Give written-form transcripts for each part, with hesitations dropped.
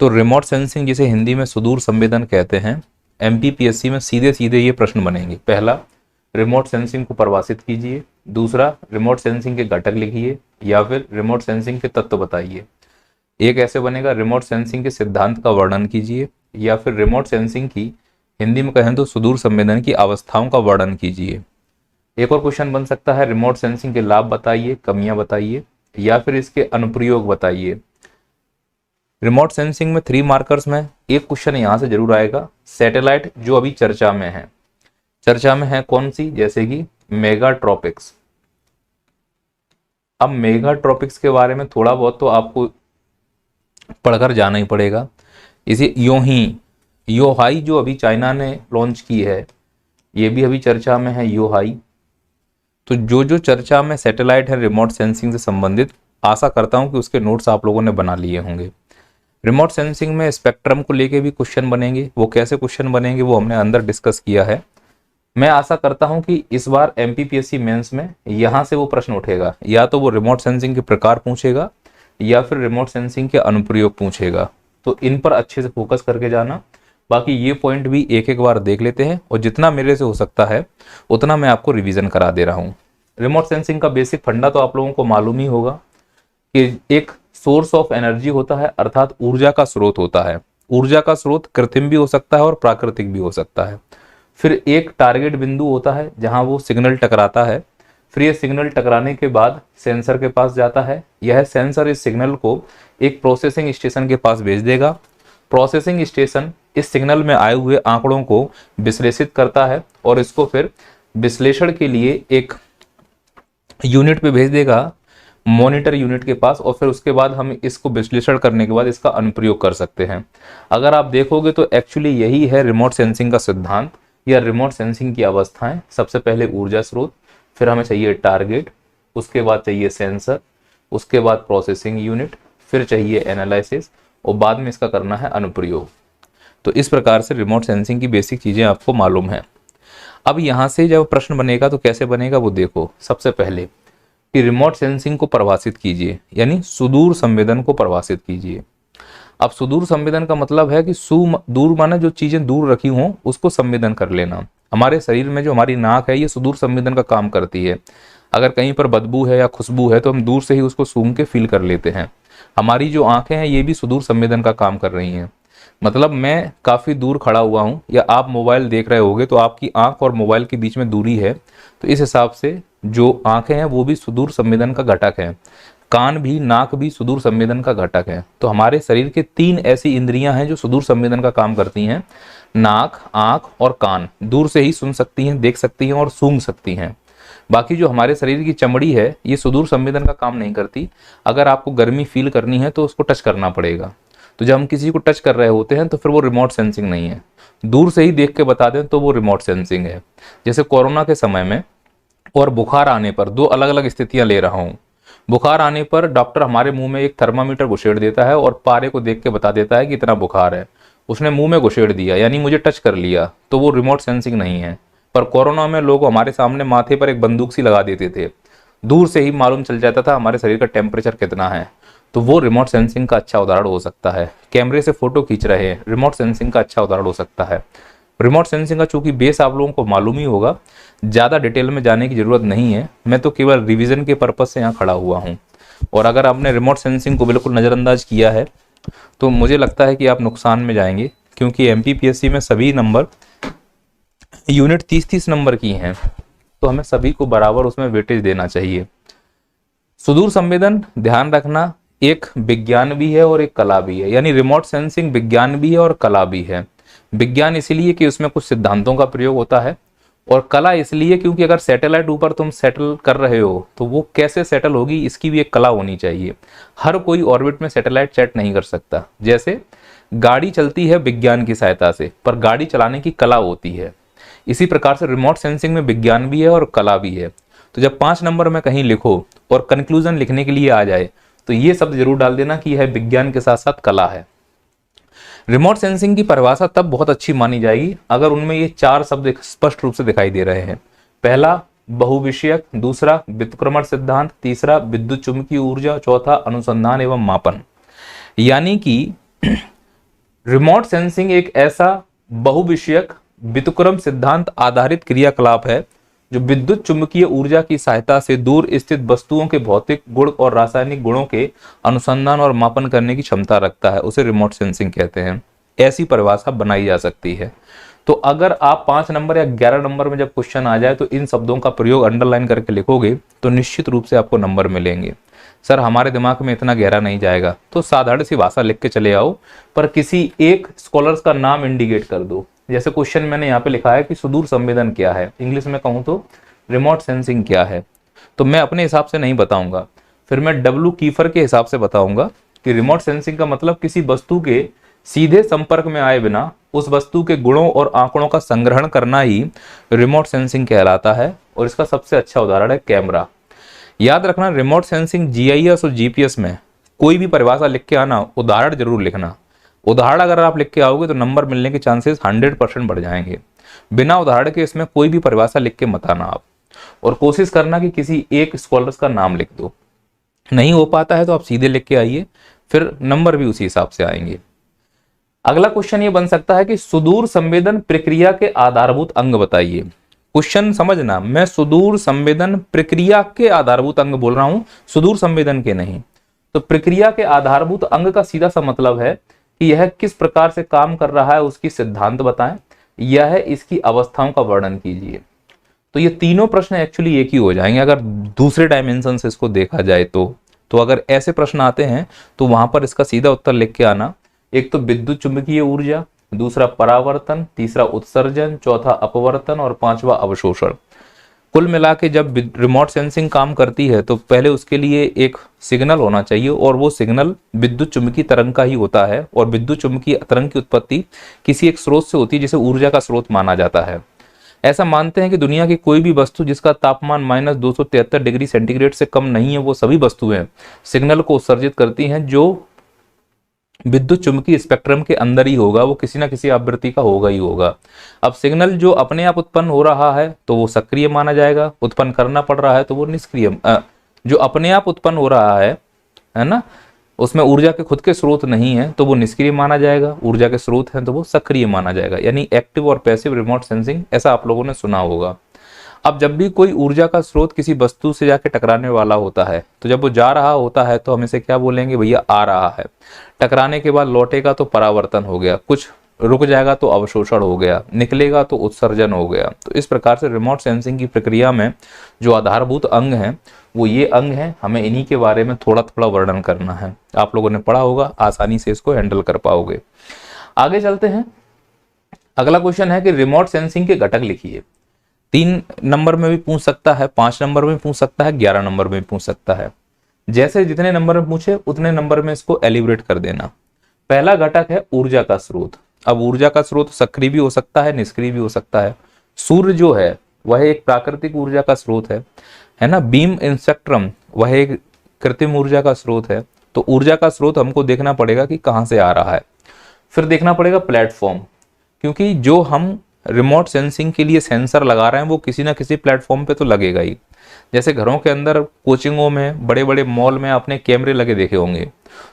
तो remote sensing जिसे हिंदी में सुदूर संवेदन कहते हैं, एमपीपीएससी में सीधे सीधे ये प्रश्न बनेंगे। पहला, रिमोट सेंसिंग को परिभाषित कीजिए। दूसरा, रिमोट सेंसिंग के घटक लिखिए, या फिर रिमोट सेंसिंग के तत्व बताइए। एक ऐसे बनेगा, रिमोट सेंसिंग के सिद्धांत का वर्णन कीजिए, या फिर रिमोट सेंसिंग की हिंदी में कहें तो सुदूर संवेदन की अवस्थाओं का वर्णन कीजिए। एक और क्वेश्चन बन सकता है, रिमोट सेंसिंग के लाभ बताइए, कमियां बताइए, या फिर इसके अनुप्रयोग बताइए। रिमोट सेंसिंग में 3 मार्कर्स में एक क्वेश्चन यहां से जरूर आएगा, सैटेलाइट जो अभी चर्चा में है। चर्चा में है कौन सी? जैसे कि मेगाट्रॉपिक्स। अब मेगाट्रॉपिक्स के बारे में थोड़ा बहुत तो आपको पढ़कर जाना ही पड़ेगा। इसे योहाई जो अभी चाइना ने लॉन्च की है, ये भी अभी चर्चा में है, योहाई। तो जो चर्चा में सैटेलाइट है रिमोट सेंसिंग से संबंधित, आशा करता हूं कि उसके नोट्स आप लोगों ने बना लिए होंगे। रिमोट सेंसिंग में स्पेक्ट्रम को लेके भी क्वेश्चन बनेंगे। वो कैसे क्वेश्चन बनेंगे वो हमने अंदर डिस्कस किया है। मैं आशा करता हूं कि इस बार एमपीपीएससी मेंस में यहां से वो प्रश्न उठेगा, या तो वो रिमोट सेंसिंग के प्रकार पूछेगा या फिर रिमोट सेंसिंग के अनुप्रयोग पूछेगा। तो इन पर अच्छे से फोकस करके जाना। बाकी ये पॉइंट भी एक एक बार देख लेते हैं, और जितना मेरे से हो सकता है उतना मैं आपको रिवीजन करा दे रहा हूँ। रिमोट सेंसिंग का बेसिक फंडा तो आप लोगों को मालूम ही होगा कि एक सोर्स ऑफ एनर्जी होता है, अर्थात ऊर्जा का स्रोत होता है। ऊर्जा का स्रोत कृत्रिम भी हो सकता है और प्राकृतिक भी हो सकता है। फिर एक टारगेट बिंदु होता है जहां वो सिग्नल टकराता है। फिर ये सिग्नल टकराने के बाद सेंसर के पास जाता है। यह सेंसर इस सिग्नल को एक प्रोसेसिंग स्टेशन के पास भेज देगा। प्रोसेसिंग स्टेशन इस सिग्नल में आए हुए आंकड़ों को विश्लेषित करता है और इसको फिर विश्लेषण के लिए एक यूनिट पे भेज देगा, मॉनिटर यूनिट के पास, और फिर उसके बाद हम इसको विश्लेषण करने के बाद इसका अनुप्रयोग कर सकते हैं। अगर आप देखोगे तो एक्चुअली यही है रिमोट सेंसिंग का सिद्धांत या रिमोट सेंसिंग की अवस्थाएं। सबसे पहले ऊर्जा स्रोत, फिर हमें चाहिए टारगेट, उसके बाद चाहिए सेंसर, उसके बाद प्रोसेसिंग यूनिट, फिर चाहिए एनालिसिस, और बाद में इसका करना है अनुप्रयोग। तो इस प्रकार से रिमोट सेंसिंग की बेसिक चीजें आपको मालूम है। अब यहां से जब प्रश्न बनेगा तो कैसे बनेगा वो देखो। सबसे पहले कि रिमोट सेंसिंग को परिभाषित कीजिए, यानी सुदूर संवेदन को परिभाषित कीजिए। अब सुदूर संवेदन का मतलब है कि दूर माने जो चीजें दूर रखी हों उसको संवेदन कर लेना। हमारे शरीर में जो हमारी नाक है ये सुदूर संवेदन का काम करती है। अगर कहीं पर बदबू है या खुशबू है तो हम दूर से ही उसको सूंघ के फील कर लेते हैं। हमारी जो आंखें हैं ये भी सुदूर संवेदन का काम कर रही हैं। मतलब मैं काफी दूर खड़ा हुआ हूं या आप मोबाइल देख रहे होगे तो आपकी आंख और मोबाइल के बीच में दूरी है, तो इस हिसाब से जो आंखें हैं वो भी सुदूर संवेदन का घटक है। कान भी, नाक भी सुदूर संवेदन का घटक है। तो हमारे शरीर के 3 ऐसी इंद्रियां हैं जो सुदूर संवेदन का काम करती हैं। नाक, आंख और कान दूर से ही सुन सकती हैं, देख सकती हैं और सूंघ सकती हैं। बाकी जो हमारे शरीर की चमड़ी है ये सुदूर संवेदन का काम नहीं करती। अगर आपको गर्मी फील करनी है तो उसको टच करना पड़ेगा। तो जब हम किसी को टच कर रहे होते हैं तो फिर वो रिमोट सेंसिंग नहीं है। दूर से ही देख के बता दें तो वो रिमोट सेंसिंग है। जैसे कोरोना के समय में और बुखार आने पर, 2 अलग अलग स्थितियां ले रहा हूं। बुखार आने पर डॉक्टर हमारे मुंह में एक थर्मामीटर घुसेड़ देता है और पारे को देख के बता देता है कि इतना बुखार है। उसने मुंह में घुसेड़ दिया यानी मुझे टच कर लिया, तो वो रिमोट सेंसिंग नहीं है। पर कोरोना में लोग हमारे सामने माथे पर एक बंदूक सी लगा देते थे, दूर से ही मालूम चल जाता था हमारे शरीर का टेम्परेचर कितना है। तो वो रिमोट सेंसिंग का अच्छा उदाहरण हो सकता है। कैमरे से फोटो खींच रहे हैं, रिमोट सेंसिंग का अच्छा उदाहरण हो सकता है। रिमोट सेंसिंग का चूंकि बेस आप लोगों को मालूम ही होगा, ज़्यादा डिटेल में जाने की जरूरत नहीं है। मैं तो केवल रिवीजन के पर्पज से यहाँ खड़ा हुआ हूँ। और अगर आपने रिमोट सेंसिंग को बिल्कुल नज़रअंदाज किया है तो मुझे लगता है कि आप नुकसान में जाएंगे, क्योंकि एमपीपीएससी में सभी नंबर यूनिट 30-30 नंबर की हैं, तो हमें सभी को बराबर उसमें वेटेज देना चाहिए। सुदूर संवेदन, ध्यान रखना, एक विज्ञान भी है और एक कला भी है। यानी रिमोट सेंसिंग विज्ञान भी है और कला भी है। विज्ञान इसलिए कि उसमें कुछ सिद्धांतों का प्रयोग होता है, और कला इसलिए क्योंकि अगर सैटेलाइट ऊपर तुम सेटल कर रहे हो तो वो कैसे सेटल होगी इसकी भी एक कला होनी चाहिए। हर कोई ऑर्बिट में सैटेलाइट सेट नहीं कर सकता। जैसे गाड़ी चलती है विज्ञान की सहायता से, पर गाड़ी चलाने की कला होती है। इसी प्रकार से रिमोट सेंसिंग में विज्ञान भी है और कला भी है। तो जब 5 नंबर में कहीं लिखो और कंक्लूजन लिखने के लिए आ जाए तो ये शब्द जरूर डाल देना कि यह विज्ञान के साथ साथ कला है। रिमोट सेंसिंग की परिभाषा तब बहुत अच्छी मानी जाएगी अगर उनमें ये 4 शब्द स्पष्ट रूप से दिखाई दे रहे हैं। पहला बहुविषयक, दूसरा व्युत्क्रमण सिद्धांत, तीसरा विद्युत चुम्बकीय ऊर्जा, चौथा अनुसंधान एवं मापन। यानी कि रिमोट सेंसिंग एक ऐसा बहुविषयक व्युत्क्रम सिद्धांत आधारित क्रियाकलाप है जो विद्युत चुंबकीय ऊर्जा की सहायता से दूर स्थित वस्तुओं के भौतिक गुण और रासायनिक गुणों के अनुसंधान और मापन करने की क्षमता रखता है, उसे रिमोट सेंसिंग कहते हैं। ऐसी परिभाषा बनाई जा सकती है। तो अगर आप 5 नंबर या 11 नंबर में जब क्वेश्चन आ जाए तो इन शब्दों का प्रयोग अंडरलाइन करके लिखोगे तो निश्चित रूप से आपको नंबर मिलेंगे। सर हमारे दिमाग में इतना गहरा नहीं जाएगा, तो साधारण सी भाषा लिख के चले आओ, पर किसी एक स्कॉलर्स का नाम इंडिकेट कर दो। जैसे क्वेश्चन मैंने यहाँ पे लिखा है कि सुदूर संवेदन क्या है, इंग्लिश में कहूँ तो रिमोट सेंसिंग क्या है, तो मैं अपने हिसाब से नहीं बताऊंगा, फिर मैं डब्ल्यू कीफर के हिसाब से बताऊंगा कि रिमोट सेंसिंग का मतलब किसी वस्तु के सीधे संपर्क में आए बिना उस वस्तु के गुणों और आंकड़ों का संग्रहण करना ही रिमोट सेंसिंग कहलाता है। और इसका सबसे अच्छा उदाहरण है कैमरा। याद रखना, रिमोट सेंसिंग जीआईएस और जीपीएस में कोई भी परिभाषा लिख के आना, उदाहरण जरूर लिखना। उदाहरण अगर आप लिख के आओगे तो नंबर मिलने के चांसेस 100% बढ़ जाएंगे। बिना उदाहरण के इसमें कोई भी परिभाषा लिख के मत आना आप, और कोशिश करना कि किसी एक स्कॉलर्स का नाम लिख दो। नहीं हो पाता है तो आप सीधे लिख के आइए, फिर नंबर भी उसी हिसाब से आएंगे। अगला क्वेश्चन ये बन सकता है कि सुदूर संवेदन प्रक्रिया के आधारभूत अंग बताइए। क्वेश्चन समझना, मैं सुदूर संवेदन प्रक्रिया के आधारभूत अंग बोल रहा हूं, सुदूर संवेदन के नहीं। तो प्रक्रिया के आधारभूत अंग का सीधा सा मतलब है कि यह किस प्रकार से काम कर रहा है उसकी सिद्धांत बताएं, यह इसकी अवस्थाओं का वर्णन कीजिए। तो ये तीनों प्रश्न एक्चुअली एक ही हो जाएंगे अगर दूसरे डायमेंशन से इसको देखा जाए तो अगर ऐसे प्रश्न आते हैं तो वहां पर इसका सीधा उत्तर लिख के आना। एक तो विद्युत चुंबकीय ऊर्जा, दूसरा परावर्तन, तीसरा उत्सर्जन, चौथा अपवर्तन और पांचवा अवशोषण। कुल मिला के जब रिमोट सेंसिंग काम करती है तो पहले उसके लिए एक सिग्नल होना चाहिए, और वो सिग्नल विद्युत चुंबकीय तरंग का ही होता है। और विद्युत चुंबकीय तरंग की उत्पत्ति किसी एक स्रोत से होती है जिसे ऊर्जा का स्रोत माना जाता है। ऐसा मानते हैं कि दुनिया की कोई भी वस्तु जिसका तापमान -273 डिग्री सेंटीग्रेड से कम नहीं है, वो सभी वस्तुएं सिग्नल को उत्सर्जित करती हैं जो विद्युत चुंबकीय स्पेक्ट्रम के अंदर ही होगा, वो किसी ना किसी आवृत्ति का होगा ही होगा। अब सिग्नल जो अपने आप उत्पन्न हो रहा है तो वो सक्रिय माना जाएगा, उत्पन्न करना पड़ रहा है तो वो निष्क्रिय। जो अपने आप उत्पन्न हो रहा है ना, उसमें ऊर्जा के खुद के स्रोत नहीं है तो वो निष्क्रिय माना जाएगा, ऊर्जा के स्रोत हैं तो वो सक्रिय माना जाएगा। यानी एक्टिव और पैसिव रिमोट सेंसिंग, ऐसा आप लोगों ने सुना होगा। अब जब भी कोई ऊर्जा का स्रोत किसी वस्तु से जाके टकराने वाला होता है तो जब वो जा रहा होता है तो हम इसे क्या बोलेंगे, भैया आ रहा है। टकराने के बाद लौटेगा तो परावर्तन हो गया, कुछ रुक जाएगा तो अवशोषण हो गया, निकलेगा तो उत्सर्जन हो गया। तो इस प्रकार से रिमोट सेंसिंग की प्रक्रिया में जो आधारभूत अंग हैं वो ये अंग हैं। हमें इन्हीं के बारे में थोड़ा थोड़ा वर्णन करना है। आप लोगों ने पढ़ा होगा, आसानी से इसको हैंडल कर पाओगे। आगे चलते हैं। अगला क्वेश्चन है कि रिमोट सेंसिंग के घटक लिखिए। 3 नंबर में भी पूछ सकता है, 5 नंबर में पूछ सकता है, 11 नंबर में पूछ सकता है। जैसे जितने नंबर में पूछे उतने नंबर में इसको एलिब्रेट कर देना। पहला घटक है ऊर्जा का स्रोत। अब ऊर्जा का स्रोत सक्रिय भी हो सकता है, निष्क्रिय भी हो सकता है। सूर्य जो है वह एक प्राकृतिक ऊर्जा का स्रोत है ना। बीम इन स्पेक्ट्रम वह एक कृत्रिम ऊर्जा का स्रोत है। तो ऊर्जा का स्रोत हमको देखना पड़ेगा कि कहां से आ रहा है। फिर देखना पड़ेगा प्लेटफॉर्म, क्योंकि जो हम रिमोट सेंसिंग के लिए सेंसर लगा रहे हैं वो किसी ना किसी प्लेटफॉर्म पे तो लगेगा ही। जैसे घरों के अंदर, कोचिंगों में, बड़े बड़े मॉल में आपने कैमरे लगे देखे होंगे,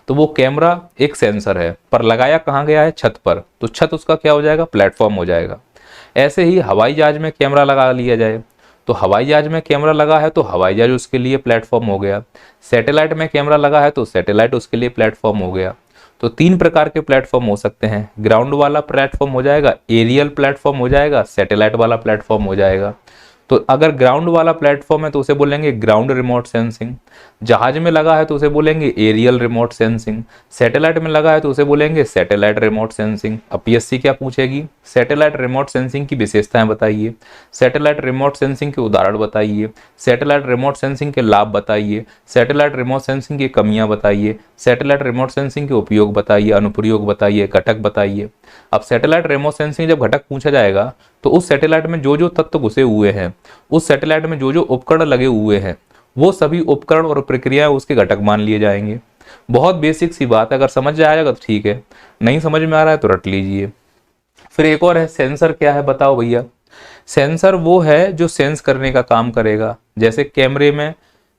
तो वो कैमरा एक सेंसर है, पर लगाया कहाँ गया है, छत पर। तो छत उसका क्या हो जाएगा, प्लेटफॉर्म हो जाएगा। ऐसे ही हवाई जहाज में कैमरा लगा लिया जाए तो हवाई जहाज में कैमरा लगा है तो हवाई जहाज उसके लिए प्लेटफॉर्म हो गया। सैटेलाइट में कैमरा लगा है तो सैटेलाइट उसके लिए प्लेटफॉर्म हो गया। तो 3 प्रकार के प्लेटफॉर्म हो सकते हैं। ग्राउंड वाला प्लेटफॉर्म हो जाएगा, एरियल प्लेटफॉर्म हो जाएगा, सैटेलाइट वाला प्लेटफॉर्म हो जाएगा। तो अगर ग्राउंड वाला प्लेटफॉर्म है तो उसे बोलेंगे ग्राउंड रिमोट सेंसिंग। जहाज में लगा है तो उसे बोलेंगे एरियल रिमोट सेंसिंग। सैटेलाइट में लगा है तो उसे बोलेंगे सैटेलाइट रिमोट सेंसिंग। अब पीएससी क्या पूछेगी, सैटेलाइट रिमोट सेंसिंग की विशेषताएं बताइए, सैटेलाइट रिमोट सेंसिंग के उदाहरण बताइए, सैटेलाइट रिमोट सेंसिंग के लाभ बताइए, सैटेलाइट रिमोट सेंसिंग की कमियां बताइए, सैटेलाइट रिमोट सेंसिंग के उपयोग बताइए, अनुप्रयोग बताइए, घटक बताइए। अब सैटेलाइट रिमोट सेंसिंग जब घटक पूछा जाएगा तो उस सैटेलाइट में जो जो तत्व घुसे हुए हैं, उस सैटेलाइट में जो जो उपकरण लगे हुए हैं, वो सभी उपकरण और प्रक्रियाएं उसके घटक मान लिए जाएंगे। बहुत बेसिक सी बात है, अगर समझ जाएगा तो ठीक है, नहीं समझ में आ रहा है तो रट लीजिए। फिर एक और है सेंसर। क्या है बताओ भैया। सेंसर वो है जो सेंस करने का काम करेगा। जैसे कैमरे में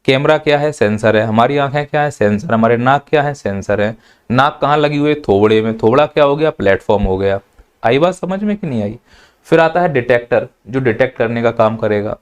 कैमरा क्या है? सेंसर है। हमारी आंखें क्या है? सेंसर। हमारे नाक क्या है? सेंसर है। नाक कहाँ लगी हुई है? थोबड़े में। थोबड़ा क्या हो गया? प्लेटफॉर्म हो गया। आई बात समझ में कि नहीं आई? फिर आता है डिटेक्टर, जो डिटेक्ट करने का काम करेगा।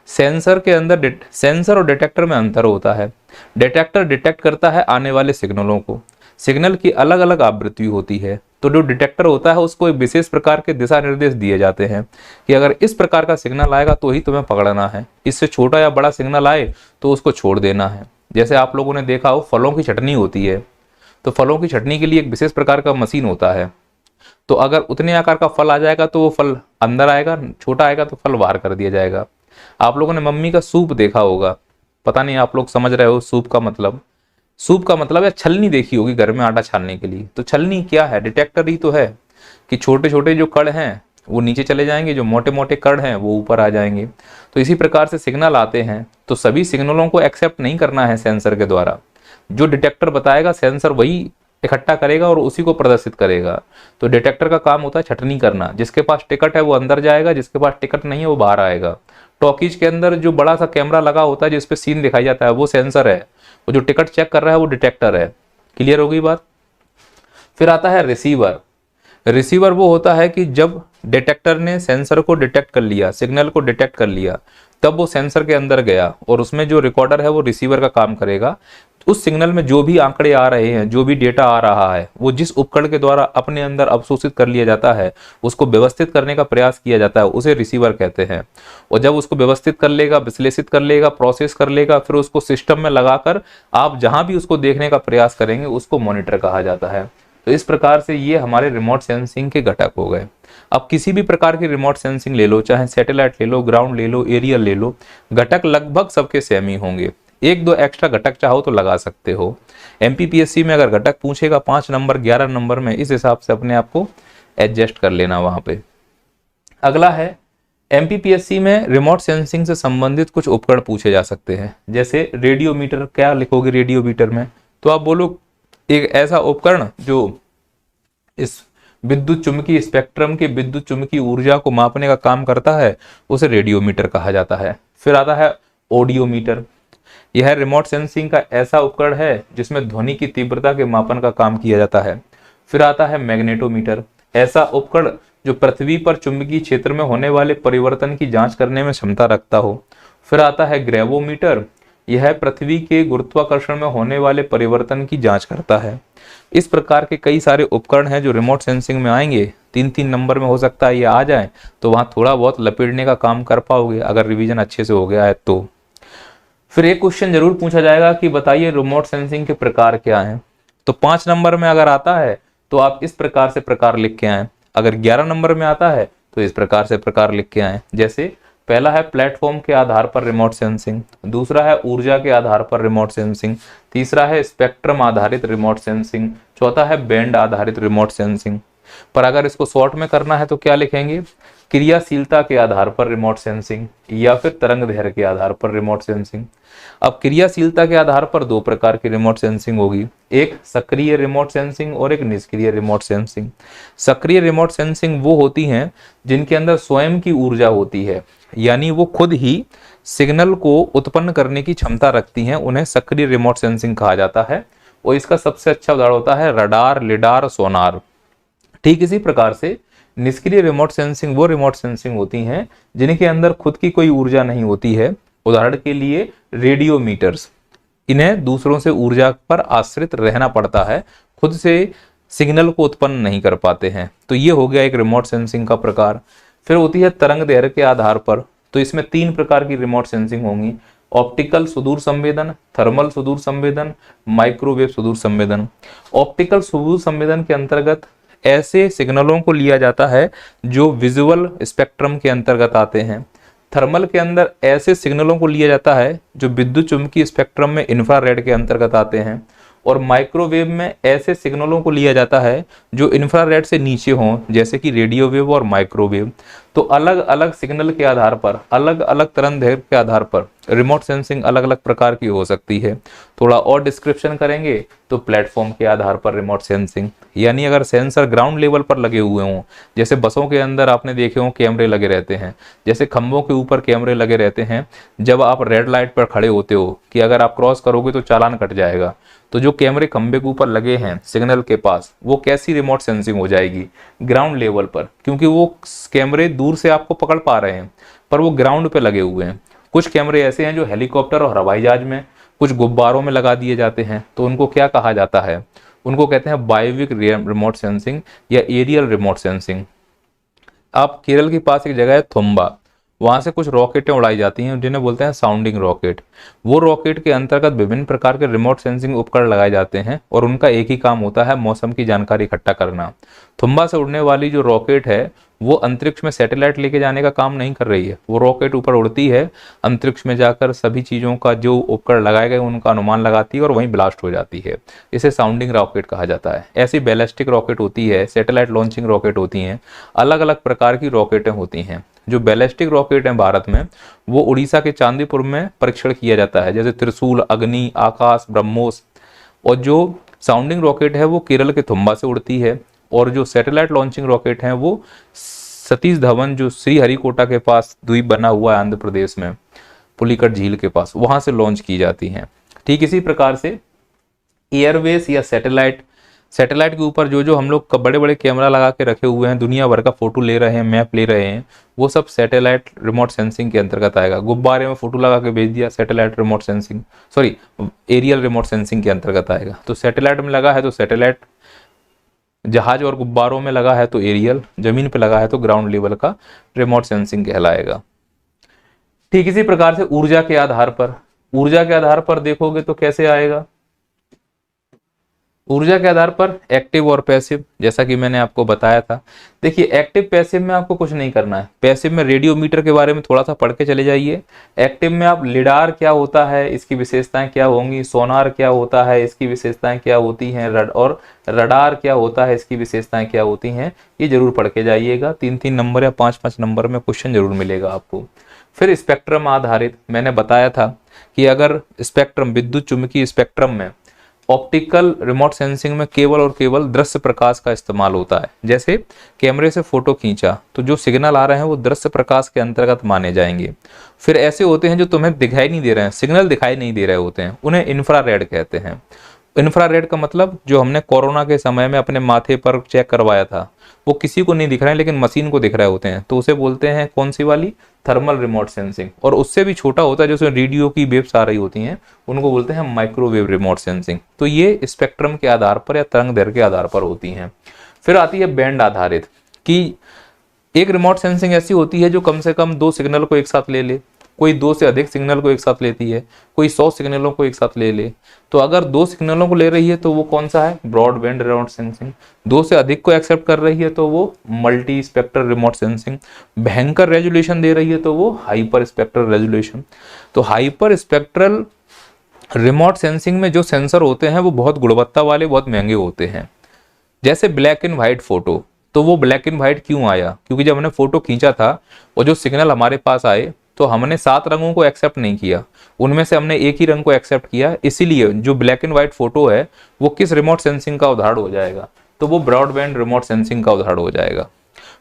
सेंसर के अंदर सेंसर और डिटेक्टर में अंतर होता है। डिटेक्टर डिटेक्ट करता है आने वाले सिग्नलों को। सिग्नल की अलग अलग आवृत्ति होती है, तो जो डिटेक्टर होता है उसको एक विशेष प्रकार के दिशा निर्देश दिए जाते हैं कि अगर इस प्रकार का सिग्नल आएगा तो ही तुम्हें पकड़ना है, इससे छोटा या बड़ा सिग्नल आए तो उसको छोड़ देना है। जैसे आप लोगों ने देखा हो फलों की छटनी होती है, तो फलों की छटनी के लिए एक विशेष प्रकार का मशीन होता है। तो अगर उतने आकार का फल आ जाएगा तो वो फल अंदर आएगा, छोटा आएगा तो फल बाहर कर दिया जाएगा। आप लोगों ने मम्मी का सूप देखा होगा, पता नहीं आप लोग समझ रहे हो सूप का मतलब? सूप का मतलब है छलनी देखी होगी घर में आटा छानने के लिए। तो छलनी क्या है? डिटेक्टर ही तो है कि छोटे छोटे जो कण हैं वो नीचे चले जाएंगे, जो मोटे मोटे कण हैं वो ऊपर आ जाएंगे। तो इसी प्रकार से सिग्नल आते हैं, तो सभी सिग्नलों को एक्सेप्ट नहीं करना है सेंसर के द्वारा। जो डिटेक्टर बताएगा सेंसर वही इकट्ठा करेगा और उसी को प्रदर्शित करेगा। तो डिटेक्टर का काम होता है छटनी करना। जिसके पास टिकट है वो अंदर जाएगा, जिसके पास टिकट नहीं है वो बाहर आएगा। टॉकीज के अंदर जो बड़ा सा कैमरा लगा होता है जिसपे सीन दिखाई जाता है वो सेंसर है, वो जो टिकट चेक कर रहा है वो डिटेक्टर है। क्लियर होगी बात? फिर आता है रिसीवर। रिसीवर वो होता है कि जब डिटेक्टर ने सेंसर को डिटेक्ट कर लिया, सिग्नल को डिटेक्ट कर लिया, तब वो सेंसर के अंदर गया और उसमें जो रिकॉर्डर है वो रिसीवर का काम करेगा। उस सिग्नल में जो भी आंकड़े आ रहे हैं, जो भी डेटा आ रहा है, वो जिस उपकरण के द्वारा अपने अंदर अवशोषित कर लिया जाता है, उसको व्यवस्थित करने का प्रयास किया जाता है, उसे रिसीवर कहते हैं। और जब उसको व्यवस्थित कर लेगा, विश्लेषित कर लेगा, प्रोसेस कर लेगा, फिर उसको सिस्टम में लगाकर आप जहां भी उसको देखने का प्रयास करेंगे उसको मॉनिटर कहा जाता है। तो इस प्रकार से ये हमारे रिमोट सेंसिंग के घटक हो गए। अब किसी भी प्रकार की रिमोट सेंसिंग ले लो, चाहे सैटेलाइट ले लो, ग्राउंड ले लो, एरियल ले लो, घटक लगभग सबके सेम ही होंगे। एक दो एक्स्ट्रा घटक चाहो तो लगा सकते हो। एमपीपीएससी में अगर घटक पूछेगा 5 नंबर 11 नंबर में, इस हिसाब से अपने आप को एडजस्ट कर लेना वहां पे। अगला है एमपीपीएससी में रिमोट सेंसिंग से संबंधित कुछ उपकरण पूछे जा सकते हैं। जैसे रेडियोमीटर, क्या लिखोगे रेडियोमीटर में? तो आप बोलो एक ऐसा उपकरण जो इस विद्युत चुम्बकीय स्पेक्ट्रम के विद्युत चुम्बकीय ऊर्जा को मापने का काम करता है, उसे रेडियोमीटर कहा जाता है। फिर आता है ऑडियोमीटर। यह रिमोट सेंसिंग का ऐसा उपकरण है जिसमें ध्वनि की तीव्रता के मापन का काम किया जाता है। फिर आता है मैग्नेटोमीटर, ऐसा उपकरण जो पृथ्वी पर चुंबकीय क्षेत्र में होने वाले परिवर्तन की जांच करने में क्षमता रखता हो। फिर आता है ग्रेवोमीटर, यह पृथ्वी के गुरुत्वाकर्षण में होने वाले परिवर्तन की जांच करता है। इस प्रकार के कई सारे उपकरण हैं जो रिमोट सेंसिंग में आएंगे। 3-3 नंबर में हो सकता है ये आ जाए, तो वहां थोड़ा बहुत लपेटने का काम कर पाओगे अगर रिवीजन अच्छे से हो गया है तो। फिर एक क्वेश्चन जरूर पूछा जाएगा कि बताइए रिमोट सेंसिंग के प्रकार क्या हैं। तो 5 नंबर में अगर आता है तो आप इस प्रकार से प्रकार लिख के आए। अगर 11 नंबर में आता है तो इस प्रकार से प्रकार लिख के आए। जैसे पहला है प्लेटफॉर्म के आधार पर रिमोट सेंसिंग, दूसरा है ऊर्जा के आधार पर रिमोट सेंसिंग, तीसरा है स्पेक्ट्रम आधारित रिमोट सेंसिंग, चौथा है बैंड आधारित रिमोट सेंसिंग। पर अगर इसको शॉर्ट में करना है तो क्या लिखेंगे? क्रियाशीलता के आधार पर रिमोट सेंसिंग या फिर तरंग दैर्ध्य के आधार पर रिमोट सेंसिंग। अब क्रियाशीलता के आधार पर 2 प्रकार की रिमोट सेंसिंग होगी, एक सक्रिय रिमोट सेंसिंग और एक निष्क्रिय रिमोट सेंसिंग। सक्रिय रिमोट सेंसिंग वो होती हैं जिनके अंदर स्वयं की ऊर्जा होती है, यानी वो खुद ही सिग्नल को उत्पन्न करने की क्षमता रखती हैं, उन्हें सक्रिय रिमोट सेंसिंग कहा जाता है। और इसका सबसे अच्छा उदाहरण होता है रडार, लिडार, सोनार। ठीक इसी प्रकार से निष्क्रिय रिमोट सेंसिंग वो रिमोट सेंसिंग होती हैं जिनके अंदर खुद की कोई ऊर्जा नहीं होती है। उदाहरण के लिए रेडियोमीटर्स, इन्हें दूसरों से ऊर्जा पर आश्रित रहना पड़ता है, खुद से सिग्नल को उत्पन्न नहीं कर पाते हैं। तो ये हो गया एक रिमोट सेंसिंग का प्रकार। फिर होती है तरंग दैर्ध्य के आधार पर, तो इसमें 3 प्रकार की रिमोट सेंसिंग होंगी, ऑप्टिकल सुदूर संवेदन, थर्मल सुदूर संवेदन, माइक्रोवेव सुदूर संवेदन। ऑप्टिकल सुदूर संवेदन के अंतर्गत ऐसे सिग्नलों को लिया जाता है जो विजुअल स्पेक्ट्रम के अंतर्गत आते हैं। थर्मल के अंदर ऐसे सिग्नलों को लिया जाता है जो विद्युत चुम्बकीय स्पेक्ट्रम में इंफ्रारेड के अंतर्गत आते हैं। और माइक्रोवेव में ऐसे सिग्नलों को लिया जाता है जो इंफ्रारेड से नीचे हों, जैसे कि रेडियो वेव और माइक्रोवेव। तो अलग अलग सिग्नल के आधार पर, अलग अलग तरंग दैर्ध्य के आधार पर रिमोट सेंसिंग अलग अलग प्रकार की हो सकती है। थोड़ा और डिस्क्रिप्शन करेंगे तो प्लेटफॉर्म के आधार पर रिमोट सेंसिंग, यानी अगर सेंसर ग्राउंड लेवल पर लगे हुए हों, जैसे बसों के अंदर आपने देखे हों कैमरे लगे रहते हैं, जैसे खंभों के ऊपर कैमरे लगे रहते हैं, जब आप रेड लाइट पर खड़े होते हो कि अगर आप क्रॉस करोगे तो चालान कट जाएगा, तो जो कैमरे खंभे के ऊपर लगे हैं सिग्नल के पास, वो कैसी रिमोट सेंसिंग हो जाएगी, ग्राउंड लेवल पर, क्योंकि वो कैमरे दूर से आपको पकड़ पा रहे हैं पर वो ग्राउंड पे लगे हुए हैं। कुछ कैमरे ऐसे हैं जो हेलीकॉप्टर और हवाई जहाज में, कुछ गुब्बारों में लगा दिए जाते हैं, तो उनको क्या कहा जाता है, उनको कहते हैं बायोविक रिमोट सेंसिंग या एरियल रिमोट सेंसिंग। आप केरल के पास एक जगह है थुम्बा, वहां से कुछ रॉकेटें उड़ाई जाती हैं जिन्हें बोलते हैं साउंडिंग रॉकेट। वो रॉकेट के अंतर्गत विभिन्न प्रकार के रिमोट सेंसिंग उपकरण लगाए जाते हैं और उनका एक ही काम होता है मौसम की जानकारी इकट्ठा करना। थुम्बा से उड़ने वाली जो रॉकेट है वो अंतरिक्ष में सैटेलाइट लेके जाने का काम नहीं कर रही है, वो रॉकेट ऊपर उड़ती है, अंतरिक्ष में जाकर सभी चीज़ों का जो उपकरण लगाए गए उनका अनुमान लगाती है और वहीं ब्लास्ट हो जाती है। इसे साउंडिंग रॉकेट कहा जाता है। ऐसी बैलिस्टिक रॉकेट होती है, सैटेलाइट लॉन्चिंग रॉकेट होती हैं, अलग अलग प्रकार की रॉकेटें होती हैं। जो बैलिस्टिक रॉकेट हैं भारत में, वो उड़ीसा के चांदीपुर में परीक्षण किया जाता है, जैसे त्रिशूल, अग्नि, आकाश, ब्रह्मोस। और जो साउंडिंग रॉकेट है वो केरल के थुम्बा से उड़ती है, और जो सैटेलाइट लॉन्चिंग रॉकेट हैं वो सतीश धवन, जो श्रीहरिकोटा के पास द्वीप बना हुआ है आंध्र प्रदेश में, पुलिकट झील के पास, वहां से लॉन्च की जाती हैं। ठीक इसी प्रकार से एयरवेस या सैटेलाइट के ऊपर जो जो हम लोग बड़े बड़े कैमरा लगा के रखे हुए हैं, दुनिया भर का फोटो ले रहे हैं, मैप ले रहे हैं, वो सब सैटेलाइट रिमोट सेंसिंग के अंतर्गत आएगा। गुब्बारे में फोटो लगा के भेज दिया, satellite remote sensing, sorry aerial remote sensing के अंतर्गत आएगा। तो सैटेलाइट में लगा है तो सैटेलाइट, जहाज और गुब्बारों में लगा है तो एरियल, जमीन पे लगा है तो ग्राउंड लेवल का रिमोट सेंसिंग कहलाएगा। ठीक इसी प्रकार से ऊर्जा के आधार पर देखोगे तो कैसे आएगा, ऊर्जा के आधार पर एक्टिव और पैसिव, जैसा कि मैंने आपको बताया था। देखिए एक्टिव पैसिव में आपको कुछ नहीं करना है। पैसिव में रेडियोमीटर के बारे में थोड़ा सा पढ़ के चले जाइए। एक्टिव में आप लिडार क्या होता है, इसकी विशेषताएं क्या होंगी, सोनार क्या होता है, इसकी विशेषताएं क्या होती हैं, और रडार क्या होता है, इसकी विशेषताएं क्या होती हैं, ये जरूर पढ़ के जाइएगा। 3-3 नंबर या 5-5 नंबर में क्वेश्चन जरूर मिलेगा आपको। फिर स्पेक्ट्रम आधारित, मैंने बताया था कि अगर स्पेक्ट्रम, विद्युत चुंबकीय स्पेक्ट्रम में ऑप्टिकल रिमोट सेंसिंग में केवल और केवल दृश्य प्रकाश का इस्तेमाल होता है। जैसे कैमरे से फोटो खींचा तो जो सिग्नल आ रहे हैं वो दृश्य प्रकाश के अंतर्गत माने जाएंगे। फिर ऐसे होते हैं जो तुम्हें दिखाई नहीं दे रहे हैं, सिग्नल दिखाई नहीं दे रहे होते हैं, उन्हें इंफ्रारेड कहते हैं। इंफ्रारेड का मतलब जो हमने कोरोना के समय में अपने माथे पर चेक करवाया था, वो किसी को नहीं दिख रहे हैं लेकिन मशीन को दिख रहे होते हैं, तो उसे बोलते हैं कौन सी वाली, थर्मल रिमोट सेंसिंग। और उससे भी छोटा होता है, जो रेडियो की वेव्स आ रही होती हैं, उनको बोलते हैं माइक्रोवेव रिमोट सेंसिंग। तो ये स्पेक्ट्रम के आधार पर या तरंग दैर्घ्य के आधार पर होती हैं। फिर आती है बैंड आधारित, कि एक रिमोट सेंसिंग ऐसी होती है जो कम से कम 2 सिग्नल को एक साथ ले ले, कोई 2 से अधिक सिग्नल को एक साथ लेती है, कोई 100 सिग्नलों को एक साथ ले ले। तो अगर 2 सिग्नलों को ले रही है तो वो कौन सा है, ब्रॉडबैंड रिमोट सेंसिंग। 2 से अधिक को एक्सेप्ट कर रही है तो वो मल्टी स्पेक्ट्रल रिमोट सेंसिंग। भयंकर रेजोल्यूशन दे रही है तो वो हाइपर स्पेक्ट्रल रेजोल्यूशन। तो हाइपर स्पेक्ट्रल रिमोट सेंसिंग में जो सेंसर होते हैं वो बहुत गुणवत्ता वाले, बहुत महंगे होते हैं। जैसे ब्लैक एंड व्हाइट फोटो, तो वो ब्लैक एंड व्हाइट क्यों आया, क्योंकि जब हमने फोटो खींचा था और जो सिग्नल हमारे पास आए तो हमने 7 रंगों को एक्सेप्ट नहीं किया, उनमें से हमने एक ही रंग को एक्सेप्ट किया। इसीलिए जो ब्लैक एंड व्हाइट फोटो है वो किस रिमोट सेंसिंग का उदाहरण हो जाएगा, तो वो ब्रॉडबैंड रिमोट सेंसिंग का उदाहरण हो जाएगा।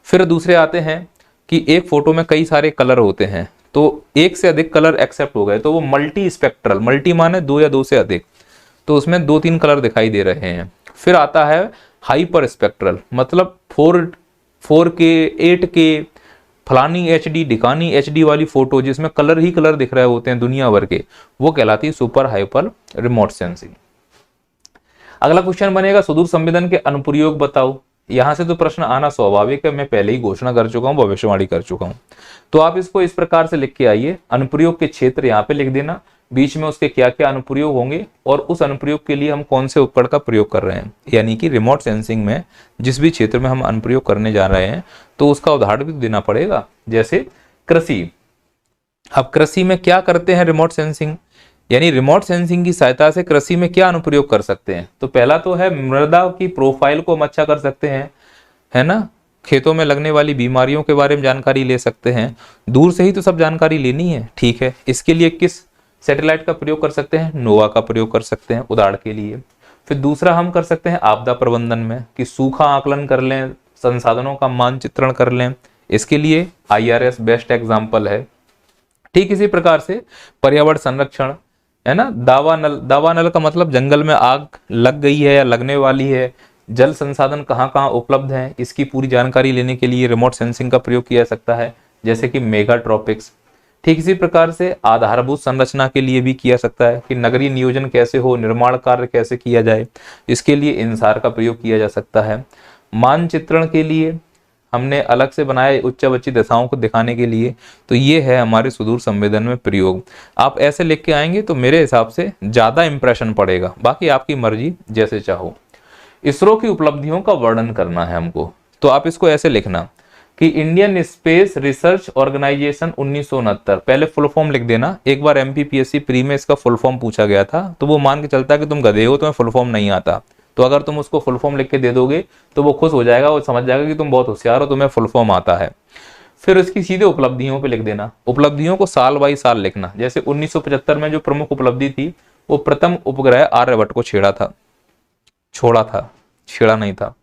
फिर दूसरे आते हैं कि एक फोटो में कई सारे कलर होते हैं, तो एक से अधिक कलर एक्सेप्ट हो गए तो वो मल्टी स्पेक्ट्रल, मल्टी माने 2 या 2 से अधिक, तो उसमें 2-3 कलर दिखाई दे रहे हैं। फिर आता है हाइपर स्पेक्ट्रल, मतलब 4K 8K फलानी HD ढिकानी HD वाली फोटो जिसमें कलर ही कलर दिख रहे होते हैं दुनिया भर के, वो कहलाती है सुपर हाइपर रिमोट सेंसिंग। अगला क्वेश्चन बनेगा सुदूर संवेदन के अनुप्रयोग बताओ। यहां से तो प्रश्न आना स्वाभाविक है, मैं पहले ही घोषणा कर चुका हूं, भविष्यवाणी कर चुका हूं। तो आप इसको इस प्रकार से लिख के आइए, अनुप्रयोग के क्षेत्र यहाँ पे लिख देना, बीच में उसके क्या क्या अनुप्रयोग होंगे और उस अनुप्रयोग के लिए हम कौन से उपकरण का प्रयोग कर रहे हैं। यानी कि रिमोट सेंसिंग में जिस भी क्षेत्र में हम अनुप्रयोग करने जा रहे हैं तो उसका उदाहरण भी देना पड़ेगा। जैसे कृषि, अब कृषि में क्या करते हैं रिमोट सेंसिंग, यानी रिमोट सेंसिंग की सहायता से कृषि में क्या अनुप्रयोग कर सकते हैं। तो पहला तो है मृदा की प्रोफाइल को हम अच्छा कर सकते हैं, है ना, खेतों में लगने वाली बीमारियों के बारे में जानकारी ले सकते हैं। दूर से ही तो सब जानकारी लेनी है, ठीक है, इसके लिए किस सैटेलाइट का प्रयोग कर सकते हैं, नोवा का प्रयोग कर सकते हैं उदाहरण के लिए। फिर दूसरा हम कर सकते हैं आपदा प्रबंधन में कि सूखा आकलन कर लें, संसाधनों का मानचित्रण कर लें, इसके लिए IRS बेस्ट एग्जाम्पल है। ठीक इसी प्रकार से पर्यावरण संरक्षण है ना, दावानल का मतलब जंगल में आग लग गई है या लगने वाली है, जल संसाधन कहाँ कहाँ उपलब्ध हैं, इसकी पूरी जानकारी लेने के लिए रिमोट सेंसिंग का प्रयोग किया जा सकता है, जैसे कि मेगाट्रॉपिक्स। ठीक इसी प्रकार से आधारभूत संरचना के लिए भी किया सकता है कि नगरीय नियोजन कैसे हो, निर्माण कार्य कैसे किया जाए, इसके लिए इंसार का प्रयोग किया जा सकता है। मानचित्रण के लिए हमने अलग से बनाया उच्चावची दशाओं को दिखाने के लिए, तो ये है हमारे सुदूर संवेदन में प्रयोग। आप ऐसे लिख के आएंगे तो मेरे हिसाब से ज्यादा इंप्रेशन पड़ेगा, बाकी आपकी मर्जी जैसे चाहो। इसरो की उपलब्धियों का वर्णन करना है हमको, तो आप इसको ऐसे लिखना कि इंडियन स्पेस रिसर्च ऑर्गेनाइजेशन 1969, पहले फुल फॉर्म लिख देना। एक बार MPPSC प्री में इसका फुल फॉर्म पूछा गया था, तो वो मान के चलता है कि तुम गधे हो, तुम्हें फुल फॉर्म नहीं आता, तो अगर तुम उसको फुल फॉर्म लिख के दे दोगे तो वो खुश हो जाएगा, वो समझ जाएगा कि तुम बहुत होशियार हो, तुम्हें फुल फॉर्म आता है। फिर उसकी सीधे उपलब्धियों पे लिख देना, उपलब्धियों को साल बाई साल लिखना। जैसे 1975 में जो प्रमुख उपलब्धि थी वो प्रथम उपग्रह आर्यभट्ट को छेड़ा नहीं था।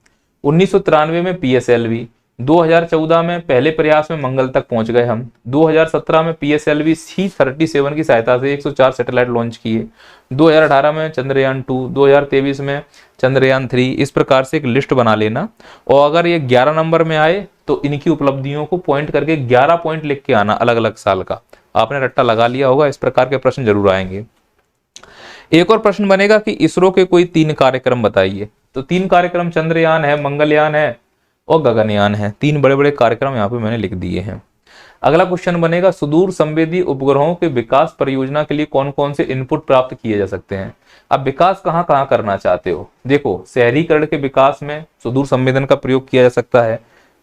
1993 में PSLV, 2014 में पहले प्रयास में मंगल तक पहुंच गए हम। 2017 में PSLV C-37 की सहायता से 104 सैटेलाइट लॉन्च किए। 2018 में चंद्रयान 2, 2023 में चंद्रयान 3। इस प्रकार से एक लिस्ट बना लेना, और अगर ये 11 नंबर में आए तो इनकी उपलब्धियों को पॉइंट करके 11 पॉइंट लिख के आना अलग अलग साल का। आपने रट्टा लगा लिया होगा, इस प्रकार के प्रश्न जरूर आएंगे। एक और प्रश्न बनेगा कि इसरो के कोई 3 कार्यक्रम बताइए, तो 3 कार्यक्रम चंद्रयान है, मंगलयान है और गगनयान है। 3 बड़े बड़े कार्यक्रम यहाँ पे मैंने लिख दिए हैं। अगला क्वेश्चन बनेगा सुदूर संवेदी उपग्रहों के विकास परियोजना के लिए कौन कौन से इनपुट प्राप्त किए जा सकते हैं। अब विकास कहाँ कहाँ करना चाहते हो, देखो शहरीकरण के विकास में सुदूर संवेदन का प्रयोग किया जा सकता है।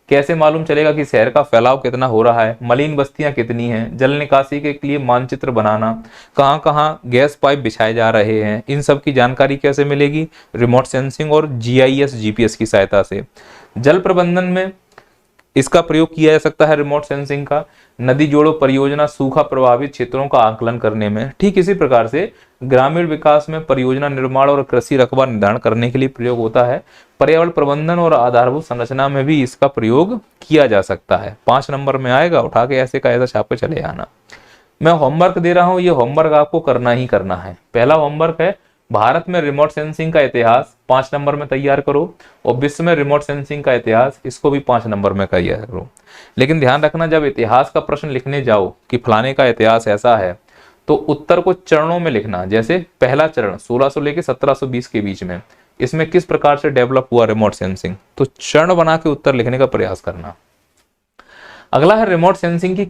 कैसे मालूम चलेगा कि शहर का फैलाव कितना हो रहा है, मलिन बस्तियां कितनी हैं, जल निकासी के लिए मानचित्र बनाना, कहाँ कहाँ गैस पाइप बिछाए जा रहे हैं, इन सब की जानकारी कैसे मिलेगी, रिमोट सेंसिंग और GIS GPS की सहायता से। जल प्रबंधन में इसका प्रयोग किया जा सकता है रिमोट सेंसिंग का, नदी जोड़ो परियोजना सूखा प्रभावित क्षेत्रों का आकलन करने में। ठीक इसी प्रकार से ग्रामीण विकास में परियोजना निर्माण और कृषि रकबा निर्धारण करने के लिए प्रयोग होता है। पर्यावरण प्रबंधन और आधारभूत संरचना में भी इसका प्रयोग किया जा सकता है। 5 नंबर में आएगा, उठा के ऐसे का ऐसा छाप के चले आना। मैं होमवर्क दे रहा हूं, ये होमवर्क आपको करना ही करना है। पहला होमवर्क है भारत में रिमोट सेंसिंग का इतिहास, 5 नंबर में तैयार करो, और विश्व में रिमोट सेंसिंग का इतिहास, इसको भी 5 नंबर में तैयार करो। लेकिन ध्यान रखना, जब इतिहास का प्रश्न लिखने जाओ कि फलाने का इतिहास ऐसा है, तो उत्तर को चरणों में लिखना। जैसे पहला चरण 1600 लेके 1720 के बीच में, इसमें किस प्रकार से डेवलप हुआ रिमोट सेंसिंग, तो चरण बना के उत्तर लिखने का प्रयास करना। अगला है रिमोट सेंसिंग की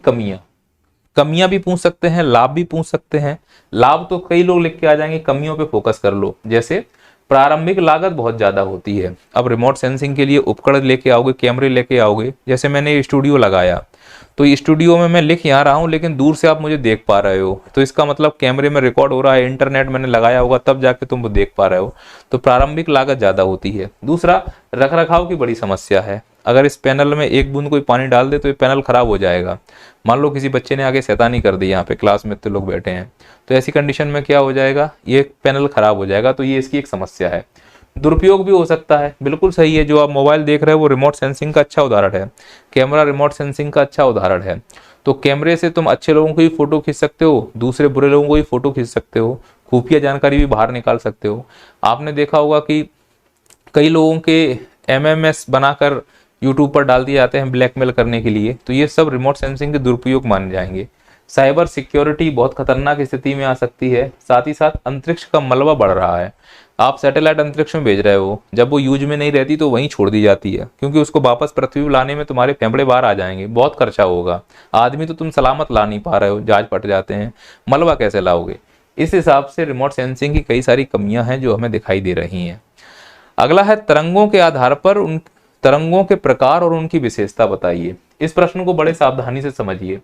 कमियां भी पूछ सकते हैं, लाभ भी पूछ सकते हैं। लाभ तो कई लोग लिख के आ जाएंगे, कमियों पे फोकस कर लो। जैसे प्रारंभिक लागत बहुत ज्यादा होती है। अब रिमोट सेंसिंग के लिए उपकरण लेके आओगे, कैमरे लेके आओगे, जैसे मैंने स्टूडियो लगाया, तो स्टूडियो में मैं लिख यहाँ रहा हूँ लेकिन दूर से आप मुझे देख पा रहे हो, तो इसका मतलब कैमरे में रिकॉर्ड हो रहा है, इंटरनेट मैंने लगाया होगा तब जाके तुम वो देख पा रहे हो, तो प्रारंभिक लागत ज्यादा होती है। दूसरा, रख रखाव की बड़ी समस्या है। अगर इस पैनल में एक बूंद कोई पानी डाल दे तो ये पैनल खराब हो जाएगा। मान लो किसी बच्चे ने आगे शैतानी कर दी, यहाँ पे क्लास में इतने लोग बैठे हैं, तो ऐसी कंडीशन में क्या हो जाएगा, ये पैनल खराब हो जाएगा, तो ये इसकी एक समस्या है। दुरुपयोग भी हो सकता है, बिल्कुल सही है। जो आप मोबाइल देख रहे हो वो रिमोट सेंसिंग का अच्छा उदाहरण है, कैमरा रिमोट सेंसिंग का अच्छा उदाहरण है। तो कैमरे से तुम अच्छे लोगों की फोटो खींच सकते हो, दूसरे बुरे लोगों को भी फोटो खींच सकते हो, खुफिया जानकारी भी बाहर निकाल सकते हो। आपने देखा होगा कि कई लोगों के MMS बनाकर यूट्यूब पर डाल दिए जाते हैं ब्लैकमेल करने के लिए, तो ये सब रिमोट सेंसिंग के दुरुपयोग माने जाएंगे। साइबर सिक्योरिटी बहुत खतरनाक स्थिति में आ सकती है। साथ ही साथ अंतरिक्ष का मलबा बढ़ रहा है। आप सैटेलाइट अंतरिक्ष में भेज रहे हो, जब वो यूज में नहीं रहती तो वहीं छोड़ दी जाती है, क्योंकि उसको वापस पृथ्वी पर लाने में तुम्हारे फेफड़े बाहर आ जाएंगे, बहुत खर्चा होगा। आदमी तो तुम सलामत ला नहीं पा रहे हो, जहाज फट जाते हैं, मलबा कैसे लाओगे। इस हिसाब से रिमोट सेंसिंग की कई सारी कमियां हैं जो हमें दिखाई दे रही हैं। अगला है तरंगों के आधार पर उन तरंगों के प्रकार और उनकी विशेषता बताइए। इस प्रश्न को बड़े सावधानी से समझिए।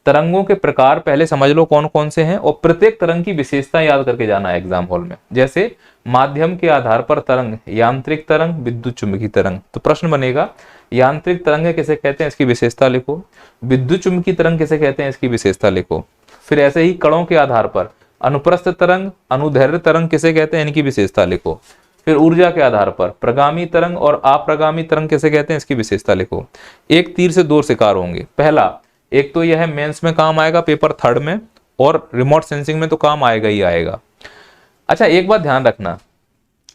तरंगों के प्रकार पहले समझ लो कौन कौन से हैं, और प्रत्येक तरंग की विशेषता याद करके जाना है एग्जाम हॉल में। जैसे माध्यम के आधार पर तरंग, यांत्रिक तरंग, विद्युत चुंबकीय तरंग। तो प्रश्न बनेगा यांत्रिक तरंग किसे कहते हैं, इसकी विशेषता लिखो। विद्युत चुंबकीय तरंग किसे कहते हैं, इसकी विशेषता लिखो। फिर ऐसे ही कणों के आधार पर अनुप्रस्थ तरंग, अनुदैर्घ्य तरंग किसे कहते हैं, इनकी विशेषता लिखो। फिर ऊर्जा के आधार पर प्रगामी तरंग और अप्रगामी तरंग किसे कहते हैं, इसकी विशेषता लिखो। एक तीर से दो शिकार होंगे। पहला, एक तो यह मेंस में काम आएगा, पेपर थर्ड में, और रिमोट सेंसिंग में तो काम आएगा ही आएगा। अच्छा, एक बात ध्यान रखना,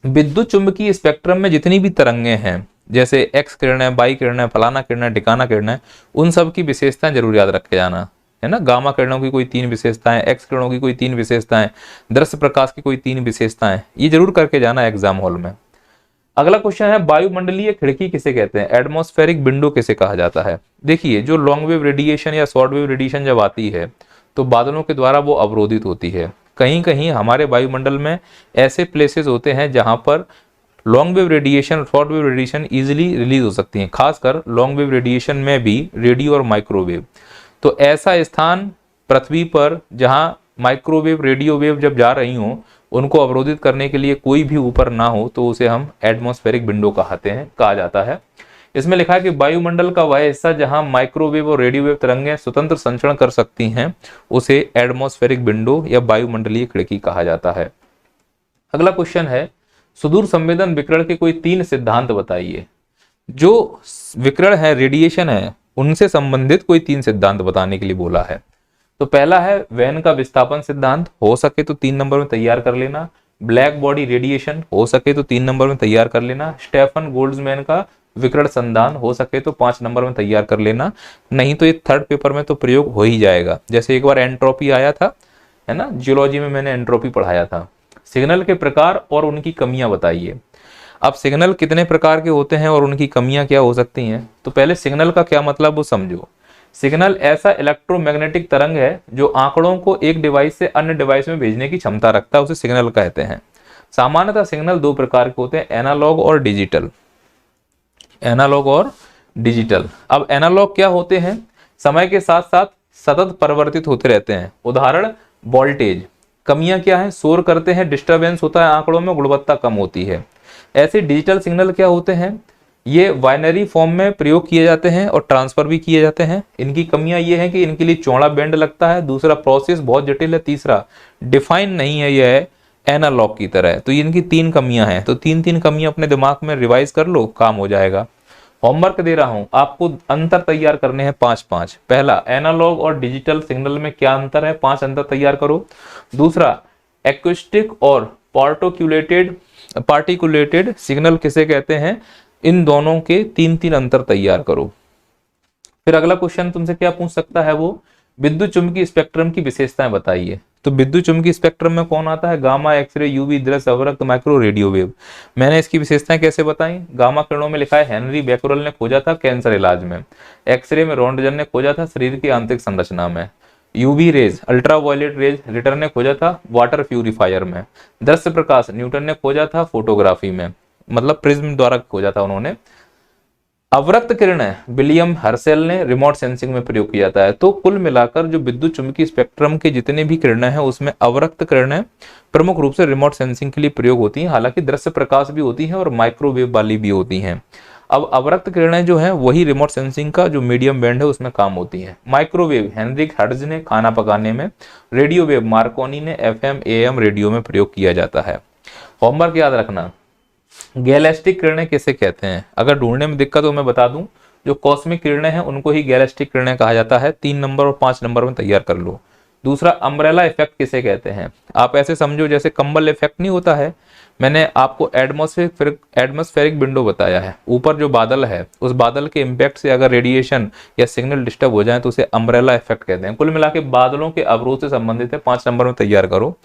विद्युत चुंबकीय स्पेक्ट्रम में जितनी भी तरंगें हैं, जैसे एक्स किरण है, बाई किरण है, फलाना किरण है, ढिकाना किरण है, उन सब की विशेषताएं जरूर याद रख के जाना, है ना। गामा किरणों की कोई 3 विशेषताएं, एक्स किरणों की कोई 3 विशेषताएं, दृश्य प्रकाश की कोई 3 विशेषताएं, ये जरूर करके जाना एग्जाम हॉल में। अगला क्वेश्चन है, वायुमंडलीय खिड़की किसे कहते हैं, एटमॉस्फेरिक विंडो किसे कहा जाता है। देखिए, जो लॉन्ग वेव रेडिएशन या शॉर्ट वेव रेडिएशन जब आती है तो बादलों के द्वारा वो अवरोधित होती है। कहीं कहीं हमारे वायुमंडल में ऐसे प्लेसेस होते हैं जहां पर long wave radiation, short wave radiation easily release हो सकती हैं, खासकर लॉन्ग वेव रेडिएशन में भी रेडियो और माइक्रोवेव। तो ऐसा स्थान पृथ्वी पर जहां माइक्रोवेव, रेडियो वेव जब जा रही हों, उनको अवरोधित करने के लिए कोई भी ऊपर ना हो, तो उसे हम एटमॉस्फेरिक विंडो कहा जाता है। इसमें लिखा है कि वायुमंडल का वह हिस्सा जहां माइक्रोवेव और रेडियो वेव तरंगें स्वतंत्र संचरण कर सकती हैं, उसे एटमॉस्फेरिक विंडो या वायुमंडलीय खिड़की कहा जाता है। अगला क्वेश्चन है, सुदूर संवेदन विकिरण के कोई 3 सिद्धांत बताइए। जो विकिरण है, रेडिएशन है, उनसे संबंधित कोई 3 सिद्धांत बताने के लिए बोला है। तो पहला है वेन का विस्थापन सिद्धांत, हो सके तो 3 नंबर में तैयार कर लेना। ब्लैक बॉडी रेडिएशन, हो सके तो 3 नंबर में तैयार कर लेना। स्टेफन बोल्ट्जमैन का विकिरण संधान, हो सके तो 5 नंबर में तैयार कर लेना, नहीं तो ये थर्ड पेपर में तो प्रयोग हो ही जाएगा। जैसे एक बार एंट्रोपी आया था, है ना, जियोलॉजी में मैंने एंट्रोपी पढ़ाया था। सिग्नल के प्रकार और उनकी कमियां बताइए। अब सिग्नल कितने प्रकार के होते हैं और उनकी कमियां क्या हो सकती हैं, तो पहले सिग्नल का क्या मतलब वो समझो। सिग्नल ऐसा इलेक्ट्रोमैग्नेटिक तरंग है जो आंकड़ों को एक डिवाइस से अन्य डिवाइस में भेजने की क्षमता रखता है, उसे सिग्नल कहते हैं। सामान्यतः सिग्नल 2 प्रकार के होते हैं, एनालॉग और डिजिटल। एनालॉग और डिजिटल। अब एनालॉग क्या होते हैं, समय के साथ साथ सतत परिवर्तित होते रहते हैं। उदाहरण, वोल्टेज। कमियां क्या है, शोर करते हैं, डिस्टरबेंस होता है आंकड़ों में, गुणवत्ता कम होती है। ऐसे डिजिटल सिग्नल क्या होते हैं, ये बाइनरी फॉर्म में प्रयोग किए जाते हैं और ट्रांसफर भी किए जाते हैं। इनकी कमियां ये हैं कि इनके लिए चौड़ा बैंड लगता है, दूसरा प्रोसेस बहुत जटिल है, तीसरा डिफाइन नहीं है यह एनालॉग की तरह। तो इनकी 3 कमियां हैं, तो 3 कमियां अपने दिमाग में रिवाइज कर लो, काम हो जाएगा। होमवर्क दे रहा हूं आपको, अंतर तैयार करने हैं 5-5। पहला, एनालॉग और डिजिटल सिग्नल में क्या अंतर है, 5 अंतर तैयार करो। दूसरा, एक्यूस्टिक और पार्टिकुलेटेड सिग्नल किसे कहते हैं, इन दोनों के 3-3 अंतर तैयार करो। फिर अगला क्वेश्चन तुमसे क्या पूछ सकता है, वो विद्युत चुंबकीय स्पेक्ट्रम की विशेषताएं बताइए। तो विद्युत चुंबकीय स्पेक्ट्रम में कौन आता है, गामा, एक्सरे, यूवी, दृश्य, अवरक्त, माइक्रो, रेडियो वेव। मैंने इसकी विशेषताएं कैसे बताई। गामा किरणों में लिखा है हेनरी बैकरल ने खोजा था कैंसर इलाज में। एक्सरे में रोंटगन ने खोजा था शरीर की आंतरिक संरचना में। UV rays, ultraviolet rays, Ritter ने खोजा था वाटर प्यूरिफायर में। दृश्य प्रकाश न्यूटन ने खोजा था फोटोग्राफी में, मतलब प्रिज्म द्वारा खोजा था उन्होंने। अवरक्त किरणें विलियम हर्शेल ने रिमोट सेंसिंग में प्रयोग किया जाता है। तो कुल मिलाकर जो विद्युत चुंबकीय स्पेक्ट्रम के जितने भी किरणें हैं उसमें अवरक्त किरणें प्रमुख रूप से रिमोट सेंसिंग के लिए प्रयोग होती हैं। हालांकि दृश्य प्रकाश भी होती हैं और माइक्रोवेव वाली भी होती हैं। अब अवरक्त किरणें जो है वही रिमोट सेंसिंग का जो मीडियम बैंड है उसमें काम होती हैं। माइक्रोवेव हेनरिक हर्ट्ज ने खाना पकाने में, रेडियो वेव मार्कोनी ने FM AM रेडियो में प्रयोग किया जाता है। होमवर्क याद रखना, गैलेक्टिक किरणें किसे कहते हैं। अगर ढूंढने में दिक्कत हो मैं बता दूं, जो कॉस्मिक किरणें हैं उनको ही गैलेक्टिक किरणें कहा जाता है। 3 नंबर और 5 नंबर में तैयार कर लो। दूसरा, अम्ब्रेला इफेक्ट किसे कहते हैं। आप ऐसे समझो जैसे कंबल इफेक्ट नहीं होता है, मैंने आपको एटमॉस्फेरिक विंडो बताया है। ऊपर जो बादल है उस बादल के इम्पैक्ट से अगर रेडिएशन या सिग्नल डिस्टर्ब हो जाए तो उसे अम्ब्रेला इफेक्ट कहते हैं। कुल मिला के बादलों के अवरोध से संबंधित है। 5 नंबर में तैयार करो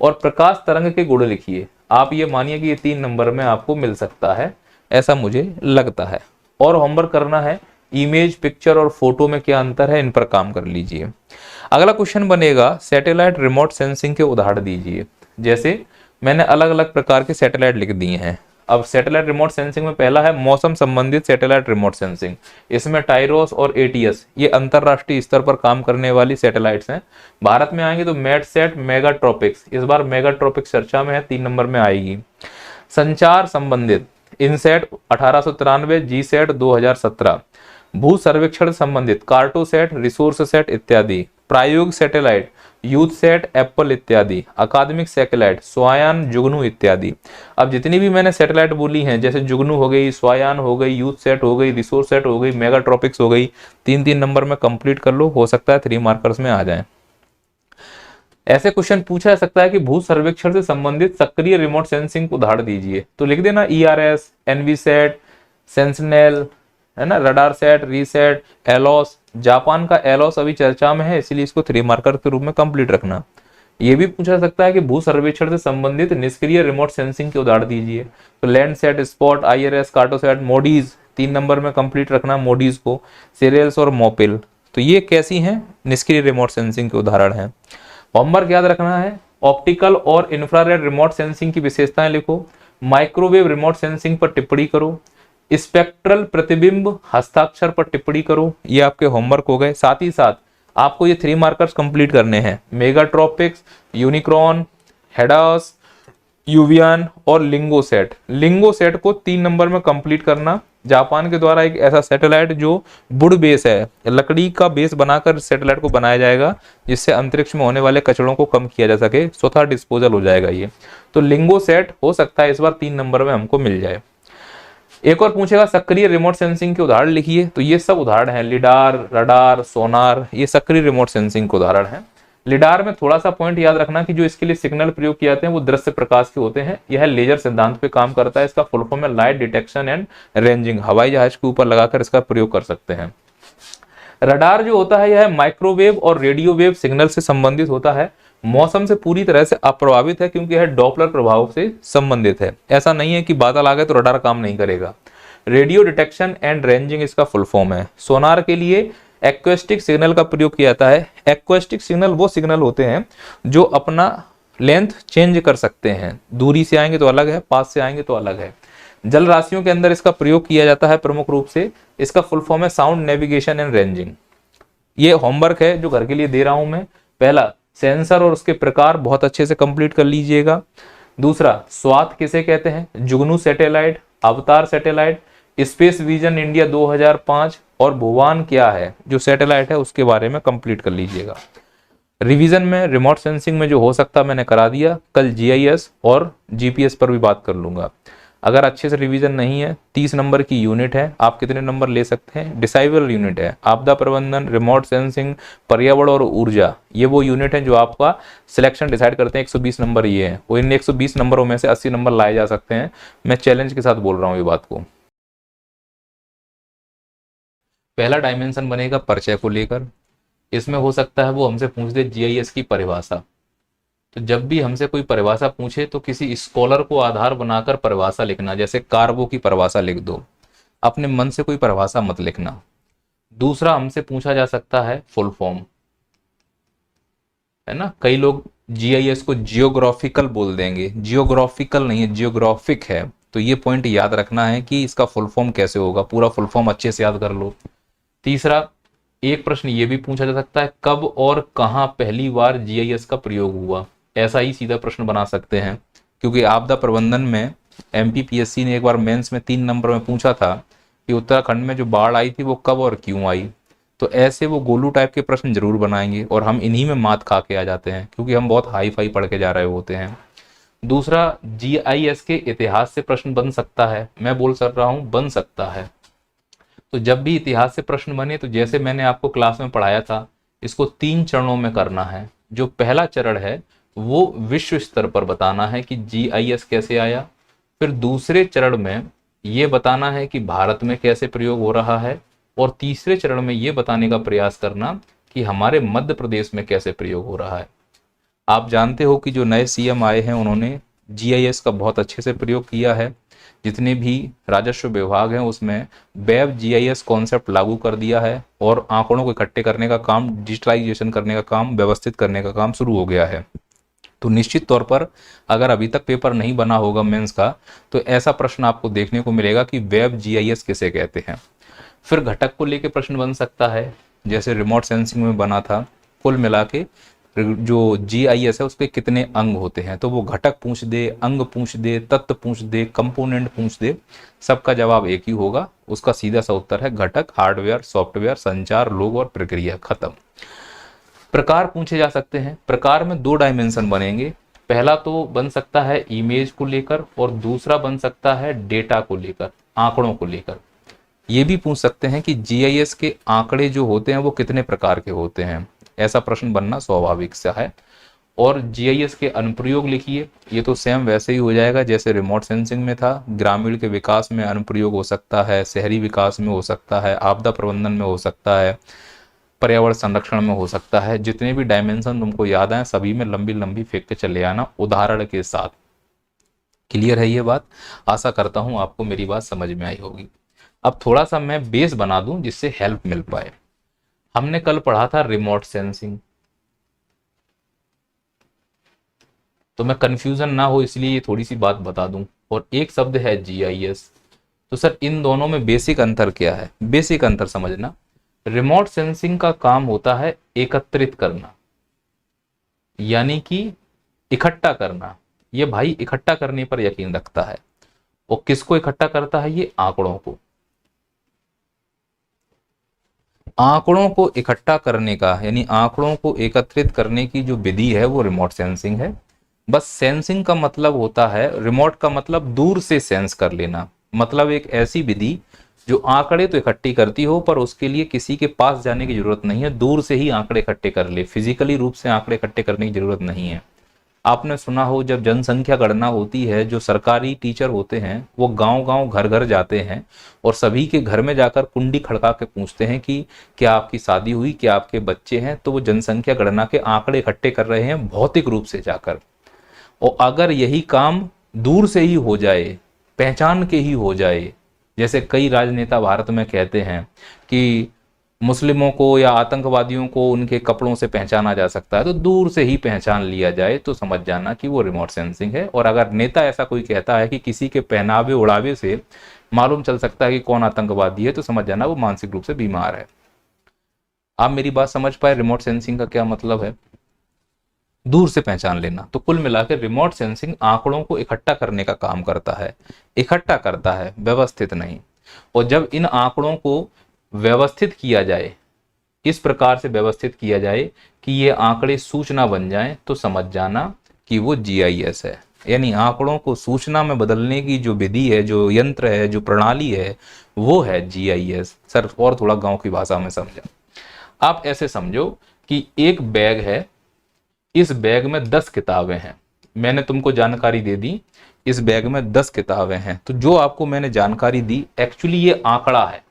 और प्रकाश तरंग के गुण लिखिए। आप ये मानिए कि ये 3 नंबर में आपको मिल सकता है, ऐसा मुझे लगता है। और होमवर्क करना है, इमेज, पिक्चर और फोटो में क्या अंतर है, इन पर काम कर लीजिए। अगला क्वेश्चन बनेगा, सैटेलाइट रिमोट सेंसिंग के उदाहरण दीजिए। जैसे मैंने अलग अलग प्रकार के सैटेलाइट लिख दिए हैं। अब सैटेलाइट रिमोट सेंसिंग में पहला है मौसम संबंधित सैटेलाइट रिमोट सेंसिंग। इसमें टाइरोस और ATS ये अंतरराष्ट्रीय स्तर पर काम करने वाली सैटेलाइट्स हैं। भारत में आएंगे तो मेटसेट, मेगाट्रॉपिक्स, इस बार मेगाट्रॉपिक्स चर्चा में है, 3 नंबर में आएगी। संचार संबंधित इनसेट 1893, जीसैट 2017। भू सर्वेक्षण संबंधित कार्टोसैट, रिसोर्स सेट इत्यादि। प्रायोगिक सैटेलाइट यूथ सेट, एप्पल इत्यादि, अकादमिक सैटेलाइट, स्वायान, जुगनू इत्यादि। अब जितनी भी मैंने सैटेलाइट बोली हैं, जैसे जुगनू हो गई, स्वायान हो गई, यूथ सेट हो गई, रिसोर्स सेट हो गई, मेगाट्रॉपिक्स हो गई, 3-3 नंबर में कंप्लीट कर लो, हो सकता है 3 मार्कर्स में आ जाए। ऐसे क्वेश्चन पूछा जा सकता है कि भू सर्वेक्षण से संबंधित सक्रिय रिमोट सेंसिंग को उदाहरण दीजिए, तो लिख देना ERS, एनवी सेट, सेंसिनेल, है ना, रडार सेट, रीसेट, एलोस। जापान का एलोस अभी चर्चा में है, इसीलिए इसको 3 मार्कर के रूप में कंप्लीट रखना। ये भी पूछा जा सकता है कि भू सर्वेक्षण से संबंधित निष्क्रिय रिमोट सेंसिंग के उदाहरण दीजिए, तो land set, spot, IRS, Cartosat, Modi's 3 number में कंप्लीट रखना, मोडीज को, सीरियल्स और मोपिल। तो ये कैसी हैं, निष्क्रिय रिमोट सेंसिंग के उदाहरण हैं। होमवर्क याद रखना है, ऑप्टिकल और इंफ्रारेड रिमोट सेंसिंग की विशेषताएं लिखो, माइक्रोवेव रिमोट सेंसिंग पर टिप्पणी करो, स्पेक्ट्रल प्रतिबिंब हस्ताक्षर पर टिप्पणी करो। ये आपके होमवर्क हो गए। साथ ही साथ आपको ये 3 मार्कर्स कंप्लीट करने हैं, मेगाट्रॉपिक्स, यूनिक्रॉन, हेडास, यूवियन और लिंगोसेट। लिंगोसेट को 3 नंबर में कंप्लीट करना। जापान के द्वारा एक ऐसा सैटेलाइट जो वुड बेस है, लकड़ी का बेस बनाकर सैटेलाइट को बनाया जाएगा, जिससे अंतरिक्ष में होने वाले कचड़ों को कम किया जा सके, स्वतः डिस्पोजल हो जाएगा ये। तो लिंगोसेट हो सकता है इस बार 3 नंबर में हमको मिल जाए। एक और पूछेगा सक्रिय रिमोट सेंसिंग के उदाहरण लिखिए, तो ये सब उदाहरण है, लिडार, रडार, सोनार, ये सक्रिय रिमोट सेंसिंग के उदाहरण है। लिडार में थोड़ा सा पॉइंट याद रखना कि जो इसके लिए सिग्नल प्रयोग किए जाते हैं वो दृश्य प्रकाश के होते हैं। यह लेजर सिद्धांत पे काम करता है। इसका फुल फॉर्म है लाइट डिटेक्शन एंड रेंजिंग। हवाई जहाज के ऊपर लगाकर इसका प्रयोग कर सकते हैं। रडार जो होता है यह माइक्रोवेव और रेडियो वेव सिग्नल से संबंधित होता है। मौसम से पूरी तरह से अप्रभावित है क्योंकि यह डॉपलर प्रभाव से संबंधित है। ऐसा नहीं है कि बादल आ गए तो रडार काम नहीं करेगा। रेडियो डिटेक्शन एंड रेंजिंग इसका फुल फॉर्म है। सोनार के लिए एक्वेस्टिक सिग्नल का प्रयोग किया जाता है। एक्वेस्टिक सिग्नल वो सिग्नल होते हैं जो अपना लेंथ चेंज कर सकते हैं, दूरी से आएंगे तो अलग है, पास से आएंगे तो अलग है। जल राशियों के अंदर इसका प्रयोग किया जाता है प्रमुख रूप से। इसका फुल फॉर्म है साउंड नेविगेशन एंड रेंजिंग। ये होमवर्क है जो घर के लिए दे रहा हूं मैं। पहला, सेंसर और उसके प्रकार बहुत अच्छे से कंप्लीट कर लीजिएगा। दूसरा, स्वात किसे कहते हैं, जुगनू सैटेलाइट, अवतार सैटेलाइट, स्पेस विजन इंडिया 2005 और भुवान क्या है जो सैटेलाइट है उसके बारे में कंप्लीट कर लीजिएगा। रिवीजन में रिमोट सेंसिंग में जो हो सकता मैंने करा दिया। कल GIS और GPS पर भी बात कर लूंगा। अगर अच्छे से रिवीजन नहीं है, 30 नंबर की यूनिट है, आप कितने नंबर ले सकते हैं, डिसाइबल यूनिट है। आपदा प्रबंधन, रिमोट सेंसिंग, पर्यावरण और ऊर्जा, ये वो यूनिट है जो आपका सिलेक्शन डिसाइड करते हैं। 120 नंबर ये है, और इन 120 नंबरों में से 80 नंबर लाए जा सकते हैं। मैं चैलेंज के साथ बोल रहा हूँ ये बात को। पहला डायमेंशन बनेगा परिचय को लेकर। इसमें हो सकता है वो हमसे पूछ दे GIS की परिभाषा। तो जब भी हमसे कोई परिभाषा पूछे तो किसी स्कॉलर को आधार बनाकर परिभाषा लिखना। जैसे कार्बो की परिभाषा लिख दो, अपने मन से कोई परिभाषा मत लिखना। दूसरा, हमसे पूछा जा सकता है फुल फॉर्म, है ना। कई लोग GIS को जियोग्राफिकल बोल देंगे, जियोग्राफिकल नहीं है, जियोग्राफिक है। तो ये पॉइंट याद रखना है कि इसका फुल फॉर्म कैसे होगा, पूरा फुल फॉर्म अच्छे से याद कर लो। तीसरा, एक प्रश्न ये भी पूछा जा सकता है, कब और कहां पहली बार GIS का प्रयोग हुआ। ऐसा ही सीधा प्रश्न बना सकते हैं, क्योंकि आपदा प्रबंधन में MPPSC ने एक बार मेंस में 3 नंबर में पूछा था कि उत्तराखंड में जो बाढ़ आई थी वो कब और क्यों आई। तो ऐसे वो गोलू टाइप के प्रश्न जरूर बनाएंगे, और हम इन्हीं में मात खा के आ जाते हैं क्योंकि हम बहुत हाई फाई पढ़ के जा रहे होते हैं। दूसरा, GIS के इतिहास से प्रश्न बन सकता है। मैं बोल सक रहा हूं बन सकता है। तो जब भी इतिहास से प्रश्न बने तो जैसे मैंने आपको क्लास में पढ़ाया था, इसको 3 चरणों में करना है। जो पहला चरण है वो विश्व स्तर पर बताना है कि GIS कैसे आया। फिर दूसरे चरण में ये बताना है कि भारत में कैसे प्रयोग हो रहा है। और तीसरे चरण में ये बताने का प्रयास करना कि हमारे मध्य प्रदेश में कैसे प्रयोग हो रहा है। आप जानते हो कि जो नए CM आए हैं उन्होंने GIS का बहुत अच्छे से प्रयोग किया है। जितने भी राजस्व विभाग हैं उसमें वेब GIS कॉन्सेप्ट लागू कर दिया है, और आंकड़ों को इकट्ठे करने का काम, डिजिटलाइजेशन करने का काम, व्यवस्थित करने का काम शुरू हो गया है। तो निश्चित तौर पर अगर अभी तक पेपर नहीं बना होगा मेंस का, तो ऐसा प्रश्न आपको देखने को मिलेगा कि वेब GIS किसे कहते हैं। फिर घटक को लेके प्रश्न बन सकता है, जैसे रिमोट सेंसिंग में बना था। कुल मिला के जो GIS है उसके कितने अंग होते हैं, तो वो घटक पूछ दे, अंग पूछ दे, तत्व पूछ दे, कंपोनेंट पूछ दे, सबका जवाब एक ही होगा। उसका सीधा सा उत्तर है घटक, हार्डवेयर, सॉफ्टवेयर, संचार, लोग और प्रक्रिया। खत्म। प्रकार पूछे जा सकते हैं। प्रकार में 2 डायमेंशन बनेंगे। पहला तो बन सकता है इमेज को लेकर और दूसरा बन सकता है डेटा को लेकर, आंकड़ों को लेकर। ये भी पूछ सकते हैं कि जीआईएस के आंकड़े जो होते हैं वो कितने प्रकार के होते हैं, ऐसा प्रश्न बनना स्वाभाविक सा है। और जीआईएस के अनुप्रयोग लिखिए। ये तो सेम वैसे ही हो जाएगा जैसे रिमोट सेंसिंग में था। ग्रामीण के विकास में अनुप्रयोग हो सकता है, शहरी विकास में हो सकता है, आपदा प्रबंधन में हो सकता है, पर्यावरण संरक्षण में हो सकता है। जितने भी डायमेंशन तुमको याद आए सभी में लंबी लंबी फेंक के चले आना उदाहरण के साथ। क्लियर है ये बात? आशा करता हूं आपको मेरी बात समझ में आई होगी। अब थोड़ा सा मैं बेस बना दूं जिससे हेल्प मिल पाए। हमने कल पढ़ा था रिमोट सेंसिंग, तो मैं कंफ्यूजन ना हो इसलिए ये थोड़ी सी बात बता दूं। और एक शब्द है जीआईएस। तो सर इन दोनों में बेसिक अंतर क्या है? बेसिक अंतर समझना, रिमोट सेंसिंग का काम होता है एकत्रित करना, यानी कि इकट्ठा करना। ये भाई इकट्ठा करने पर यकीन रखता है। और किसको इकट्ठा करता है? ये आंकड़ों को। आंकड़ों को इकट्ठा करने का यानी आंकड़ों को एकत्रित करने की जो विधि है वो रिमोट सेंसिंग है। बस सेंसिंग का मतलब होता है, रिमोट का मतलब दूर से सेंस कर लेना। मतलब एक ऐसी विधि जो आंकड़े तो इकट्ठी करती हो पर उसके लिए किसी के पास जाने की जरूरत नहीं है, दूर से ही आंकड़े इकट्ठे कर ले। फिजिकली रूप से आंकड़े इकट्ठे करने की जरूरत नहीं है। आपने सुना हो जब जनसंख्या गणना होती है, जो सरकारी टीचर होते हैं वो गांव गांव घर घर जाते हैं और सभी के घर में जाकर कुंडी खड़का के पूछते हैं कि क्या आपकी शादी हुई, क्या आपके बच्चे हैं। तो वो जनसंख्या गणना के आंकड़े इकट्ठे कर रहे हैं भौतिक रूप से जाकर। और अगर यही काम दूर से ही हो जाए, पहचान के ही हो जाए, जैसे कई राजनेता भारत में कहते हैं कि मुस्लिमों को या आतंकवादियों को उनके कपड़ों से पहचाना जा सकता है, तो दूर से ही पहचान लिया जाए तो समझ जाना कि वो रिमोट सेंसिंग है। और अगर नेता ऐसा कोई कहता है कि किसी के पहनावे उड़ावे से मालूम चल सकता है कि कौन आतंकवादी है, तो समझ जाना वो मानसिक रूप से बीमार है। आप मेरी बात समझ पाए रिमोट सेंसिंग का क्या मतलब है? दूर से पहचान लेना। तो कुल मिलाकर रिमोट सेंसिंग आंकड़ों को इकट्ठा करने का काम करता है। इकट्ठा करता है, व्यवस्थित नहीं। और जब इन आंकड़ों को व्यवस्थित किया जाए, इस प्रकार से व्यवस्थित किया जाए कि ये आंकड़े सूचना बन जाएं, तो समझ जाना कि वो जीआईएस है। यानी आंकड़ों को सूचना में बदलने की जो विधि है, जो यंत्र है, जो प्रणाली है, वो है जीआईएस। सर और थोड़ा गांव की भाषा में समझा। आप ऐसे समझो कि एक बैग है, इस बैग में 10 किताबें हैं। मैंने तुमको जानकारी दे दी इस बैग में 10 किताबें हैं। तो जो आपको मैंने जानकारी दी एक्चुअली ये आंकड़ा है।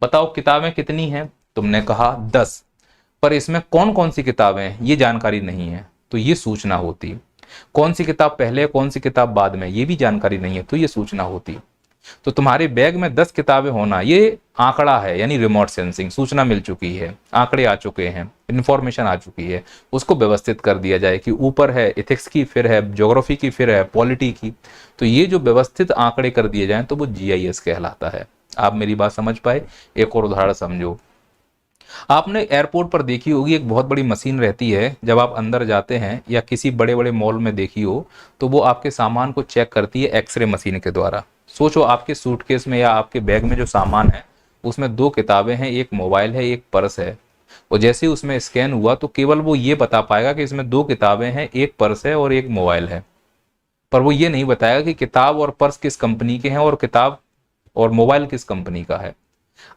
बताओ किताबें कितनी हैं? तुमने कहा 10, पर इसमें कौन कौन सी किताबें हैं ये जानकारी नहीं है, तो ये सूचना होती। कौन सी किताब पहले है, कौन सी किताब बाद में, ये भी जानकारी नहीं है, तो ये सूचना होती। तो तुम्हारे बैग में 10 किताबें होना ये आंकड़ा है, यानी रिमोट सेंसिंग। सूचना मिल चुकी है, आंकड़े आ चुके हैं, इंफॉर्मेशन आ चुकी है, उसको व्यवस्थित कर दिया जाए कि ऊपर है एथिक्स की, फिर है ज्योग्राफी की, फिर है पॉलिटी की। तो ये जो व्यवस्थित आंकड़े कर दिए जाएं तो वो जीआईएस कहलाता है। आप मेरी बात समझ पाए? एक और उदाहरण समझो। आपने एयरपोर्ट पर देखी होगी एक बहुत बड़ी मशीन रहती है, जब आप अंदर जाते हैं या किसी बड़े बड़े मॉल में देखी हो तो वो आपके सामान को चेक करती है एक्सरे मशीन के द्वारा। सोचो आपके सूटकेस में या आपके बैग में जो सामान है उसमें 2 किताबें हैं, एक मोबाइल है, एक पर्स है। और जैसे ही उसमें स्कैन हुआ तो केवल वो ये बता पाएगा कि इसमें 2 किताबें हैं, एक पर्स है और एक मोबाइल है। पर वो ये नहीं बताएगा कि किताब और पर्स किस कंपनी के हैं और किताब और मोबाइल किस कंपनी का है।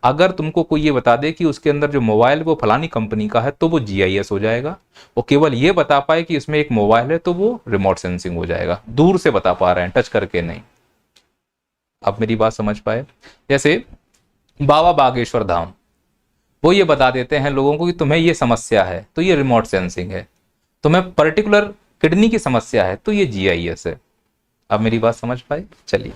अगर तुमको कोई ये बता दे कि उसके अंदर जो मोबाइल है वो फलानी कंपनी का है तो वो जीआईएस हो जाएगा। वो केवल ये बता पाए कि इसमें एक मोबाइल है तो वो रिमोट सेंसिंग हो जाएगा। दूर से बता पा रहे हैं, टच करके नहीं। आप मेरी बात समझ पाए? जैसे बाबा बागेश्वर धाम, वो ये बता देते हैं लोगों को कि तुम्हें ये समस्या है तो ये रिमोट सेंसिंग है। तुम्हें पर्टिकुलर किडनी की समस्या है तो ये जीआईएस है। आप मेरी बात समझ पाए? चलिए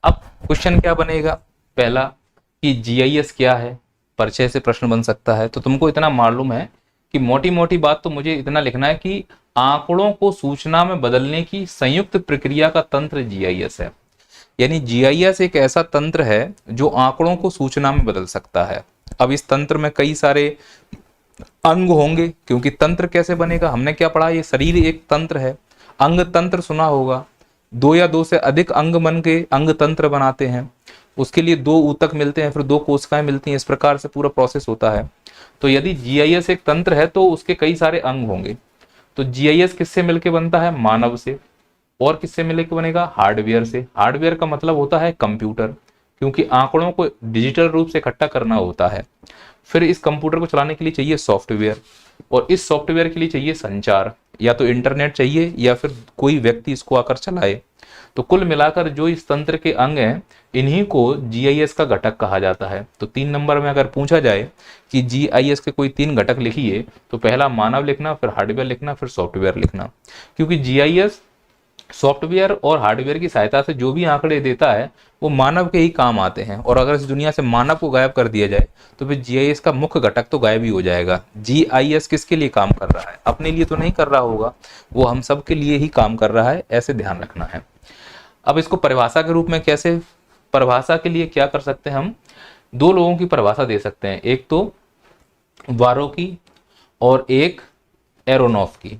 अब क्वेश्चन क्या बनेगा? पहला कि जीआईएस क्या है, परिचय से प्रश्न बन सकता है। तो तुमको इतना मालूम है कि मोटी मोटी बात तो मुझे इतना लिखना है कि आंकड़ों को सूचना में बदलने की संयुक्त प्रक्रिया का तंत्र जीआईएस है। यानी जीआईएस एक ऐसा तंत्र है जो आंकड़ों को सूचना में बदल सकता है। अब इस तंत्र में कई सारे अंग होंगे, क्योंकि तंत्र कैसे बनेगा हमने क्या पढ़ा, ये शरीर एक तंत्र है। अंग तंत्र सुना होगा, 2 या 2 से अधिक अंग बन के अंग तंत्र बनाते हैं। उसके लिए 2 ऊतक मिलते हैं, फिर 2 कोशिकाएं मिलती हैं, इस प्रकार से पूरा प्रोसेस होता है। तो यदि जीआईएस एक तंत्र है तो उसके कई सारे अंग होंगे। तो जीआईएस किससे मिलकर बनता है? मानव से। और किससे मिलकर बनेगा? हार्डवेयर से। हार्डवेयर का मतलब होता है कंप्यूटर, क्योंकि आंकड़ों को डिजिटल रूप से इकट्ठा करना होता है। फिर इस कंप्यूटर को चलाने के लिए चाहिए सॉफ्टवेयर, और इस सॉफ्टवेयर के लिए चाहिए संचार, या तो इंटरनेट चाहिए या फिर कोई व्यक्ति इसको आकर चलाए। तो कुल मिलाकर जो इस तंत्र के अंग हैं, इन्हीं को जीआईएस का घटक कहा जाता है। तो 3 नंबर में अगर पूछा जाए कि जीआईएस के कोई 3 घटक लिखिए, तो पहला मानव लिखना, फिर हार्डवेयर लिखना, फिर सॉफ्टवेयर लिखना। क्योंकि जीआईएस सॉफ्टवेयर और हार्डवेयर की सहायता से जो भी आंकड़े देता है वो मानव के ही काम आते हैं, और अगर इस दुनिया से मानव को गायब कर दिया जाए तो फिर जीआईएस का मुख्य घटक तो गायब ही हो जाएगा। जीआईएस किसके लिए काम कर रहा है? अपने लिए तो नहीं कर रहा होगा, वो हम सब के लिए ही काम कर रहा है, ऐसे ध्यान रखना है। अब इसको परिभाषा के रूप में कैसे, परिभाषा के लिए क्या कर सकते हैं हम? 2 लोगों की परिभाषा दे सकते हैं, एक तो वारो की और एक एरोनॉफ की।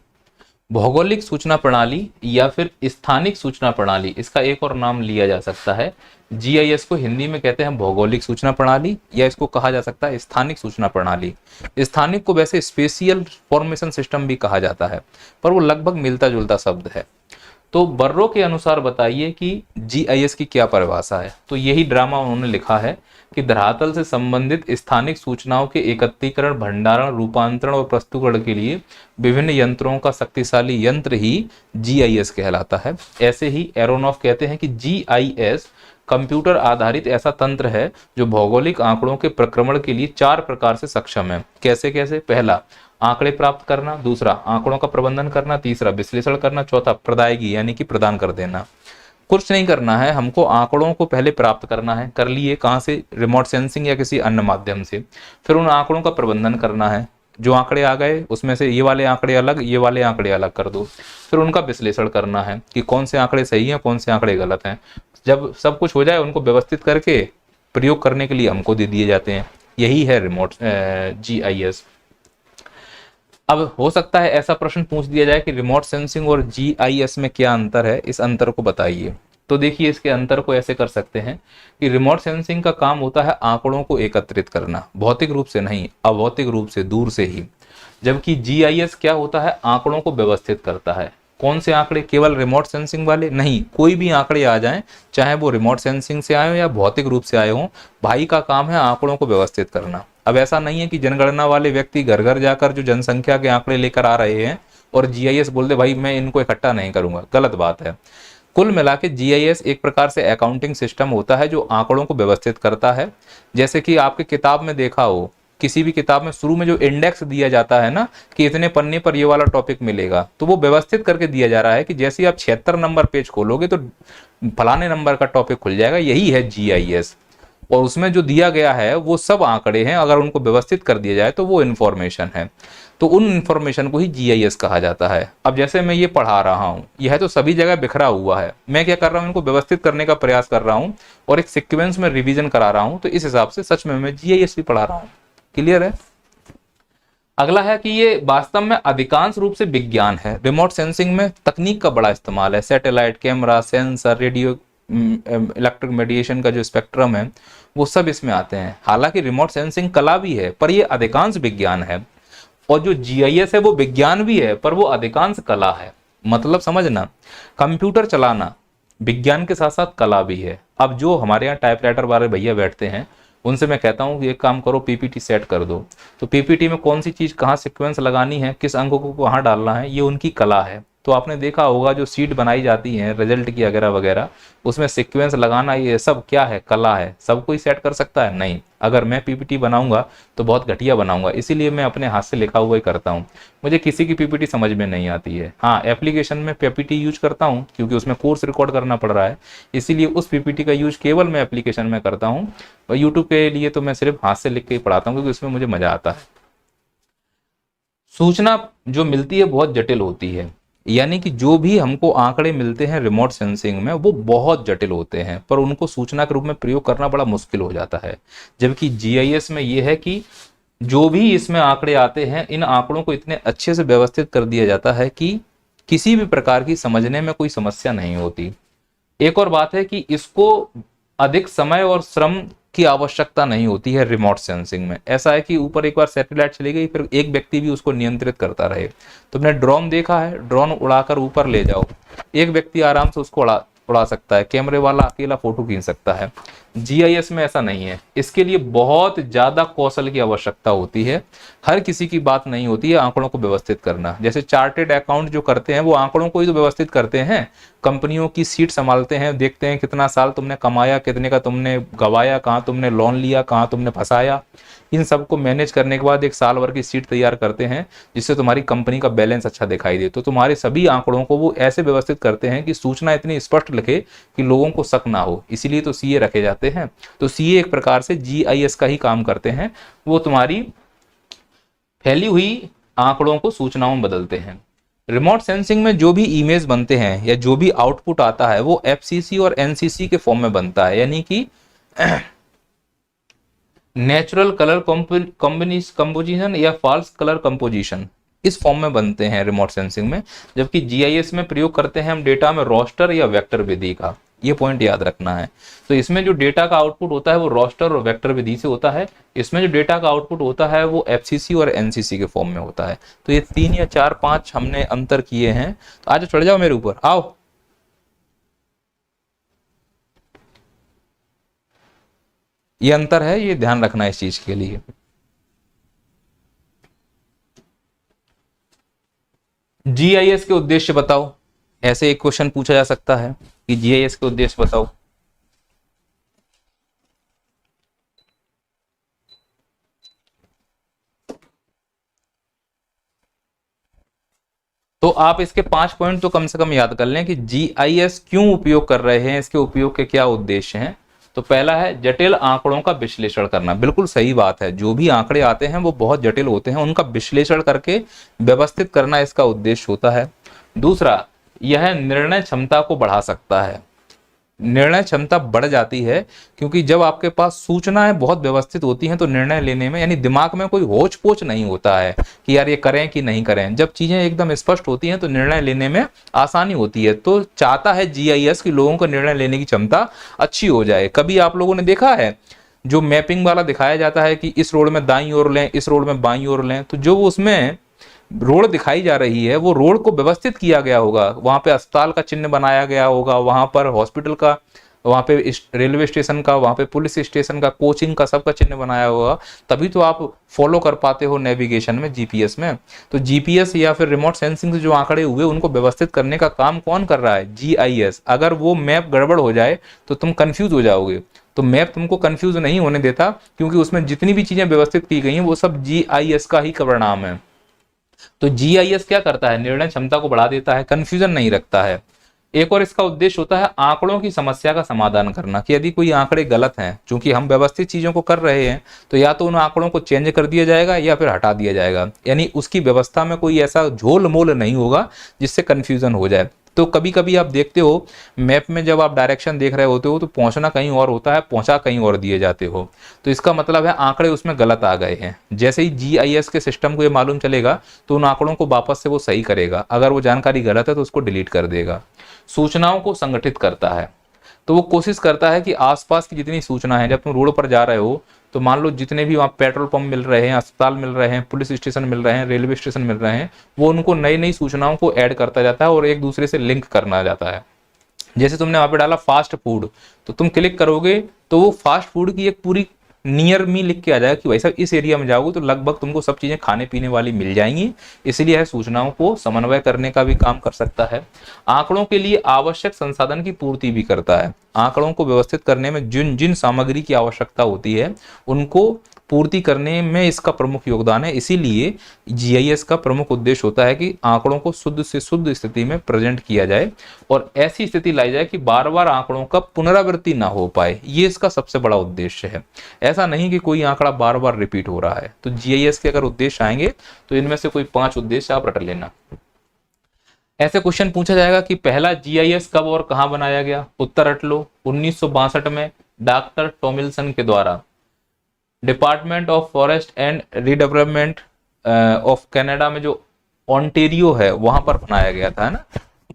भौगोलिक सूचना प्रणाली या फिर स्थानिक सूचना प्रणाली, इसका एक और नाम लिया जा सकता है। जीआईएस को हिंदी में कहते हैं भौगोलिक सूचना प्रणाली, या इसको कहा जा सकता है स्थानिक सूचना प्रणाली। स्थानिक को वैसे स्पेशियल फॉर्मेशन सिस्टम भी कहा जाता है, पर वो लगभग मिलता जुलता शब्द है। तो बर्रो के अनुसार बताइए कि जीआईएस की क्या परिभाषा है। तो यही ड्रामा उन्होंने लिखा है कि धरातल से संबंधित स्थानिक सूचनाओं के एकत्रीकरण, भंडारण, रूपांतरण और प्रस्तुतीकरण के लिए विभिन्न यंत्रों का शक्तिशाली यंत्र ही जीआईएस कहलाता है। ऐसे ही एरोनॉफ कहते हैं कि जीआईएस कंप्यूटर आधारित ऐसा तंत्र है जो भौगोलिक आंकड़ों के प्रक्रमण के लिए 4 प्रकार से सक्षम है। कैसे कैसे? पहला, आंकड़े प्राप्त करना, दूसरा, आंकड़ों का प्रबंधन करना, तीसरा, विश्लेषण करना, चौथा, प्रदायगी यानी कि प्रदान कर देना। कुछ नहीं करना है, हमको आंकड़ों को पहले प्राप्त करना है। कर लिए कहाँ से? रिमोट सेंसिंग या किसी अन्य माध्यम से। फिर उन आंकड़ों का प्रबंधन करना है, जो आंकड़े आ गए उसमें से ये वाले आंकड़े अलग, ये वाले आंकड़े अलग कर दो। फिर उनका विश्लेषण करना है कि कौन से आंकड़े सही हैं, कौन से आंकड़े गलत हैं। जब सब कुछ हो जाए, उनको व्यवस्थित करके प्रयोग करने के लिए हमको दे दिए जाते हैं। यही है रिमोट जीआईएस। अब हो सकता है ऐसा प्रश्न पूछ दिया जाए कि रिमोट सेंसिंग और जीआईएस में क्या अंतर है, इस अंतर को बताइए। तो देखिए, इसके अंतर को ऐसे कर सकते हैं कि रिमोट सेंसिंग का काम होता है आंकड़ों को एकत्रित करना, भौतिक रूप से नहीं, अभौतिक रूप से, दूर से ही। जबकि जीआईएस क्या होता है? आंकड़ों को व्यवस्थित करता है। कौन से आंकड़े? केवल रिमोट सेंसिंग वाले नहीं, कोई भी आंकड़े आ जाएं, चाहे वो रिमोट सेंसिंग से आए हो या भौतिक रूप से आए हो, भाई का काम है आंकड़ों को व्यवस्थित करना। अब ऐसा नहीं है कि जनगणना वाले व्यक्ति घर घर जाकर जो जनसंख्या के आंकड़े लेकर आ रहे हैं और जीआईएस बोल दे भाई मैं इनको इकट्ठा नहीं करूंगा, गलत बात है। कुल मिला के जीआईएस एक प्रकार से अकाउंटिंग सिस्टम होता है जो आंकड़ों को व्यवस्थित करता है। जैसे कि आपके किताब में देखा हो, किसी भी किताब में शुरू में जो इंडेक्स दिया जाता है ना कि इतने पन्ने पर ये वाला टॉपिक मिलेगा, तो वो व्यवस्थित करके दिया जा रहा है कि जैसे ही आप 76 नंबर पेज खोलोगे तो फलाने नंबर का टॉपिक खुल जाएगा। यही है जीआईएस, और उसमें जो दिया गया है वो सब आंकड़े हैं, अगर उनको व्यवस्थित कर दिया जाए तो वो इन्फॉर्मेशन है। तो उन इन्फॉर्मेशन को ही जीआईएस कहा जाता है। अब जैसे मैं ये पढ़ा रहा हूँ, यह तो सभी जगह बिखरा हुआ है, मैं क्या कर रहा हूँ, इनको व्यवस्थित करने का प्रयास कर रहा हूँ और एक सीक्वेंस में रिवीजन करा रहा हूँ। तो इस हिसाब से सच में मैं जीआईएस भी पढ़ा रहा हूँ। क्लियर है? अगला है कि ये वास्तव में अधिकांश रूप से विज्ञान है। रिमोट सेंसिंग में तकनीक का बड़ा इस्तेमाल है, satellite, camera, sensor, radio, electric मेडिएशन का जो स्पेक्ट्रम है वो सब इसमें आते हैं। हालांकि रिमोट सेंसिंग कला भी है, पर ये अधिकांश विज्ञान है, और जो जीआईएस है वो विज्ञान भी है, पर वो अधिकांश कला है। मतलब समझना, कंप्यूटर चलाना विज्ञान के साथ साथ कला भी है। अब जो हमारे यहाँ टाइपराइटर वाले भैया बैठते हैं, उनसे मैं कहता हूँ कि एक काम करो, पीपीटी सेट कर दो, तो पीपीटी में कौन सी चीज कहाँ सीक्वेंस लगानी है, किस अंक को कहाँ डालना है, ये उनकी कला है। तो आपने देखा होगा जो सीट बनाई जाती है रिजल्ट की वगैरह वगैरह, उसमें सीक्वेंस लगाना, ये सब क्या है? कला है। सब कोई सेट कर सकता है? नहीं। अगर मैं पीपीटी बनाऊंगा तो बहुत घटिया बनाऊंगा, इसीलिए मैं अपने हाथ से लिखा हुआ ही करता हूँ। मुझे किसी की पीपीटी समझ में नहीं आती है। हाँ, एप्लीकेशन में पीपीटी यूज करता हूँ क्योंकि उसमें कोर्स रिकॉर्ड करना पड़ रहा है, इसीलिए उस पीपीटी का यूज केवल मैं एप्लीकेशन में करता हूँ। और यूट्यूब के लिए तो मैं सिर्फ हाथ से लिख के ही पढ़ाता हूँ, क्योंकि उसमें मुझे मजा आता है। सूचना जो मिलती है बहुत जटिल होती है, यानी कि जो भी हमको आंकड़े मिलते हैं रिमोट सेंसिंग में वो बहुत जटिल होते हैं, पर उनको सूचना के रूप में प्रयोग करना बड़ा मुश्किल हो जाता है। जबकि जीआईएस में ये है कि जो भी इसमें आंकड़े आते हैं, इन आंकड़ों को इतने अच्छे से व्यवस्थित कर दिया जाता है कि किसी भी प्रकार की समझने में कोई समस्या नहीं होती। एक और बात है कि इसको अधिक समय और श्रम की आवश्यकता नहीं होती है रिमोट सेंसिंग में। ऐसा है कि ऊपर एक बार सैटेलाइट चली गई, फिर एक व्यक्ति भी उसको नियंत्रित करता रहे। तुमने ड्रोन देखा है, ड्रोन उड़ाकर ऊपर ले जाओ, एक व्यक्ति आराम से उसको उड़ा सकता है, कैमरे वाला अकेला फोटो खींच सकता है। जीआईएस में ऐसा नहीं है, इसके लिए बहुत ज्यादा कौशल की आवश्यकता होती है, हर किसी की बात नहीं होती है आंकड़ों को व्यवस्थित करना। जैसे चार्टेड अकाउंट जो करते हैं वो आंकड़ों को ही तो व्यवस्थित करते हैं, कंपनियों की सीट संभालते हैं, देखते हैं कितना साल तुमने कमाया, कितने का तुमने गवाया, कहाँ तुमने लोन लिया, कहाँ तुमने फंसाया, इन सबको मैनेज करने के बाद एक साल भर की सीट तैयार करते हैं जिससे तुम्हारी कंपनी का बैलेंस अच्छा दिखाई दे। तो तुम्हारे सभी आंकड़ों को वो ऐसे व्यवस्थित करते हैं कि सूचना इतनी स्पष्ट लिखे कि लोगों को शक ना हो, इसीलिए तो सीए रखे जाते हैं। तो सीए एक प्रकार से जीआईएस का ही काम करते हैं, वो तुम्हारी फैली हुई आंकड़ों को सूचनाओं में बदलते हैं। रिमोट सेंसिंग में जो भी इमेज बनते हैं या जो भी आउटपुट आता है वो एफसीसी और एनसीसी के फॉर्म में बनता है, यानी कि नेचुरल कलर कंपोजिशन या फॉल्स कलर कंपोजिशन, इस फॉर्म में बनते हैं रिमोट सेंसिंग में। जबकि जीआईएस में प्रयोग करते हैं हम डेटा में रोस्टर या वेक्टर विधि का, ये पॉइंट याद रखना है। तो इसमें जो डेटा का आउटपुट होता है वो रोस्टर और वेक्टर विधि से होता है, इसमें जो डेटा का आउटपुट होता है वो एफसीसी और एनसीसी के फॉर्म में होता है। तो ये 3 या 4 5 हमने अंतर किए हैं। तो आज चढ़ जाओ मेरे ऊपर, आओ। ये अंतर है, ये ध्यान रखना इस चीज के लिए। जीआईएस के उद्देश्य बताओ, ऐसे एक क्वेश्चन पूछा जा सकता है कि जीआईएस के उद्देश्य बताओ। तो आप इसके 5 पॉइंट तो कम से कम याद कर लें कि जीआईएस क्यों उपयोग कर रहे हैं, इसके उपयोग के क्या उद्देश्य हैं। तो पहला है जटिल आंकड़ों का विश्लेषण करना, बिल्कुल सही बात है, जो भी आंकड़े आते हैं वो बहुत जटिल होते हैं, उनका विश्लेषण करके व्यवस्थित करना इसका उद्देश्य होता है। दूसरा, यह निर्णय क्षमता को बढ़ा सकता है, निर्णय क्षमता बढ़ जाती है क्योंकि जब आपके पास सूचनाएं बहुत व्यवस्थित होती हैं तो निर्णय लेने में, यानी दिमाग में कोई होच पोच नहीं होता है कि यार ये करें कि नहीं करें। जब चीजें एकदम स्पष्ट होती हैं तो निर्णय लेने में आसानी होती है। तो चाहता है जीआईएस कि लोगों को निर्णय लेने की क्षमता अच्छी हो जाए। कभी आप लोगों ने देखा है जो मैपिंग वाला दिखाया जाता है कि इस रोड में दाईं ओर लें, इस रोड में बाईं ओर लें, तो जो उसमें रोड दिखाई जा रही है वो रोड को व्यवस्थित किया गया होगा, वहां पे अस्पताल का चिन्ह बनाया गया होगा, वहां पर हॉस्पिटल का, वहां पे रेलवे स्टेशन का, वहां पे पुलिस स्टेशन का, कोचिंग का, सबका चिन्ह बनाया होगा, तभी तो आप फॉलो कर पाते हो नेविगेशन में, जीपीएस में। तो जीपीएस या फिर रिमोट सेंसिंग से जो आंकड़े हुए उनको व्यवस्थित करने का काम कौन कर रहा है? जीआईएस। अगर वो मैप गड़बड़ हो जाए तो तुम कंफ्यूज हो जाओगे, तो मैप तुमको कंफ्यूज नहीं होने देता क्योंकि उसमें जितनी भी चीजें व्यवस्थित की गई हैं वो सब जीआईएस का ही परिणाम है। तो जीआईएस क्या करता है? निर्णय क्षमता को बढ़ा देता है, कंफ्यूजन नहीं रखता है। एक और इसका उद्देश्य होता है आंकड़ों की समस्या का समाधान करना, कि यदि कोई आंकड़े गलत हैं, चूंकि हम व्यवस्थित चीजों को कर रहे हैं, तो या तो उन आंकड़ों को चेंज कर दिया जाएगा या फिर हटा दिया जाएगा, यानी उसकी व्यवस्था में कोई ऐसा झोल मोल नहीं होगा जिससे कंफ्यूजन हो जाए। तो कभी कभी आप देखते हो मैप में जब आप डायरेक्शन देख रहे होते हो तो पहुंचना कहीं और होता है, पहुंचा कहीं और दिए जाते हो, तो इसका मतलब है आंकड़े उसमें गलत आ गए हैं। जैसे ही जीआईएस के सिस्टम को ये मालूम चलेगा तो उन आंकड़ों को वापस से वो सही करेगा, अगर वो जानकारी गलत है तो उसको डिलीट कर देगा। सूचनाओं को संगठित करता है, तो वो कोशिश करता है कि आसपास की जितनी सूचना है, जब तुम रोड पर जा रहे हो तो मान लो जितने भी वहाँ पेट्रोल पंप मिल रहे हैं, अस्पताल मिल रहे हैं, पुलिस स्टेशन मिल रहे हैं, रेलवे स्टेशन मिल रहे हैं, वो उनको नई नई सूचनाओं को ऐड करता जाता है और एक दूसरे से लिंक करना जाता है। जैसे तुमने वहाँ पे डाला फास्ट फूड, तो तुम क्लिक करोगे तो वो फास्ट फूड की एक पूरी नियर मी लिख के आ जाएगा कि भाई साहब इस एरिया में जाओगे तो लगभग तुमको सब चीजें खाने पीने वाली मिल जाएंगी। इसलिए है सूचनाओं को समन्वय करने का भी काम कर सकता है। आंकड़ों के लिए आवश्यक संसाधन की पूर्ति भी करता है। आंकड़ों को व्यवस्थित करने में जिन जिन सामग्री की आवश्यकता होती है उनको पूर्ति करने में इसका प्रमुख योगदान है। इसीलिए जीआईएस का प्रमुख उद्देश्य होता है कि आंकड़ों को शुद्ध से शुद्ध स्थिति में प्रेजेंट किया जाए और ऐसी स्थिति लाई जाए कि बार बार आंकड़ों का पुनरावृत्ति ना हो पाए। ये इसका सबसे बड़ा उद्देश्य है। ऐसा नहीं कि कोई आंकड़ा बार बार रिपीट हो रहा है। तो जीआईएस के अगर उद्देश्य आएंगे तो इनमें से कोई 5 उद्देश्य आप रट लेना। ऐसे क्वेश्चन पूछा जाएगा कि पहला जीआईएस कब और कहां बनाया गया? उत्तर रट लो, 1962 में डॉक्टर टॉमिल्सन के द्वारा department of forest and redevelopment of Canada में जो ऑन्टेरियो है वहां पर बनाया गया था, है ना।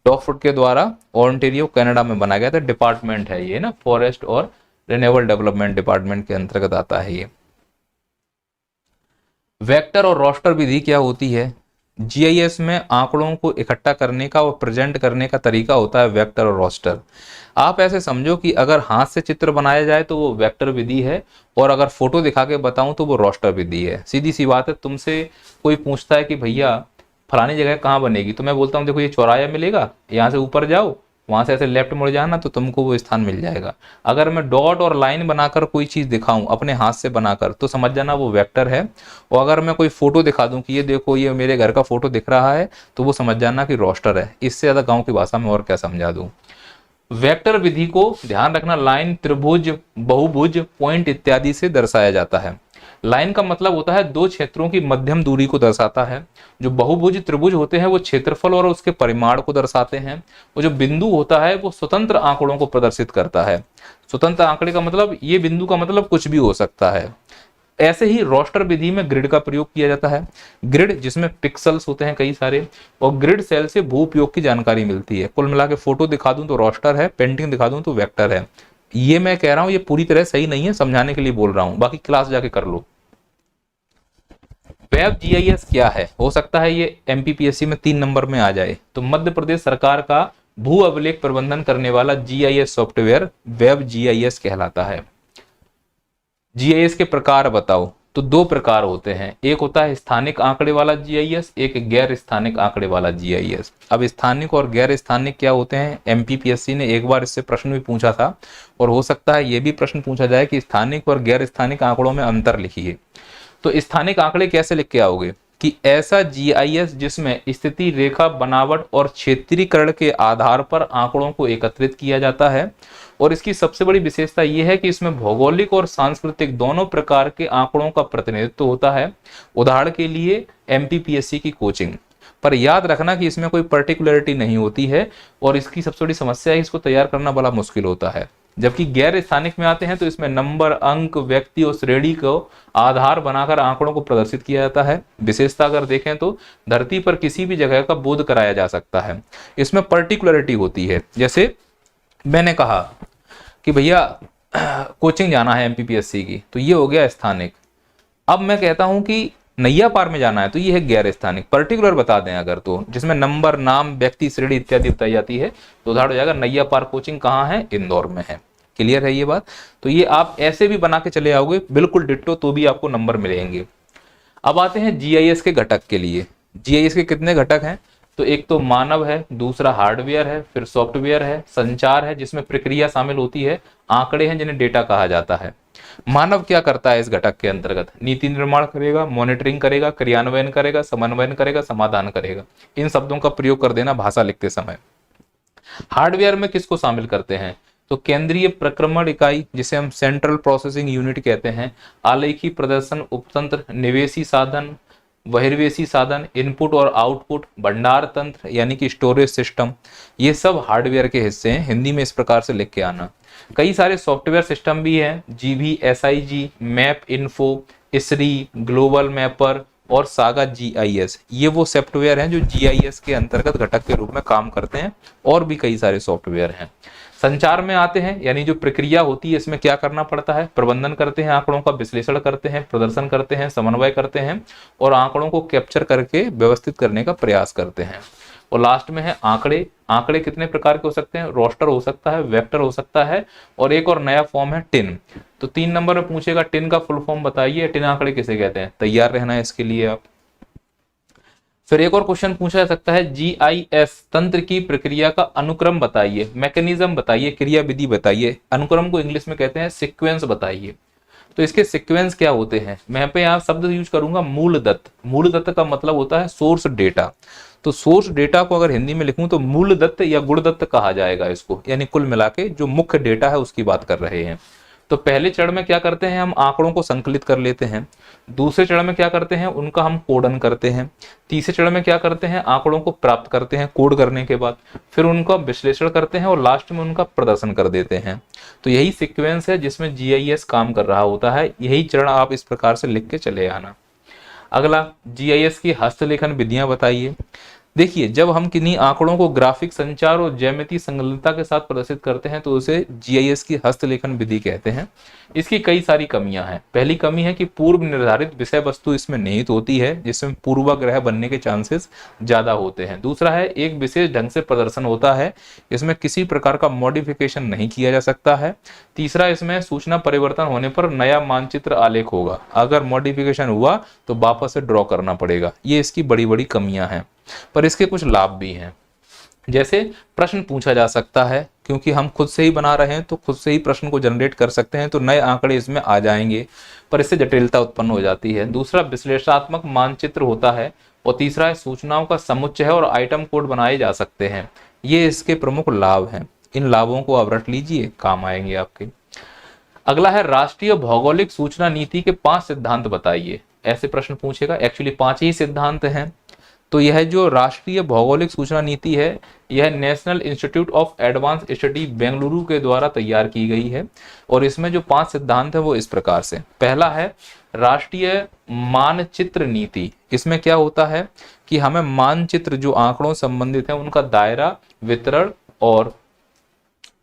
डॉगफुट के द्वारा ऑन्टेरियो कनाडा में बनाया गया था। डिपार्टमेंट है ये ना, फॉरेस्ट और रिन्यूएबल डेवलपमेंट डिपार्टमेंट के अंतर्गत आता है ये। वेक्टर और रोस्टर विधि क्या होती है? जीआईएस में आंकड़ों को इकट्ठा करने का और प्रेजेंट करने का तरीका होता है वेक्टर और रोस्टर। आप ऐसे समझो कि अगर हाथ से चित्र बनाया जाए तो वो वेक्टर विधि है, और अगर फोटो दिखा के बताऊं तो वो रोस्टर विधि है। सीधी सी बात है, तुमसे कोई पूछता है कि भैया फलानी जगह कहाँ बनेगी, तो मैं बोलता हूँ देखो ये चौराया मिलेगा, यहाँ से ऊपर जाओ, वहां से ऐसे लेफ्ट मुड़ जाना तो तुमको वो स्थान मिल जाएगा। अगर मैं डॉट और लाइन बनाकर कोई चीज दिखाऊं अपने हाथ से बनाकर, तो समझ जाना वो वेक्टर है। और अगर मैं कोई फोटो दिखा दूं कि ये देखो ये मेरे घर का फोटो दिख रहा है, तो वो समझ जाना कि रोस्टर है। इससे ज्यादा गांव की भाषा में और क्या समझा दूं। वेक्टर विधि को ध्यान रखना लाइन, त्रिभुज, बहुभुज, पॉइंट इत्यादि से दर्शाया जाता है। लाइन का मतलब होता है दो क्षेत्रों की मध्यम दूरी को दर्शाता है। जो बहुभुज, त्रिभुज होते हैं वो क्षेत्रफल और उसके परिमाण को दर्शाते हैं। वो जो बिंदु होता है वो स्वतंत्र आंकड़ों को प्रदर्शित करता है। स्वतंत्र आंकड़े का मतलब, ये बिंदु का मतलब कुछ भी हो सकता है। ऐसे ही रोस्टर विधि में ग्रिड का प्रयोग किया जाता है। ग्रिड जिसमें पिक्सल्स होते हैं कई सारे, और ग्रिड सेल से भू उपयोग की जानकारी मिलती है। कुल मिला के फोटो दिखा दूं तो रोस्टर है, पेंटिंग दिखा दूं तो वेक्टर है। ये मैं कह रहा हूं ये पूरी तरह सही नहीं है, समझाने के लिए बोल रहा हूं, बाकी क्लास जाके कर लो। वेब जीआईएस क्या है? हो सकता है ये एमपीपीएससी में 3 नंबर में आ जाए। तो मध्य प्रदेश सरकार का भू अभिलेख प्रबंधन करने वाला जीआईएस सॉफ्टवेयर वेब जीआईएस कहलाता है। जीआईएस के प्रकार बताओ। तो 2 प्रकार होते हैं, एक होता है स्थानिक आंकड़े वाला जीआईएस, एक गैर स्थानिक आंकड़े वाला जीआईएस। अब स्थानिक और गैर स्थानिक क्या होते हैं? एमपीपीएससी ने एक बार इससे प्रश्न भी पूछा था, और हो सकता है ये भी प्रश्न पूछा जाए कि स्थानिक और गैर स्थानिक आंकड़ों में अंतर लिखिए। तो स्थानिक आंकड़े कैसे लिख के आओगे कि ऐसा जीआईएस जिसमें स्थिति, रेखा, बनावट और क्षेत्रीकरण के आधार पर आंकड़ों को एकत्रित किया जाता है। और इसकी सबसे बड़ी विशेषता यह है कि इसमें भौगोलिक और सांस्कृतिक दोनों प्रकार के आंकड़ों का प्रतिनिधित्व होता है। उदाहरण के लिए एमपीपीएससी की कोचिंग। पर याद रखना कि इसमें कोई पर्टिकुलरिटी नहीं होती है, और इसकी सबसे बड़ी समस्या है इसको तैयार करना बड़ा मुश्किल होता है। जबकि गैर स्थानिक में आते हैं तो इसमें नंबर, अंक, व्यक्ति और श्रेणी को आधार बनाकर आंकड़ों को प्रदर्शित किया जाता है। विशेषता अगर देखें तो धरती पर किसी भी जगह का बोध कराया जा सकता है। इसमें पर्टिकुलरिटी होती है। जैसे मैंने कहा कि भैया कोचिंग जाना है एमपीपीएससी की, तो ये हो गया स्थानिक। अब मैं कहता हूं कि नैया पार में जाना है, तो ये है गैर स्थानिक। पर्टिकुलर बता दें अगर, तो जिसमें नंबर, नाम, व्यक्ति, श्रेणी इत्यादि बताई जाती है, तो उदाहरण हो जाएगा नैया पार कोचिंग कहाँ है? इंदौर में है। क्लियर है ये बात? तो ये आप ऐसे भी बना के चले आओगे बिल्कुल डिट्टो, तो भी आपको नंबर मिलेंगे। अब आते हैं जीआईएस के घटक के लिए। जीआईएस के कितने घटक हैं? तो एक तो मानव है, दूसरा हार्डवेयर है, फिर सॉफ्टवेयर है, संचार है जिसमें प्रक्रिया शामिल होती है, आंकड़े हैं जिन्हें डेटा कहा जाता है। मानव क्या करता है इस घटक के अंतर्गत? नीति निर्माण करेगा, मॉनिटरिंग करेगा, क्रियान्वयन करेगा, समन्वयन करेगा, समाधान करेगा। इन शब्दों का प्रयोग कर देना भाषा लिखते समय। हार्डवेयर में किसको शामिल करते हैं? तो केंद्रीय प्रक्रमण इकाई जिसे हम सेंट्रल प्रोसेसिंग यूनिट कहते हैं, आलेखी प्रदर्शन उपतंत्र, निवेशी साधन, बहिर्वेशी साधन, इनपुट और आउटपुट, भंडार तंत्र यानी कि स्टोरेज सिस्टम, ये सब हार्डवेयर के हिस्से हैं। हिंदी में इस प्रकार से लिख के आना। कई सारे सॉफ्टवेयर सिस्टम भी हैं, जीभी, एसआईजी, MapInfo, ESRI, Global Mapper और सागा जीआईएस। ये वो सॉफ्टवेयर हैं जो जीआईएस के अंतर्गत घटक के रूप में काम करते हैं। और भी कई सारे सॉफ्टवेयर हैं। संचार में आते हैं, यानी जो प्रक्रिया होती है इसमें क्या करना पड़ता है? प्रबंधन करते हैं, आंकड़ों का विश्लेषण करते हैं, प्रदर्शन करते हैं, समन्वय करते हैं और आंकड़ों को कैप्चर करके व्यवस्थित करने का प्रयास करते हैं। और लास्ट में है आंकड़े। आंकड़े कितने प्रकार के हो सकते हैं? रोस्टर हो सकता है, वेक्टर हो सकता है, और एक और नया फॉर्म है टिन। तो 3 नंबर में पूछेगा टिन का फुल फॉर्म बताइए, टिन आंकड़े किसे कहते हैं? तैयार रहना है इसके लिए आप। फिर एक और क्वेश्चन पूछा जा सकता है, जीआईएस तंत्र की प्रक्रिया का अनुक्रम बताइए, मैकेनिज्म बताइए, क्रिया विधि बताइए। अनुक्रम को इंग्लिश में कहते हैं सीक्वेंस बताइए। तो इसके सीक्वेंस क्या होते हैं? मैं पे यहाँ शब्द यूज करूंगा मूलदत्त। मूलदत्त का मतलब होता है सोर्स डेटा। तो सोर्स डेटा को अगर हिंदी में लिखूं तो मूलदत्त या गुणदत्त कहा जाएगा इसको, यानी कुल मिला के जो मुख्य डेटा है उसकी बात कर रहे हैं। तो पहले चरण में क्या करते हैं? हम आंकड़ों को संकलित कर लेते हैं। दूसरे चरण में क्या करते हैं? उनका हम कोडन करते हैं। तीसरे चरण में क्या करते हैं? आंकड़ों को प्राप्त करते हैं कोड करने के बाद, फिर उनका विश्लेषण करते हैं और लास्ट में उनका प्रदर्शन कर देते हैं। तो यही सीक्वेंस है जिसमें जीआईएस काम कर रहा होता है। यही चरण आप इस प्रकार से लिख के चले आना। अगला, जीआईएस की हस्तलेखन विधियां बताइए। देखिए, जब हम किन्हीं आंकड़ों को ग्राफिक संचार और ज्यामितीय संलग्नता के साथ प्रदर्शित करते हैं तो उसे जीआईएस की हस्तलेखन विधि कहते हैं। इसकी कई सारी कमियां हैं। पहली कमी है कि पूर्व निर्धारित विषय वस्तु इसमें निहित होती है, जिसमें पूर्वाग्रह बनने के चांसेस ज्यादा होते हैं। दूसरा है, एक विशेष ढंग से प्रदर्शन होता है, इसमें किसी प्रकार का मॉडिफिकेशन नहीं किया जा सकता है। तीसरा, इसमें सूचना परिवर्तन होने पर नया मानचित्र आलेख होगा, अगर मॉडिफिकेशन हुआ तो वापस से ड्रॉ करना पड़ेगा। ये इसकी बड़ी बड़ी कमियां हैं, पर इसके कुछ लाभ भी हैं। जैसे प्रश्न पूछा जा सकता है, क्योंकि हम खुद से ही बना रहे हैं तो खुद से ही प्रश्न को जनरेट कर सकते हैं, तो नए आंकड़े इसमें आ जाएंगे, पर इससे जटिलता उत्पन्न हो जाती है। दूसरा, विश्लेषणात्मक मानचित्र होता है। और तीसरा है, सूचनाओं का समुच्चय है और आइटम कोड बनाए जा सकते हैं। ये इसके प्रमुख लाभ हैं। इन लाभों को आप रट लीजिए, काम आएंगे आपके। अगला है, राष्ट्रीय भौगोलिक सूचना नीति के 5 सिद्धांत बताइए। ऐसे प्रश्न पूछेगा। एक्चुअली 5 ही सिद्धांत हैं। तो यह जो राष्ट्रीय भौगोलिक सूचना नीति है, यह national institute of advance study Bengaluru के द्वारा तैयार की गई है। और इसमें जो 5 सिद्धांत है वो इस प्रकार से। पहला है राष्ट्रीय मानचित्र नीति। इसमें क्या होता है कि हमें मानचित्र जो आंकड़ों संबंधित है उनका दायरा, वितरण और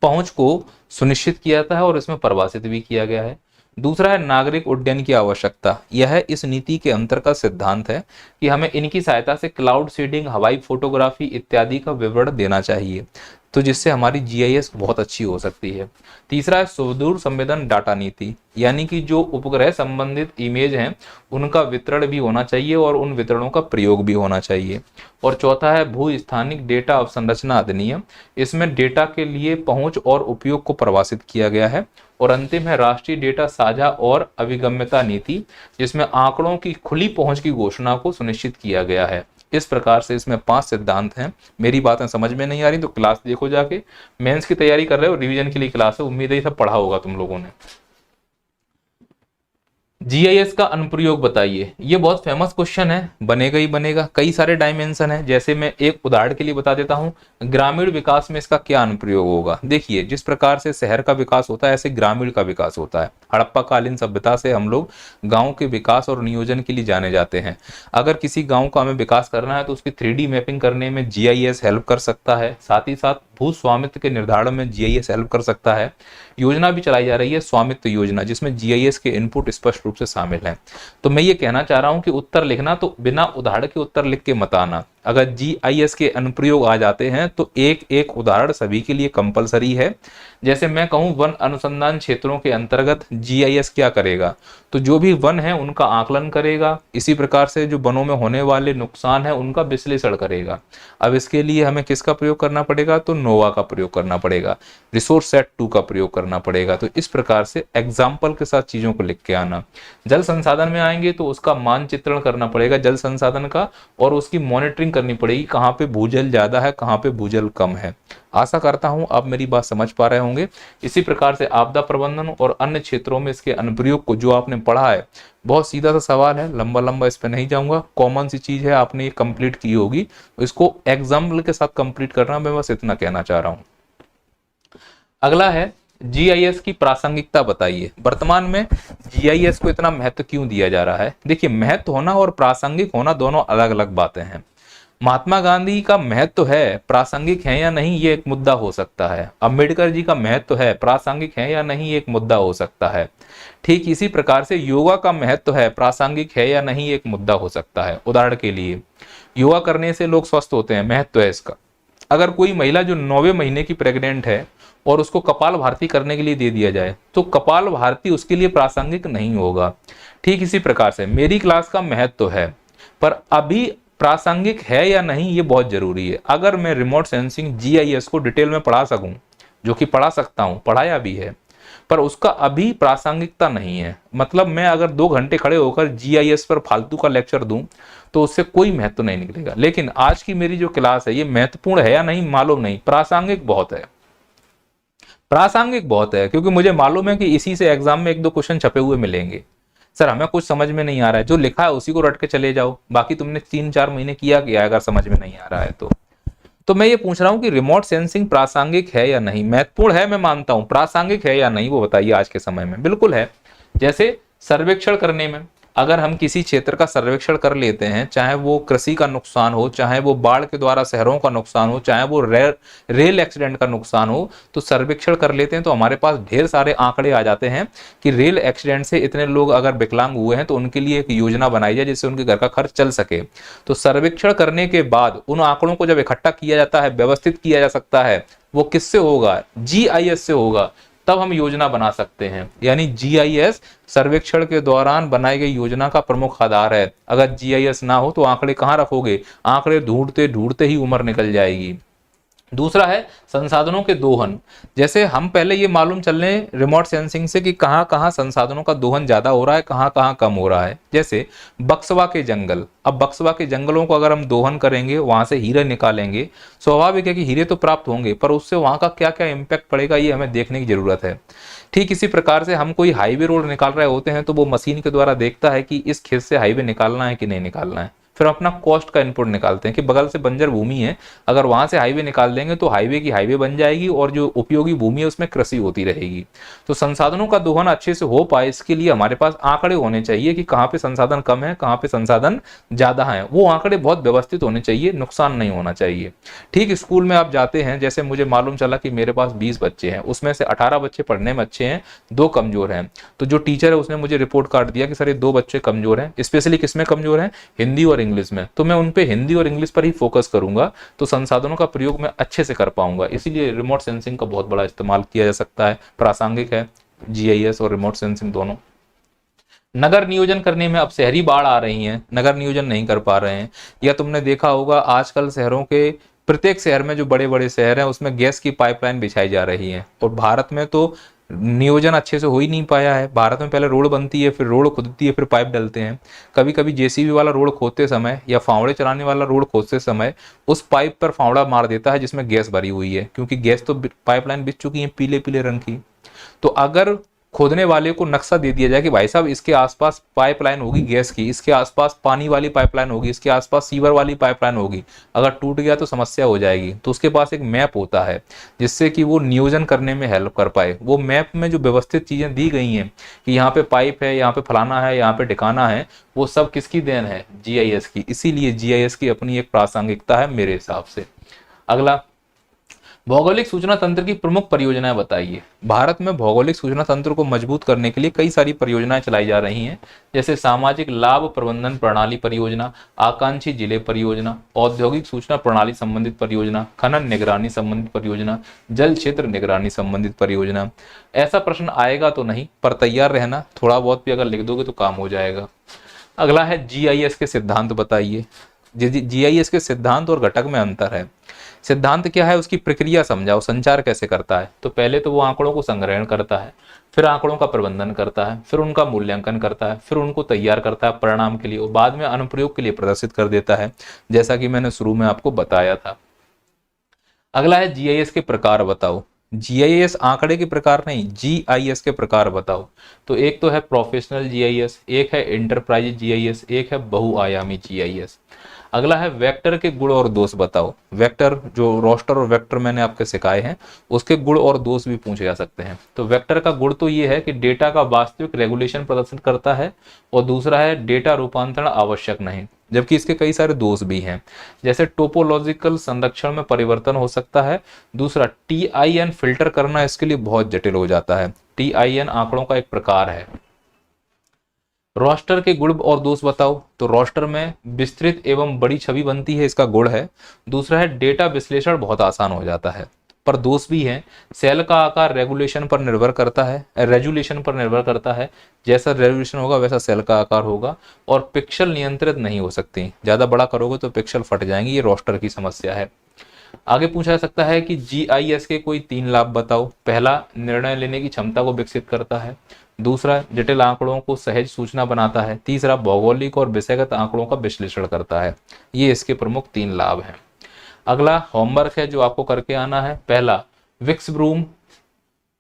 पहुंच को सुनिश्चित किया जाता है और इसमें परिभाषित भी किया गया है। दूसरा है नागरिक उड्डयन की आवश्यकता। यह इस नीति के अंतर्गत सिद्धांत है कि हमें इनकी सहायता से क्लाउड सीडिंग, हवाई फोटोग्राफी इत्यादि का विवरण देना चाहिए, तो जिससे हमारी जीआईएस बहुत अच्छी हो सकती है। तीसरा है सुदूर संवेदन डाटा नीति, यानी कि जो उपग्रह संबंधित इमेज हैं उनका वितरण भी होना चाहिए और उन वितरणों का प्रयोग भी होना चाहिए। और चौथा है भू स्थानिक डेटा अवसंरचना अधिनियम। इसमें डेटा के लिए पहुंच और उपयोग को परिभाषित किया गया है। और अंतिम है राष्ट्रीय डेटा साझा और अभिगम्यता नीति, जिसमें आंकड़ों की खुली पहुंच की घोषणा को सुनिश्चित किया गया है। इस प्रकार से इसमें 5 सिद्धांत हैं। मेरी बातें समझ में नहीं आ रही तो क्लास देखो जाके। मेंस की तैयारी कर रहे हो, रिवीजन के लिए क्लास है, उम्मीद है ये सब पढ़ा होगा तुम लोगों ने। जीआईएस का अनुप्रयोग बताइए। ये बहुत फेमस क्वेश्चन है, बनेगा ही बनेगा। कई सारे डायमेंशन है, जैसे मैं एक उदाहरण के लिए बता देता हूँ। ग्रामीण विकास में इसका क्या अनुप्रयोग होगा। देखिए, जिस प्रकार से शहर का विकास होता है ऐसे ग्रामीण का विकास होता है। हड़प्पा कालीन सभ्यता से हम लोग गाँव के विकास और नियोजन के लिए जाने जाते हैं। अगर किसी गाँव का हमें विकास करना है तो उसकी 3D मैपिंग करने में जीआईएस हेल्प कर सकता है। साथ ही साथ भू स्वामित्व के निर्धारण में जीआईएस हेल्प कर सकता है। योजना भी चलाई जा रही है स्वामित्व योजना, जिसमें जीआईएस के इनपुट स्पष्ट रूप से शामिल हैं। तो मैं ये कहना चाह रहा हूं कि उत्तर लिखना तो बिना उदाहरण के उत्तर लिख के मत आना। अगर जीआईएस के अनुप्रयोग आ जाते हैं तो एक एक उदाहरण सभी के लिए कंपलसरी है। जैसे मैं कहूं वन अनुसंधान क्षेत्रों के अंतर्गत जीआईएस क्या करेगा, तो जो भी वन है उनका आकलन करेगा। इसी प्रकार से जो वनों में होने वाले नुकसान है उनका विश्लेषण करेगा। अब इसके लिए हमें किसका प्रयोग करना पड़ेगा, तो नोवा का प्रयोग करना पड़ेगा, रिसोर्स सेट 2 का प्रयोग करना पड़ेगा। तो इस प्रकार से एग्जाम्पल के साथ चीजों को लिख के आना। जल संसाधन में आएंगे तो उसका मानचित्रण करना पड़ेगा जल संसाधन का, और उसकी मॉनिटरिंग करनी पड़ेगी, कहाँ पे भूजल ज्यादा है, कहाँ पे भूजल कम है। आशा करता हूं आप मेरी बात समझ पा रहे होंगे। इसी प्रकार से आपदा प्रबंधन और अन्य क्षेत्रों में इसके अनुप्रयोग को जो आपने पढ़ा है, बहुत सीधा सा सवाल है, लंबा लंबा इस पे नहीं जाऊंगा। कॉमन सी चीज है, आपने ये कंप्लीट की होगी, इसको एग्जाम्पल के साथ कंप्लीट करना, मैं बस इतना कहना चाह रहा हूं। अगला है जीआईएस की प्रासंगिकता बताइए। वर्तमान में जीआईएस को इतना महत्व क्यों दिया जा रहा है। देखिए, महत्व होना और प्रासंगिक होना दोनों अलग अलग बातें हैं। महात्मा गांधी का महत्व है, प्रासंगिक है या नहीं ये एक मुद्दा हो सकता है। अंबेडकर जी का महत्व है, प्रासंगिक है या नहीं एक मुद्दा हो सकता है। ठीक इसी प्रकार से योगा का महत्व है, प्रासंगिक है या नहीं एक मुद्दा हो सकता है। उदाहरण के लिए, योगा करने से लोग स्वस्थ होते हैं, महत्व है इसका। अगर कोई महिला जो 9वें महीने की प्रेग्नेंट है और उसको कपाल भारती करने के लिए दे दिया जाए तो कपाल भारती उसके लिए प्रासंगिक नहीं होगा। ठीक इसी प्रकार से मेरी क्लास का महत्व है, पर अभी प्रासंगिक है या नहीं ये बहुत जरूरी है। अगर मैं रिमोट सेंसिंग जीआईएस को डिटेल में पढ़ा सकूं, जो कि पढ़ा सकता हूं, पढ़ाया भी है, पर उसका अभी प्रासंगिकता नहीं है। मतलब मैं अगर 2 घंटे खड़े होकर जीआईएस पर फालतू का लेक्चर दूं तो उससे कोई महत्व नहीं निकलेगा। लेकिन आज की मेरी जो क्लास है ये महत्वपूर्ण है या नहीं मालूम नहीं, प्रासंगिक बहुत है। प्रासंगिक बहुत है क्योंकि मुझे मालूम है कि इसी से एग्जाम में 1-2 क्वेश्चन छपे हुए मिलेंगे। सर हमें कुछ समझ में नहीं आ रहा है, जो लिखा है उसी को रट के चले जाओ, बाकी तुमने 3-4 महीने किया अगर समझ में नहीं आ रहा है तो मैं ये पूछ रहा हूं कि रिमोट सेंसिंग प्रासंगिक है या नहीं। महत्वपूर्ण है मैं मानता हूं, प्रासंगिक है या नहीं वो बताइए आज के समय में। बिल्कुल है। जैसे सर्वेक्षण करने में अगर हम किसी क्षेत्र का सर्वेक्षण कर लेते हैं, चाहे वो कृषि का नुकसान हो, चाहे वो बाढ़ के द्वारा शहरों का नुकसान हो, चाहे वो रेल एक्सीडेंट का नुकसान हो, तो सर्वेक्षण कर लेते हैं तो हमारे पास ढेर सारे आंकड़े आ जाते हैं कि रेल एक्सीडेंट से इतने लोग अगर विकलांग हुए हैं तो उनके लिए एक योजना बनाई जाए जिससे उनके घर का खर्च चल सके। तो सर्वेक्षण करने के बाद उन आंकड़ों को जब इकट्ठा किया जाता है, व्यवस्थित किया जा सकता है, वो किससे होगा? जीआईएस से होगा। तब हम योजना बना सकते हैं। यानी जीआईएस सर्वेक्षण के दौरान बनाई गई योजना का प्रमुख आधार है। अगर जीआईएस ना हो तो आंकड़े कहां रखोगे? आंकड़े ढूंढते ढूंढते ही उम्र निकल जाएगी। दूसरा है संसाधनों के दोहन। जैसे हम पहले ये मालूम चल रहे हैं रिमोट सेंसिंग से कि कहां कहां संसाधनों का दोहन ज्यादा हो रहा है, कहां कहां कम हो रहा है। जैसे बक्सवा के जंगल, अब बक्सवा के जंगलों को अगर हम दोहन करेंगे, वहां से हीरे निकालेंगे, स्वाभाविक है कि हीरे तो प्राप्त होंगे, पर उससे वहां का क्या क्या इम्पैक्ट पड़ेगा ये हमें देखने की जरूरत है। ठीक इसी प्रकार से हम कोई हाईवे रोड निकाल रहे होते हैं तो वो मशीन के द्वारा देखता है कि इस खेत से हाईवे निकालना है कि नहीं निकालना है। फिर अपना कॉस्ट का इनपुट निकालते हैं कि बगल से बंजर भूमि है, अगर वहां से हाईवे निकाल देंगे तो हाईवे की हाईवे बन जाएगी और जो उपयोगी भूमि है उसमें कृषि होती रहेगी। तो संसाधनों का दोहन अच्छे से हो पाए इसके लिए हमारे पास आंकड़े होने चाहिए कि कहाँ पे संसाधन कम है, कहाँ पे संसाधन ज्यादा है। वो आंकड़े बहुत व्यवस्थित होने चाहिए, नुकसान नहीं होना चाहिए। ठीक स्कूल में आप जाते हैं, जैसे मुझे मालूम चला कि मेरे पास 20 बच्चे हैं, उसमें से 18 बच्चे पढ़ने में अच्छे हैं, 2 कमजोर हैं। तो जो टीचर है उसने मुझे रिपोर्ट कार्ड दिया कि सर ये 2 बच्चे कमजोर हैं। स्पेशली किसमें कमजोर हैं? हिंदी और इंग्लिश में। तो मैं उन पे हिंदी और इंग्लिश पर ही फोकस करूंगा, तो संसाधनों का प्रयोग मैं अच्छे से कर पाऊंगा। इसीलिए रिमोट सेंसिंग का बहुत बड़ा इस्तेमाल किया जा सकता है, प्रासंगिक है जीआईएस और रिमोट सेंसिंग दोनों। नगर नियोजन करने में अब शहरी बाढ़ आ रही है, नगर नियोजन नहीं कर पा रहे हैं। या तुमने देखा होगा आजकल शहरों के प्रत्येक शहर में, जो बड़े बड़े शहर हैं उसमें गैस की पाइपलाइन बिछाई जा रही है, और भारत में तो नियोजन अच्छे से हो ही नहीं पाया है। भारत में पहले रोड बनती है, फिर रोड खुदती है, फिर पाइप डलते हैं। कभी कभी जेसीबी वाला रोड खोदते समय या फावड़े चलाने वाला रोड खोदते समय उस पाइप पर फावड़ा मार देता है जिसमें गैस भरी हुई है, क्योंकि गैस तो पाइपलाइन बिछ चुकी है पीले पीले रंग की। तो अगर खोदने वाले को नक्शा दे दिया जाए कि भाई साहब इसके आसपास पाइपलाइन होगी गैस की, इसके आसपास पानी वाली पाइपलाइन होगी, इसके आसपास सीवर वाली पाइपलाइन होगी, अगर टूट गया तो समस्या हो जाएगी, तो उसके पास एक मैप होता है जिससे कि वो नियोजन करने में हेल्प कर पाए। वो मैप में जो व्यवस्थित चीजें दी गई हैं कि यहाँ पे पाइप है, यहाँ पे फलाना है, यहाँ पे ठिकाना है, वो सब किसकी देन है? जीआईएस की। इसीलिए जीआईएस की अपनी एक प्रासंगिकता है मेरे हिसाब से। अगला, भौगोलिक सूचना तंत्र की प्रमुख परियोजनाएं बताइए। भारत में भौगोलिक सूचना तंत्र को मजबूत करने के लिए कई सारी परियोजनाएं चलाई जा रही हैं, जैसे सामाजिक लाभ प्रबंधन प्रणाली परियोजना, आकांक्षी जिले परियोजना, औद्योगिक सूचना प्रणाली संबंधित परियोजना, खनन निगरानी संबंधित परियोजना, जल क्षेत्र निगरानी संबंधित परियोजना। ऐसा प्रश्न आएगा तो नहीं, पर तैयार रहना, थोड़ा बहुत भी अगर लिख दोगे तो काम हो जाएगा। अगला है जीआईएस के सिद्धांत बताइए। जीआईएस के सिद्धांत और घटक में अंतर है। सिद्धांत क्या है, उसकी प्रक्रिया समझाओ, संचार कैसे करता है। तो पहले तो वो आंकड़ों को संग्रहण करता है, फिर आंकड़ों का प्रबंधन करता है, फिर उनका मूल्यांकन करता है, फिर उनको तैयार करता है परिणाम के लिए, और बाद में अनुप्रयोग के लिए प्रदर्शित कर देता है, जैसा कि मैंने शुरू में आपको बताया था। अगला है जीआईएस के प्रकार बताओ। जीआईएस आंकड़े के प्रकार नहीं, जीआईएस के प्रकार बताओ। तो एक तो है प्रोफेशनल जीआईएस, एक है एंटरप्राइज जीआईएस, एक है बहुआयामी जीआईएस। अगला है वेक्टर के गुण और दोष बताओ। वेक्टर, जो रोस्टर और वेक्टर मैंने आपके सिखाए हैं, उसके गुण और दोष भी पूछे जा सकते हैं। तो वेक्टर का गुण तो ये है कि डेटा का वास्तविक रेगुलेशन प्रदर्शित करता है, और दूसरा है डेटा रूपांतरण आवश्यक नहीं। जबकि इसके कई सारे दोष भी हैं, जैसे टोपोलॉजिकल संरक्षण में परिवर्तन हो सकता है। दूसरा, टीआईएन फिल्टर करना इसके लिए बहुत जटिल हो जाता है। टीआईएन आंकड़ों का एक प्रकार है। रोस्टर के गुण और दोष बताओ। तो रोस्टर में विस्तृत एवं बड़ी छवि बनती है, इसका गुण है। दूसरा है डेटा विश्लेषण बहुत आसान हो जाता है, पर दोष भी है। सेल का आकार रेगुलेशन पर निर्भर करता है, रेजुलेशन पर निर्भर करता है। जैसा रेजुलेशन होगा वैसा सेल का आकार होगा, और पिक्सल नियंत्रित नहीं हो सकती, ज्यादा बड़ा करोगे तो पिक्सल फट जाएंगी। ये रोस्टर की समस्या है। आगे पूछा जा सकता है कि जीआईएस के कोई 3 लाभ बताओ। पहला, निर्णय लेने की क्षमता को विकसित करता है। दूसरा, जटिल आंकड़ों को सहज सूचना बनाता है। तीसरा, भौगोलिक और विषयगत आंकड़ों का विश्लेषण करता है। ये इसके प्रमुख 3 लाभ हैं। अगला होमवर्क है जो आपको करके आना है। पहला, विक्स ब्रूम,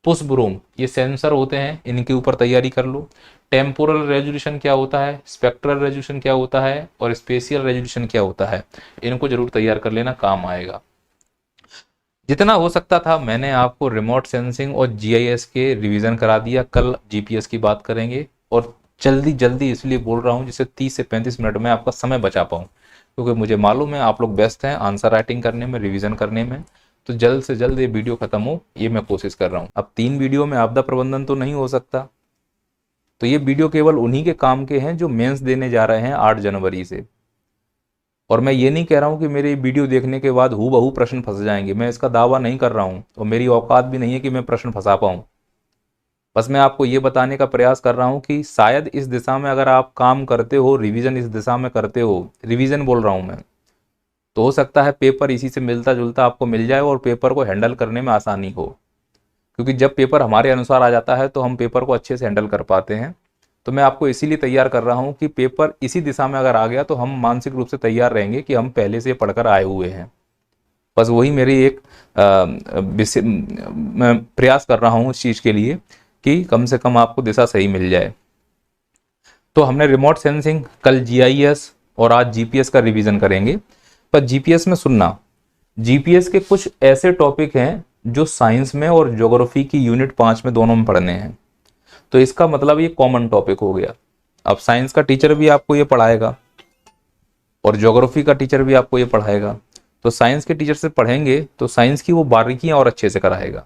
पुश ब्रूम, ये सेंसर होते हैं, इनके ऊपर तैयारी कर लो। टेम्पोरल रेजोल्यूशन क्या होता है, स्पेक्ट्रल रेजोल्यूशन क्या होता है, और स्पेशियल रेजोल्यूशन क्या होता है, इनको जरूर तैयार कर लेना, काम आएगा। जितना हो सकता था मैंने आपको रिमोट सेंसिंग और जीआईएस के रिवीजन करा दिया। कल जीपीएस की बात करेंगे, और जल्दी जल्दी इसलिए बोल रहा हूँ जिससे 30 से 35 मिनट में आपका समय बचा पाऊँ, क्योंकि मुझे मालूम है आप लोग व्यस्त हैं आंसर राइटिंग करने में, रिवीजन करने में। तो जल्द से जल्द ये वीडियो खत्म हो, ये मैं कोशिश कर रहा हूँ। अब 3 वीडियो में आपदा प्रबंधन तो नहीं हो सकता, तो ये वीडियो केवल उन्हीं के काम के हैं जो मेंस देने जा रहे हैं 8 जनवरी से। और मैं ये नहीं कह रहा हूँ कि मेरे वीडियो देखने के बाद हूबहू प्रश्न फंस जाएंगे, मैं इसका दावा नहीं कर रहा हूँ और मेरी औकात भी नहीं है कि मैं प्रश्न फंसा पाऊँ। बस मैं आपको ये बताने का प्रयास कर रहा हूँ कि शायद इस दिशा में अगर आप काम करते हो, रिवीजन इस दिशा में करते हो, रिवीजन बोल रहा हूँ मैं, तो हो सकता है पेपर इसी से मिलता जुलता आपको मिल जाए और पेपर को हैंडल करने में आसानी हो। क्योंकि जब पेपर हमारे अनुसार आ जाता है तो हम पेपर को अच्छे से हैंडल कर पाते हैं। तो मैं आपको इसीलिए तैयार कर रहा हूँ कि पेपर इसी दिशा में अगर आ गया तो हम मानसिक रूप से तैयार रहेंगे कि हम पहले से पढ़कर आए हुए हैं। बस वही मेरी एक मैं प्रयास कर रहा हूँ इस चीज़ के लिए कि कम से कम आपको दिशा सही मिल जाए। तो हमने रिमोट सेंसिंग, कल जीआईएस और आज जीपीएस का रिवीजन करेंगे। पर जीपीएस में सुनना, जीपीएस के कुछ ऐसे टॉपिक हैं जो साइंस में और ज्योग्राफी की यूनिट 5 में दोनों में पढ़ने हैं। तो इसका मतलब ये कॉमन टॉपिक हो गया। अब साइंस का टीचर भी आपको ये पढ़ाएगा और ज्योग्राफी का टीचर भी आपको ये पढ़ाएगा। तो साइंस के टीचर से पढ़ेंगे तो साइंस की वो बारीकियां और अच्छे से कराएगा।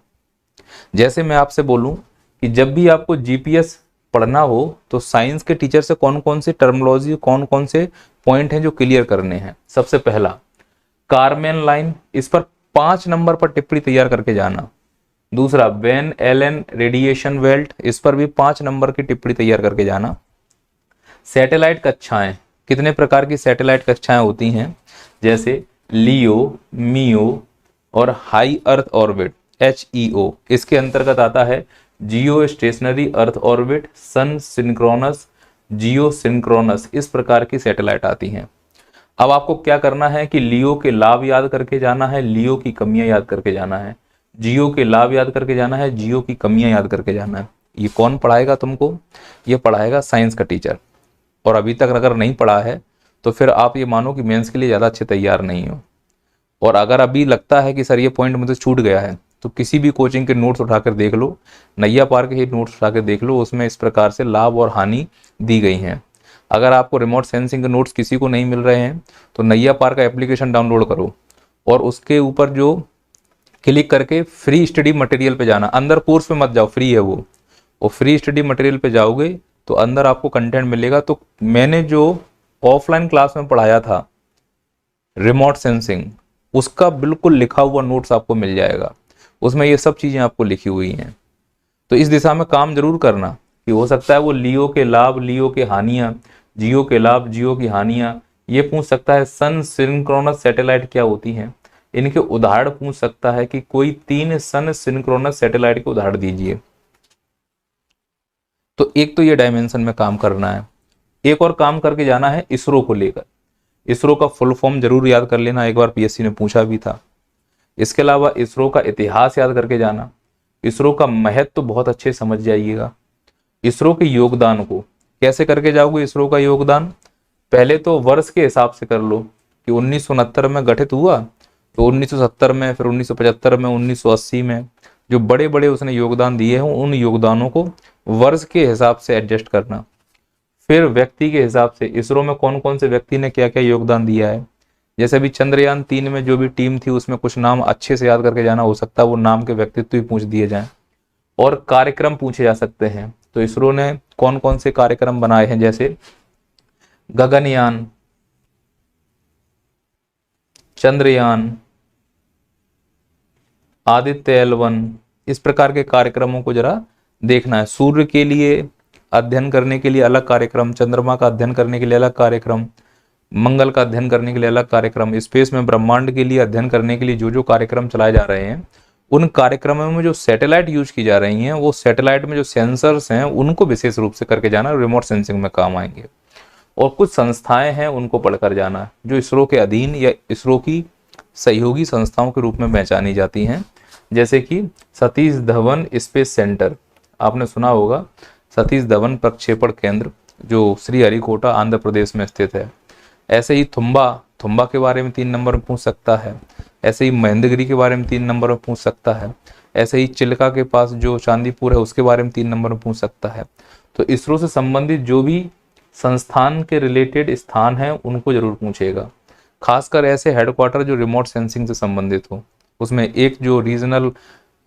जैसे मैं आपसे बोलूं कि जब भी आपको जीपीएस पढ़ना हो तो साइंस के टीचर से कौन कौन से टर्मिनोलॉजी, कौन कौन से पॉइंट हैं जो क्लियर करने हैं। सबसे पहला कारमेन लाइन, इस पर 5 नंबर पर टिप्पणी तैयार करके जाना। दूसरा वेन एलन रेडिएशन बेल्ट, इस पर भी 5 नंबर की टिप्पणी तैयार करके जाना। सैटेलाइट कक्षाएं, कितने प्रकार की सैटेलाइट कक्षाएं होती हैं, जैसे लियो, मियो और हाई अर्थ ऑर्बिट HEO। इसके अंतर्गत आता है जियो स्टेशनरी अर्थ ऑर्बिट, सन सिंक्रोनस, जियो सिंक्रोनस, इस प्रकार की सैटेलाइट आती हैं। अब आपको क्या करना है कि लियो के लाभ याद करके जाना है, लियो की कमियां याद करके जाना है, जियो के लाभ याद करके जाना है, जियो की कमियां याद करके जाना है। ये कौन पढ़ाएगा तुमको? ये पढ़ाएगा साइंस का टीचर। और अभी तक अगर नहीं पढ़ा है तो फिर आप ये मानो कि मेंस के लिए ज़्यादा अच्छे तैयार नहीं हो। और अगर अभी लगता है कि सर ये पॉइंट मुझे छूट गया है तो किसी भी कोचिंग के नोट्स उठाकर देख लो, नैया पार के ही नोट्स उठा कर देख लो, उसमें इस प्रकार से लाभ और हानि दी गई हैं। अगर आपको रिमोट सेंसिंग के नोट्स किसी को नहीं मिल रहे हैं तो नैया पार का एप्लीकेशन डाउनलोड करो और उसके ऊपर जो क्लिक करके फ्री स्टडी मटेरियल पे जाना, अंदर कोर्स पे मत जाओ, फ्री है वो, और फ्री स्टडी मटेरियल पे जाओगे तो अंदर आपको कंटेंट मिलेगा। तो मैंने जो ऑफलाइन क्लास में पढ़ाया था रिमोट सेंसिंग, उसका बिल्कुल लिखा हुआ नोट्स आपको मिल जाएगा, उसमें ये सब चीज़ें आपको लिखी हुई हैं। तो इस दिशा में काम जरूर करना कि हो सकता है वो लियो के लाभ, लियो के हानियाँ, जियो के लाभ, जियो की हानियाँ, ये पूछ सकता है सन सिंक्रोनस सैटेलाइट क्या होती हैं, इनके उदाहरण पूछ सकता है कि कोई 3 सन सिंक्रोनस सैटेलाइट के उदाहरण दीजिए। तो एक तो ये डायमेंशन में काम करना है। एक और काम करके जाना है इसरो को लेकर। इसरो का फुल फॉर्म जरूर याद कर लेना, एक बार पीएससी ने पूछा भी था। इसके अलावा इसरो का इतिहास याद करके जाना, इसरो का महत्व तो बहुत अच्छे समझ जाइएगा। इसरो के योगदान को कैसे करके जाओगे, इसरो का योगदान पहले तो वर्ष के हिसाब से कर लो कि 1969 में गठित हुआ तो 1970 में, फिर 1975 में, 1980 में, जो बड़े बड़े उसने योगदान दिए हैं उन योगदानों को वर्ष के हिसाब से एडजस्ट करना। फिर व्यक्ति के हिसाब से इसरो में कौन कौन से व्यक्ति ने क्या क्या योगदान दिया है, जैसे अभी चंद्रयान 3 में जो भी टीम थी उसमें कुछ नाम अच्छे से याद करके जाना, हो सकता है वो नाम के व्यक्तित्व भी पूछ दिए जाएं और कार्यक्रम पूछे जा सकते हैं। तो इसरो ने कौन कौन से कार्यक्रम बनाए हैं, जैसे गगनयान, चंद्रयान, आदित्य L1, इस प्रकार के कार्यक्रमों को जरा देखना है। सूर्य के लिए अध्ययन करने के लिए अलग कार्यक्रम, चंद्रमा का अध्ययन करने के लिए अलग कार्यक्रम, मंगल का अध्ययन करने के लिए अलग कार्यक्रम, स्पेस में ब्रह्मांड के लिए अध्ययन करने के लिए जो जो कार्यक्रम चलाए जा रहे हैं, उन कार्यक्रमों में जो सैटेलाइट यूज की जा रही हैं वो सैटेलाइट में जो सेंसर्स हैं उनको विशेष रूप से करके जाना, रिमोट सेंसिंग में काम आएंगे। और कुछ संस्थाएं हैं उनको पढ़कर जाना जो इसरो के अधीन या इसरो की सहयोगी संस्थाओं के रूप में पहचानी जाती हैं, जैसे कि सतीश धवन स्पेस सेंटर, आपने सुना होगा, सतीश धवन प्रक्षेपण केंद्र जो श्रीहरिकोटा आंध्र प्रदेश में स्थित है। ऐसे ही थुम्बा के बारे में 3 नंबर में पूछ सकता है। ऐसे ही महेंद्रगिरी के बारे में 3 नंबर में पूछ सकता है। ऐसे ही चिल्का के पास जो चांदीपुर है उसके बारे में 3 नंबर में पूछ सकता है। तो इसरो से संबंधित जो भी संस्थान के रिलेटेड स्थान हैं उनको जरूर पूछेगा, खासकर ऐसे हेडक्वार्टर जो रिमोट सेंसिंग से संबंधित हो। उसमें एक जो रीजनल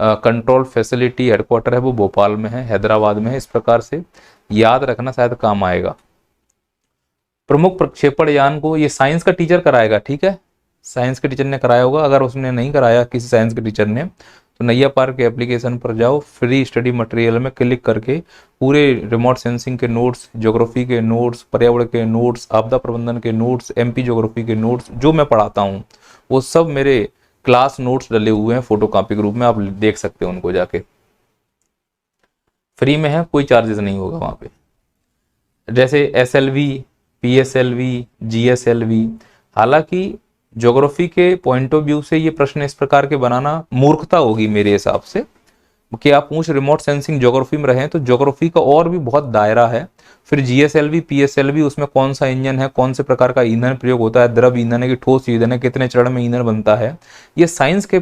कंट्रोल फैसिलिटी हेडक्वार्टर है वो भोपाल में है, हैदराबाद में है। इस प्रकार से याद रखना, शायद काम आएगा। प्रमुख प्रक्षेपण यान को, ये साइंस का टीचर कराएगा, ठीक है, साइंस के टीचर ने कराया होगा। अगर उसने नहीं कराया किसी साइंस के टीचर ने, तो नैया पार्क के एप्लीकेशन पर जाओ, फ्री स्टडी मटेरियल में क्लिक करके पूरे रिमोट सेंसिंग के नोट्स, ज्योग्राफी के नोट्स, पर्यावरण के नोट्स, आपदा प्रबंधन के नोट्स, एमपी ज्योग्राफी के नोट्स जो मैं पढ़ाता हूँ वो सब मेरे क्लास नोट्स डले हुए हैं फोटो कॉपी के रूप में, आप देख सकते हो उनको जाके। फ्री में है, कोई चार्जेस नहीं होगा वहाँ पे। जैसे SLV, PSLV, GSLV, हालांकि ज्योग्राफी के पॉइंट ऑफ व्यू से ये प्रश्न इस प्रकार के बनाना मूर्खता होगी मेरे हिसाब से, कि आप पूछ रिमोट सेंसिंग ज्योग्राफी में रहें, तो ज्योग्राफी का और भी बहुत दायरा है। फिर GSLV, PSLV, उसमें कौन सा इंजन है, कौन से प्रकार का ईंधन प्रयोग होता है, द्रव ईंधन है कि ठोस ईंधन है, कितने चरण में ईंधन बनता है, ये साइंस के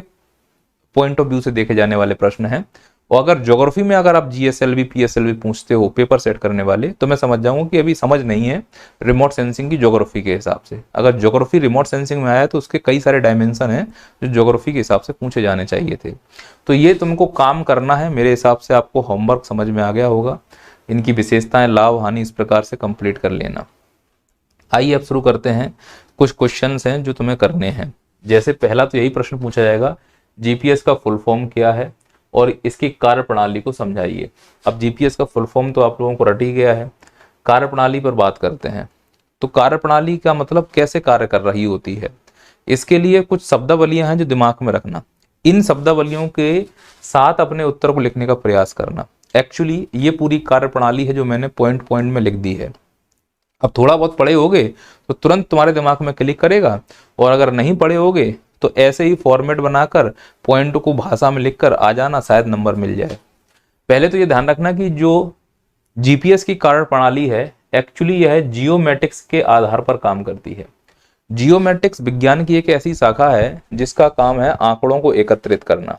पॉइंट ऑफ व्यू से देखे जाने वाले प्रश्न हैं। और अगर ज्योग्राफी में अगर आप GSLV, PSLV पूछते हो पेपर सेट करने वाले, तो मैं समझ जाऊंगा कि अभी समझ नहीं है रिमोट सेंसिंग की ज्योग्राफी के हिसाब से। अगर ज्योग्राफी रिमोट सेंसिंग में आया तो उसके कई सारे डायमेंशन हैं जो ज्योग्राफी के हिसाब से पूछे जाने चाहिए थे। तो ये तुमको काम करना है, मेरे हिसाब से आपको होमवर्क समझ में आ गया होगा। इनकी विशेषताएं, लाभ, हानि इस प्रकार से कंप्लीट कर लेना। आइए अब शुरू करते हैं। कुछ क्वेश्चंस हैं जो तुम्हें करने हैं। जैसे पहला तो यही प्रश्न पूछा जाएगा, जीपीएस का फुल फॉर्म क्या है और इसकी कार्य प्रणाली को समझाइए। अब जीपीएस का फुल फॉर्म तो आप लोगों को रट ही गया है, कार्य प्रणाली पर बात करते हैं। तो कार्य प्रणाली का मतलब कैसे कार्य कर रही होती है, इसके लिए कुछ शब्दावलियां हैं जो दिमाग में रखना। इन शब्दावलियों के साथ अपने उत्तर को लिखने का प्रयास करना। एक्चुअली ये पूरी कार्य प्रणाली है जो मैंने पॉइंट पॉइंट में लिख दी है। अब थोड़ा बहुत पढ़े होगे तो तुरंत तुम्हारे दिमाग में क्लिक करेगा, और अगर नहीं पढ़े होगे तो ऐसे ही फॉर्मेट बनाकर पॉइंट को भाषा में लिखकर आ जाना, शायद नंबर मिल जाए। पहले तो ये ध्यान रखना कि जो जीपीएस की कार्य प्रणाली है एक्चुअली यह जियोमेट्रिक्स के आधार पर काम करती है। जियोमेट्रिक्स विज्ञान की एक ऐसी शाखा है जिसका काम है आंकड़ों को एकत्रित करना।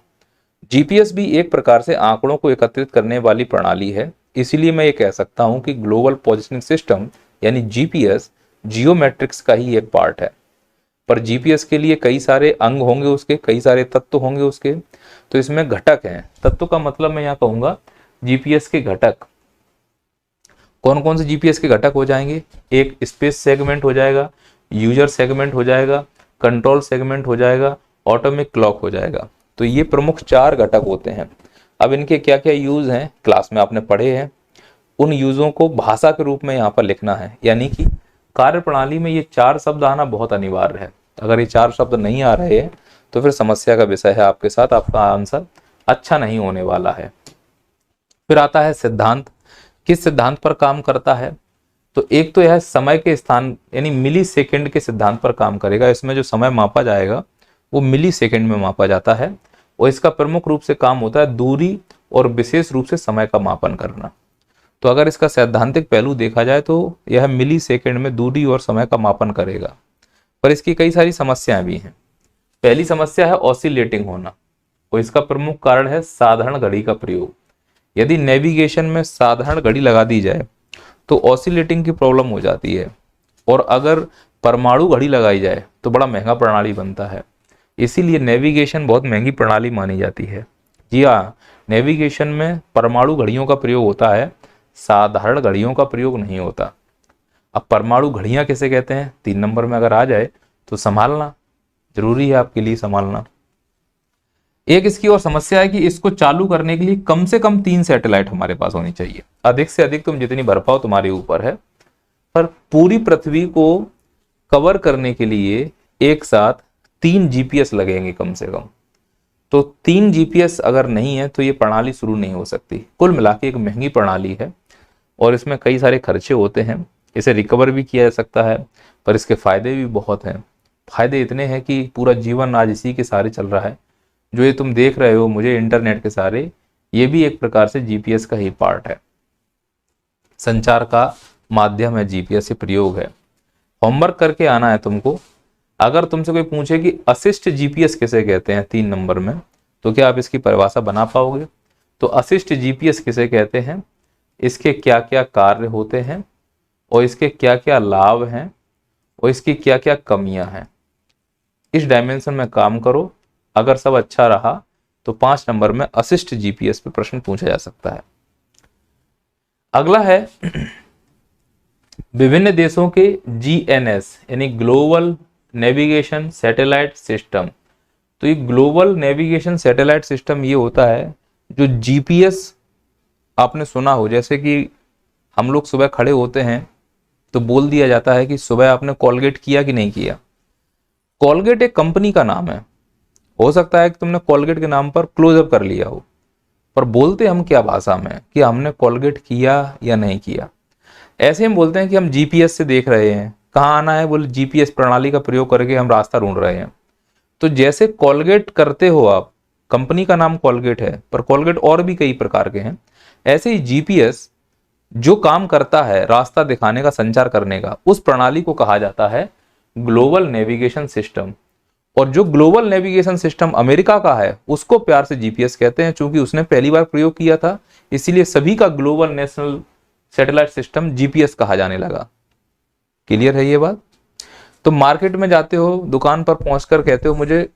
जीपीएस भी एक प्रकार से आंकड़ों को एकत्रित करने वाली प्रणाली है। इसीलिए मैं ये कह सकता हूं कि ग्लोबल पोजिशनिंग सिस्टम यानी जीपीएस जियोमेट्रिक्स का ही एक पार्ट है। पर जीपीएस के लिए कई सारे अंग होंगे, उसके कई सारे तत्व होंगे उसके, तो इसमें घटक हैं। तत्व का मतलब मैं यहाँ कहूंगा जीपीएस के घटक। कौन कौन से जीपीएस के घटक हो जाएंगे? एक स्पेस सेगमेंट हो जाएगा, यूजर सेगमेंट हो जाएगा, कंट्रोल सेगमेंट हो जाएगा, ऑटोमिक क्लॉक हो जाएगा। तो ये प्रमुख 4 घटक होते हैं। अब इनके क्या क्या यूज हैं क्लास में आपने पढ़े हैं, उन यूजों को भाषा के रूप में यहाँ पर लिखना है। यानी कि कार्य प्रणाली में ये 4 शब्द आना बहुत अनिवार्य है। अगर ये 4 शब्द नहीं आ रहे हैं तो फिर समस्या का विषय है आपके साथ, आपका आंसर अच्छा नहीं होने वाला है। फिर आता है सिद्धांत। किस सिद्धांत पर काम करता है? तो एक तो यह समय के स्थान यानी मिली सेकेंड के सिद्धांत पर काम करेगा। इसमें जो समय मापा जाएगा वो मिली सेकेंड में मापा जाता है, और इसका प्रमुख रूप से काम होता है दूरी और विशेष रूप से समय का मापन करना। तो अगर इसका सैद्धांतिक पहलू देखा जाए तो यह मिली सेकेंड में दूरी और समय का मापन करेगा। पर इसकी कई सारी समस्याएं भी हैं। पहली समस्या है ऑसिलेटिंग होना, और इसका प्रमुख कारण है साधारण घड़ी का प्रयोग। यदि नेविगेशन में साधारण घड़ी लगा दी जाए तो ऑसिलेटिंग की प्रॉब्लम हो जाती है, और अगर परमाणु घड़ी लगाई जाए तो बड़ा महंगा प्रणाली बनता है। इसीलिए नेविगेशन बहुत महंगी प्रणाली मानी जाती है। जी हाँ, नेविगेशन में परमाणु घड़ियों का प्रयोग होता है, साधारण घड़ियों का प्रयोग नहीं होता। अब परमाणु घड़ियां किसे कहते हैं 3 नंबर में अगर आ जाए तो संभालना जरूरी है, आपके लिए संभालना। एक इसकी और समस्या है कि इसको चालू करने के लिए कम से कम 3 सैटेलाइट हमारे पास होनी चाहिए। अधिक से अधिक तुम जितनी भर पाओ तुम्हारे ऊपर है, पर पूरी पृथ्वी को कवर करने के लिए एक साथ 3 जीपीएस लगेंगे कम से कम। तो 3 जीपीएस अगर नहीं है तो ये प्रणाली शुरू नहीं हो सकती। कुल मिला के एक महंगी प्रणाली है, और इसमें कई सारे खर्चे होते हैं। इसे रिकवर भी किया जा सकता है, पर इसके फायदे भी बहुत हैं। फायदे इतने हैं कि पूरा जीवन आज इसी के सहारे चल रहा है। जो ये तुम देख रहे हो मुझे इंटरनेट के सहारे, ये भी एक प्रकार से जीपीएस का ही पार्ट है। संचार का माध्यम है जीपीएस, से प्रयोग है। होमवर्क करके आना है तुमको। अगर तुमसे कोई पूछे कि असिस्ट जीपीएस किसे कहते हैं 3 नंबर में, तो क्या आप इसकी परिभाषा बना पाओगे? तो असिस्ट जीपीएस किसे कहते हैं? इसके क्या क्या कार्य होते हैं और इसके क्या क्या लाभ हैं और इसकी क्या क्या कमियां हैं, इस डायमेंशन में काम करो। अगर सब अच्छा रहा तो 5 नंबर में असिस्ट जीपीएस पे प्रश्न पूछा जा सकता है। अगला है विभिन्न देशों के जीएनएस यानी ग्लोबल नेविगेशन सैटेलाइट सिस्टम। तो ये ग्लोबल नेविगेशन सैटेलाइट सिस्टम ये होता है जो जीपीएस, आपने सुना हो जैसे कि हम लोग सुबह खड़े होते हैं तो बोल दिया जाता है कि सुबह आपने कॉलगेट किया कि नहीं किया। कॉलगेट एक कंपनी का नाम है, हो सकता है कि तुमने कॉलगेट के नाम पर क्लोजअप कर लिया हो, पर बोलते हम क्या भाषा में कि हमने कॉलगेट किया या नहीं किया। ऐसे हम बोलते हैं कि हम जीपीएस से देख रहे हैं कहाँ आना है, बोले जीपीएस प्रणाली का प्रयोग करके हम रास्ता ढूंढ रहे हैं। तो जैसे कॉलगेट करते हो आप, कंपनी का नाम कॉलगेट है पर कॉलगेट और भी कई प्रकार के हैं, ऐसे ही जीपीएस जो काम करता है रास्ता दिखाने का, संचार करने का, उस प्रणाली को कहा जाता है ग्लोबल नेविगेशन सिस्टम। और जो ग्लोबल नेविगेशन सिस्टम अमेरिका का है उसको प्यार से जीपीएस कहते हैं, चूंकि उसने पहली बार प्रयोग किया था, इसीलिए सभी का global national satellite system GPS कहा जाने लगा। क्लियर है ये बात? तो मार्केट में जाते हो, दुकान पर पहुंचकर कहते हो मुझे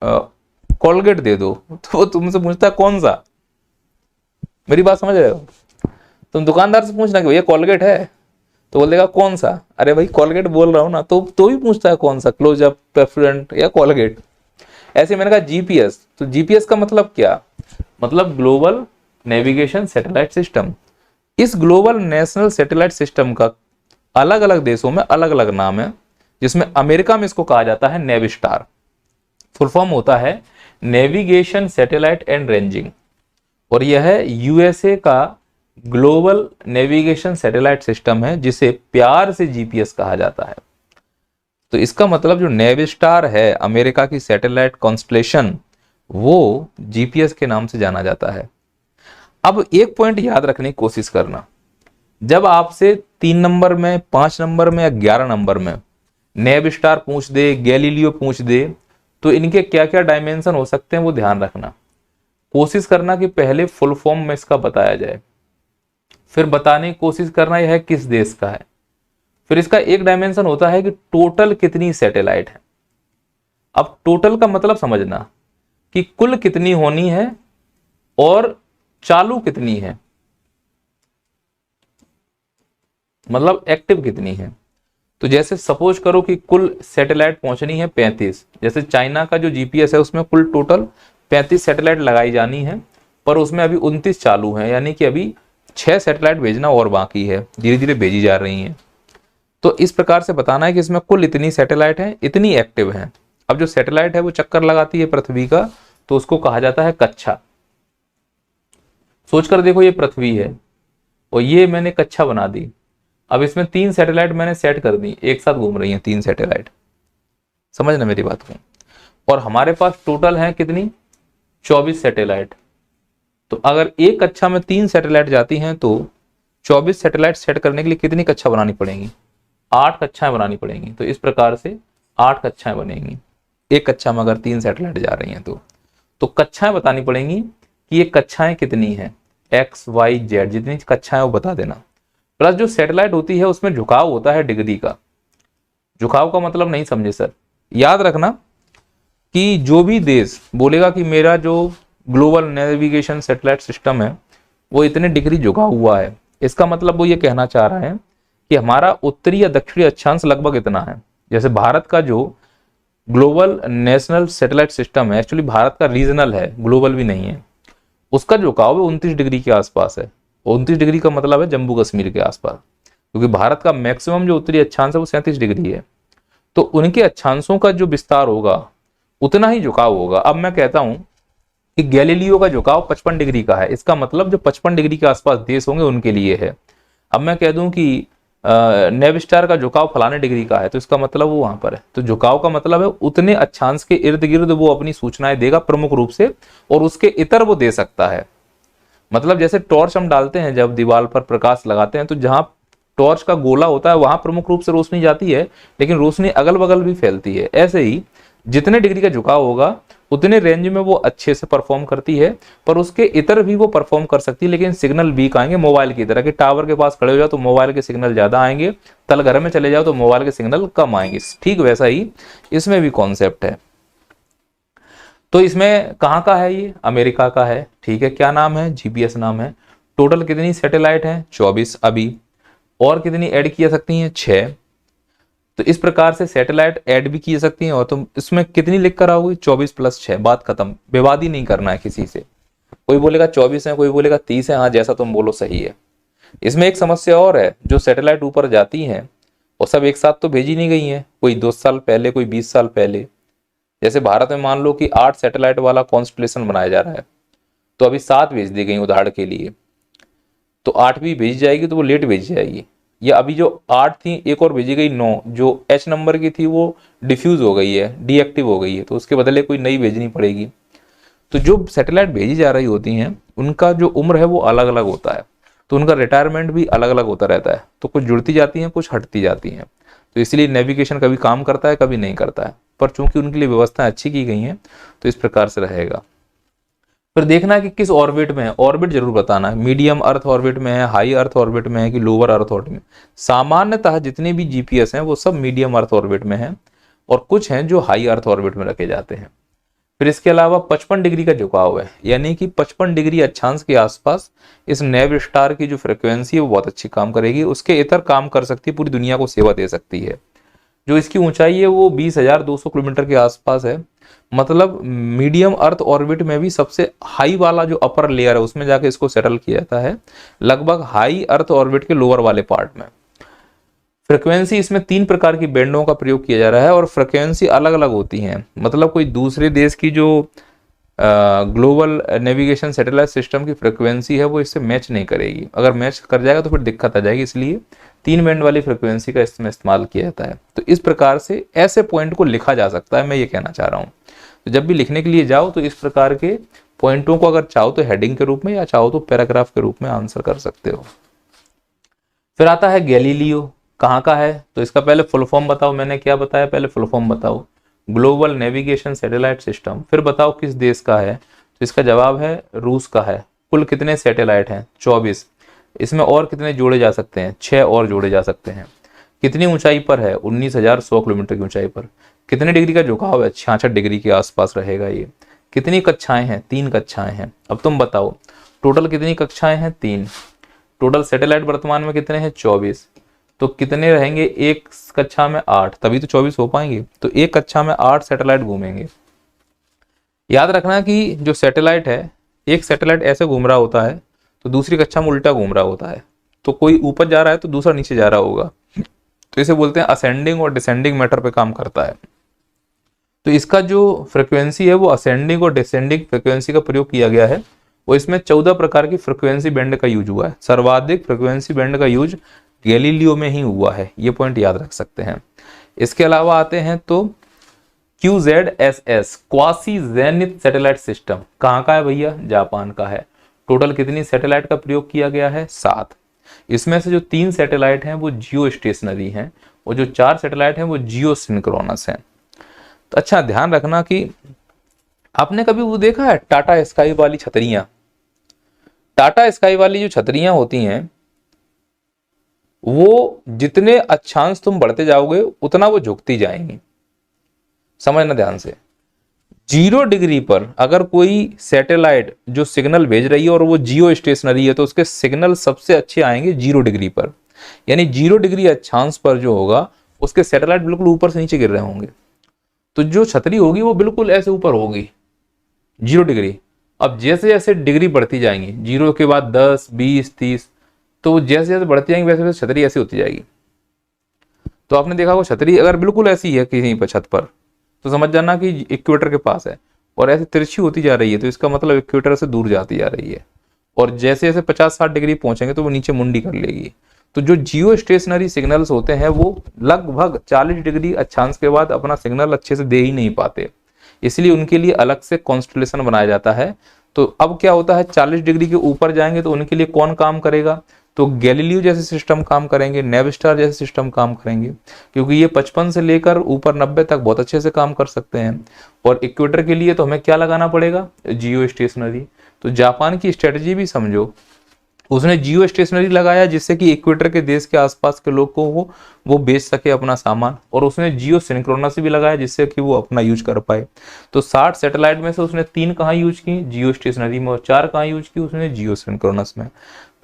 कॉलगेट दे दो, तो वो तुमसे पूछता है कौन सा। मेरी बात समझ रहे हो? तुम दुकानदार से पूछना कि भैया कॉलगेट है, तो बोल देगा कौन सा। अरे भाई कॉलगेट बोल रहा हूं ना, तो भी पूछता है कौन सा, क्लोजअप, पेप्सोडेंट या कॉलगेट। ऐसे मैंने कहा जीपीएस, तो जीपीएस का मतलब क्या, मतलब ग्लोबल नेविगेशन सैटेलाइट सिस्टम। इस ग्लोबल नेशनल सैटेलाइट सिस्टम का अलग अलग देशों में अलग अलग नाम है, जिसमें अमेरिका में इसको कहा जाता है नेविस्टार। फुल फॉर्म होता है नेविगेशन सैटेलाइट एंड रेंजिंग, और यह यूएसए का ग्लोबल नेविगेशन सैटेलाइट सिस्टम है जिसे प्यार से जीपीएस कहा जाता है। तो इसका मतलब जो नेविस्टार है अमेरिका की सैटेलाइट कॉन्स्टलेशन, वो जीपीएस के नाम से जाना जाता है। अब एक पॉइंट याद रखने की कोशिश करना, जब आपसे 3 नंबर में, 5 नंबर में या 11 नंबर में नेविस्टार पूछ दे, गैलीलियो पूछ दे, तो इनके क्या क्या डायमेंशन हो सकते हैं वो ध्यान रखना। कोशिश करना कि पहले फुल फॉर्म में इसका बताया जाए, फिर बताने की कोशिश करना यह है किस देश का है। फिर इसका एक डायमेंशन होता है कि टोटल कितनी सैटेलाइट है। अब टोटल का मतलब समझना कि कुल कितनी होनी है और चालू कितनी है, मतलब एक्टिव कितनी है। तो जैसे सपोज करो कि कुल सैटेलाइट पहुंचनी है 35, जैसे चाइना का जो जीपीएस है उसमें कुल टोटल 35 सैटेलाइट लगाई जानी है, पर उसमें अभी 29 चालू हैं, यानी कि अभी 6 सैटेलाइट भेजना और बाकी है, धीरे धीरे भेजी जा रही हैं। तो इस प्रकार से बताना है कि इसमें कुल इतनी सैटेलाइट है, इतनी एक्टिव है। अब जो सैटेलाइट है वो चक्कर लगाती है पृथ्वी का, तो उसको कहा जाता है कक्षा। सोचकर देखो ये पृथ्वी है और ये मैंने कक्षा बना दी। अब इसमें 3 सैटेलाइट मैंने सेट कर दी, एक साथ घूम रही हैं 3 सैटेलाइट, समझना मेरी बात को। और हमारे पास टोटल है कितनी, 24 सैटेलाइट। तो अगर एक कक्षा में 3 सैटेलाइट जाती हैं तो 24 सैटेलाइट सेट करने के लिए कितनी कक्षा बनानी पड़ेंगी, 8 कक्षाएं बनानी पड़ेंगी। तो इस प्रकार से 8 कक्षाएं बनेंगी एक कक्षा में अगर 3 सैटेलाइट जा रही हैं तो कक्षाएं बतानी पड़ेंगी कि ये कक्षाएं कितनी हैं, एक्स वाई जेड जितनी कक्षाएं वो बता देना। प्लस जो सैटेलाइट होती है उसमें झुकाव होता है डिग्री का। झुकाव का मतलब नहीं समझे सर, याद रखना कि जो भी देश बोलेगा कि मेरा जो ग्लोबल नेविगेशन सैटेलाइट सिस्टम है वो इतने डिग्री झुका हुआ है, इसका मतलब वो ये कहना चाह रहा है कि हमारा उत्तरी या दक्षिणी अक्षांश लगभग इतना है। जैसे भारत का जो ग्लोबल नेशनल सैटेलाइट सिस्टम है, एक्चुअली भारत का रीजनल है, ग्लोबल भी नहीं है, उसका झुकाव 29 डिग्री के आसपास है। 29 डिग्री का मतलब है जम्मू कश्मीर के आसपास, क्योंकि भारत का मैक्सिमम जो उत्तरी अक्षांश है वो 37 डिग्री है। तो उनके अक्षांशों का जो विस्तार होगा उतना ही झुकाव होगा। अब मैं कहता हूं कि गैलीलियो का झुकाव 55 डिग्री का है, इसका मतलब जो 55 डिग्री के आसपास देश होंगे उनके लिए है। अब मैं कह दूं कि नेविस्टार का झुकाव फलाने डिग्री का है, तो इसका मतलब वो वहां पर है। तो झुकाव का मतलब है उतने अक्षांश के इर्द गिर्द वो अपनी सूचनाएं देगा प्रमुख रूप से, और उसके इतर वो दे सकता है। मतलब जैसे टॉर्च हम डालते हैं, जब दीवार पर प्रकाश लगाते हैं तो जहां टॉर्च का गोला होता है वहां प्रमुख रूप से रोशनी जाती है, लेकिन रोशनी अगल बगल भी फैलती है। ऐसे ही जितने डिग्री का झुकाव होगा उतने रेंज में वो अच्छे से परफॉर्म करती है, पर उसके इतर भी वो परफॉर्म कर सकती है, लेकिन सिग्नल वीक आएंगे। मोबाइल की तरह कि टावर के पास खड़े हो जाओ तो मोबाइल के सिग्नल ज्यादा आएंगे, तल घर में चले जाओ तो मोबाइल के सिग्नल कम आएंगे। ठीक वैसा ही इसमें भी कॉन्सेप्ट है। तो इसमें कहाँ का है, ये अमेरिका का है। ठीक है, क्या नाम है, जीपीएस नाम है। टोटल कितनी सैटेलाइट है, 24 अभी, और कितनी ऐड की जा सकती हैं, 6। तो इस प्रकार से सैटेलाइट ऐड भी की जा सकती हैं। और तुम इसमें कितनी लिख कर आओगे, 24 + 6, बात खत्म। विवाद ही नहीं करना है किसी से। कोई बोलेगा 24 है, कोई बोलेगा 30 है, हाँ जैसा तुम बोलो सही है। इसमें एक समस्या और है, जो सैटेलाइट ऊपर जाती हैं वो सब एक साथ तो भेजी नहीं गई हैं, कोई 2 साल पहले, कोई 20 साल पहले। जैसे भारत में मान लो कि 8 सैटेलाइट वाला कॉन्स्टलेशन बनाया जा रहा है, तो अभी 7 भेज दी गई उदाहरण के लिए, तो 8वीं भेजी जाएगी तो वो लेट भेजी जाएगी। या अभी जो 8 थी, एक और भेजी गई 9, जो H नंबर की थी वो डिफ्यूज हो गई है, डीएक्टिव हो गई है, तो उसके बदले कोई नई भेजनी पड़ेगी। तो जो सैटेलाइट भेजी जा रही होती हैं उनका जो उम्र है वो अलग अलग होता है, तो उनका रिटायरमेंट भी अलग अलग होता रहता है। तो कुछ जुड़ती जाती हैं, कुछ हटती जाती हैं। तो इसलिए नेविगेशन कभी काम करता है, कभी नहीं करता है, पर चूंकि उनके लिए व्यवस्थाएं अच्छी की गई हैं तो इस प्रकार से रहेगा। फिर देखना है कि किस ऑर्बिट में है, ऑर्बिट जरूर बताना है, मीडियम अर्थ ऑर्बिट में है, हाई अर्थ ऑर्बिट में है कि लोअर अर्थ ऑर्बिट में। सामान्यतः जितने भी जीपीएस हैं वो सब मीडियम अर्थ ऑर्बिट में हैं, और कुछ हैं जो हाई अर्थ ऑर्बिट में रखे जाते हैं। फिर इसके अलावा 55 डिग्री का झुकाव है, यानी कि 55 डिग्री अक्षांश के आसपास इस नेव स्टार की जो फ्रिक्वेंसी है वो बहुत अच्छी काम करेगी, उसके इतर काम कर सकती है, पूरी दुनिया को सेवा दे सकती है। जो इसकी ऊंचाई है वो 20,200 किलोमीटर के आसपास है। मतलब मीडियम अर्थ ऑर्बिट में भी सबसे हाई वाला जो अपर लेयर है उसमें जाके इसको सेटल किया जाता है, लगभग हाई अर्थ ऑर्बिट के लोअर वाले पार्ट में। फ्रिक्वेंसी इसमें 3 प्रकार की बैंडों का प्रयोग किया जा रहा है, और फ्रिक्वेंसी अलग अलग होती हैं। मतलब कोई दूसरे देश की जो ग्लोबल नेविगेशन सैटेलाइट सिस्टम की फ्रिक्वेंसी है वो इससे मैच नहीं करेगी, अगर मैच कर जाएगा तो फिर दिक्कत आ जाएगी। इसलिए 3 बैंड वाली फ्रिक्वेंसी का इसमें इस्तेमाल किया जाता है। तो इस प्रकार से ऐसे पॉइंट को लिखा जा सकता है, मैं ये कहना चाह रहा हूँ। तो जब भी लिखने के लिए जाओ तो इस प्रकार के पॉइंटों को अगर चाहो तो हेडिंग के रूप में, या चाहो तो पैराग्राफ के रूप में आंसर कर सकते हो। फिर आता है गैलीलियो, कहाँ का है, तो इसका पहले फुल फॉर्म बताओ। मैंने क्या बताया, पहले फुल फॉर्म बताओ, ग्लोबल नेविगेशन सैटेलाइट सिस्टम। फिर बताओ किस देश का है, तो इसका जवाब है रूस का है। कुल कितने सैटेलाइट हैं, 24। इसमें और कितने जोड़े जा सकते हैं, 6 और जोड़े जा सकते हैं। कितनी ऊंचाई पर है, 19,100 किलोमीटर की ऊंचाई पर। कितने डिग्री का झुकाव है, 66 डिग्री के आसपास रहेगा ये। कितनी कक्षाएं हैं, 3 कक्षाएं हैं। अब तुम बताओ टोटल कितनी कक्षाएं हैं, 3। टोटल सैटेलाइट वर्तमान में कितने हैं, 24। तो कितने रहेंगे, एक कक्षा में 8, तभी तो 24 हो पाएंगे। तो एक कक्षा में 8 सैटेलाइट घूमेंगे। याद रखना कि जो सैटेलाइट है, एक सैटेलाइट ऐसे घूम रहा होता है तो दूसरी कक्षा में उल्टा घूम रहा होता है। तो कोई ऊपर जा रहा है तो दूसरा नीचे जा रहा होगा, तो इसे बोलते हैं असेंडिंग और डिसेंडिंग मैटर पे काम करता है। तो इसका जो फ्रिक्वेंसी है वो असेंडिंग और डिसेंडिंग फ्रिक्वेंसी का प्रयोग किया गया है, वो इसमें 14 प्रकार की फ्रिक्वेंसी बैंड का यूज हुआ है। सर्वाधिक फ्रिक्वेंसी बैंड का यूज गैलीलियो में ही हुआ है, ये पॉइंट याद रख सकते हैं। इसके अलावा आते हैं तो QZSS quasi zenith satellite system, कहाँ का है भैया, जापान का है। टोटल कितनी सैटेलाइट का प्रयोग किया गया है, 7। इसमें से जो 3 सैटेलाइट हैं वो जियो स्टेशनरी हैं, और जो 4 सैटेलाइट हैं वो जियो सिंक्रोनस हैं। तो अच्छा ध्यान रखना कि आपने कभी वो देखा है टाटा स्काई वाली छतरियां। टाटा स्काई वाली जो छतरियां होती हैं वो जितने अक्षांश तुम बढ़ते जाओगे उतना वो झुकती जाएंगी, समझना ध्यान से। 0 डिग्री पर अगर कोई सैटेलाइट जो सिग्नल भेज रही है और वो जियो स्टेशनरी है तो उसके सिग्नल सबसे अच्छे आएंगे 0 डिग्री पर। यानी 0 डिग्री अक्षांश पर जो होगा उसके सैटेलाइट बिल्कुल ऊपर से नीचे गिर रहे होंगे, तो जो छतरी होगी वो बिल्कुल ऐसे ऊपर होगी 0 डिग्री। अब जैसे जैसे डिग्री बढ़ती जाएंगी, 0 के बाद 10, 20, 30, तो जैसे जैसे बढ़ती जाएंगी वैसे वैसे छतरी ऐसी होती जाएगी। तो आपने देखा वो छतरी अगर बिल्कुल ऐसी है कहीं पर छत पर, तो समझ जाना कि इक्वेटर के पास है, और ऐसे तिरछी होती जा रही है तो इसका मतलब इक्वेटर से दूर जाती जा रही है। और जैसे जैसे 50-60 डिग्री पहुंचेंगे तो वो नीचे मुंडी कर लेगी। तो जो जियो स्टेशनरी सिग्नल्स होते हैं वो लगभग 40 डिग्री अक्षांश के बाद अपना सिग्नल अच्छे से दे ही नहीं पाते, इसलिए उनके लिए अलग से कॉन्स्टलेशन बनाया जाता है। तो अब क्या होता है, 40 डिग्री के ऊपर जाएंगे तो उनके लिए कौन काम करेगा, तो गैलीलियो जैसे सिस्टम काम करेंगे, नेवस्टार जैसे सिस्टम काम करेंगे, क्योंकि ये 55 से लेकर ऊपर 90 तक बहुत अच्छे से काम कर सकते हैं। और इक्वेटर के लिए तो हमें क्या लगाना पड़ेगा, जियो स्टेशनरी। तो जापान की स्ट्रेटजी भी समझो, उसने जियो स्टेशनरी लगाया जिससे कि इक्वेटर के देश के आसपास के लोगों को वो बेच सके अपना सामान, और उसने जियो सिंक्रोनस भी लगाया जिससे कि वो अपना यूज कर पाए। तो 60 सैटेलाइट में से उसने 3 कहाँ यूज की, जियो स्टेशनरी में, और 4 कहाँ यूज की उसने, जियो सिंक्रोनस में।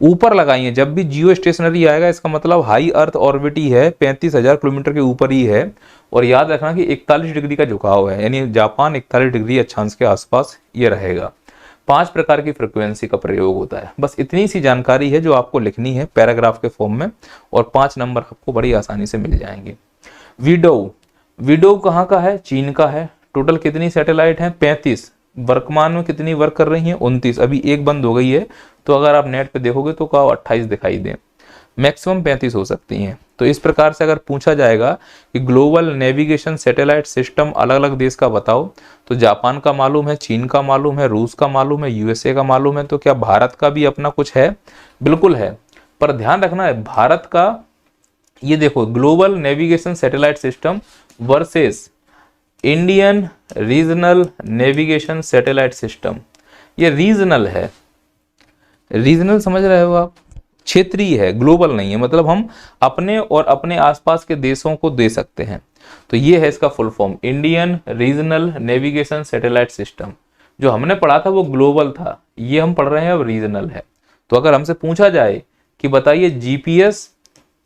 ऊपर लगाई है, जब भी जियो स्टेशनरी आएगा इसका मतलब हाई अर्थ ऑर्बिट ही है, 35,000 किलोमीटर के ऊपर ही है। और याद रखना कि 41 डिग्री का झुकाव है, यानी जापान 41 डिग्री अक्षांश के आसपास ये रहेगा। 5 प्रकार की फ्रिक्वेंसी का प्रयोग होता है। बस इतनी सी जानकारी है जो आपको लिखनी है पैराग्राफ के फॉर्म में, और 5 नंबर आपको बड़ी आसानी से मिल जाएंगे। विडोव, विडोव कहाँ का है, चीन का है। टोटल कितनी सैटेलाइट हैं, 35। वर्तमान में कितनी वर्क कर रही हैं, 29। अभी एक बंद हो गई है, तो अगर आप नेट पे देखोगे तो 28 दिखाई दे, मैक्सिमम 35 हो सकती हैं। तो इस प्रकार से अगर पूछा जाएगा कि ग्लोबल नेविगेशन सैटेलाइट सिस्टम अलग अलग देश का बताओ, तो जापान का मालूम है, चीन का मालूम है, रूस का मालूम है, यूएसए का मालूम है, तो क्या भारत का भी अपना कुछ है, बिल्कुल है। पर ध्यान रखना है भारत का, ये देखो global navigation satellite system versus Indian regional navigation satellite system. ये रीजनल है, रीजनल समझ रहे हो आप, क्षेत्रीय है, ग्लोबल नहीं है। मतलब हम अपने और अपने आसपास के देशों को दे सकते हैं। तो ये है इसका full form, Indian regional navigation satellite system. जो हमने पढ़ा था वो ग्लोबल था, ये हम पढ़ रहे हैं अब रीजनल है। तो अगर हमसे पूछा जाए कि बताइए जीपीएस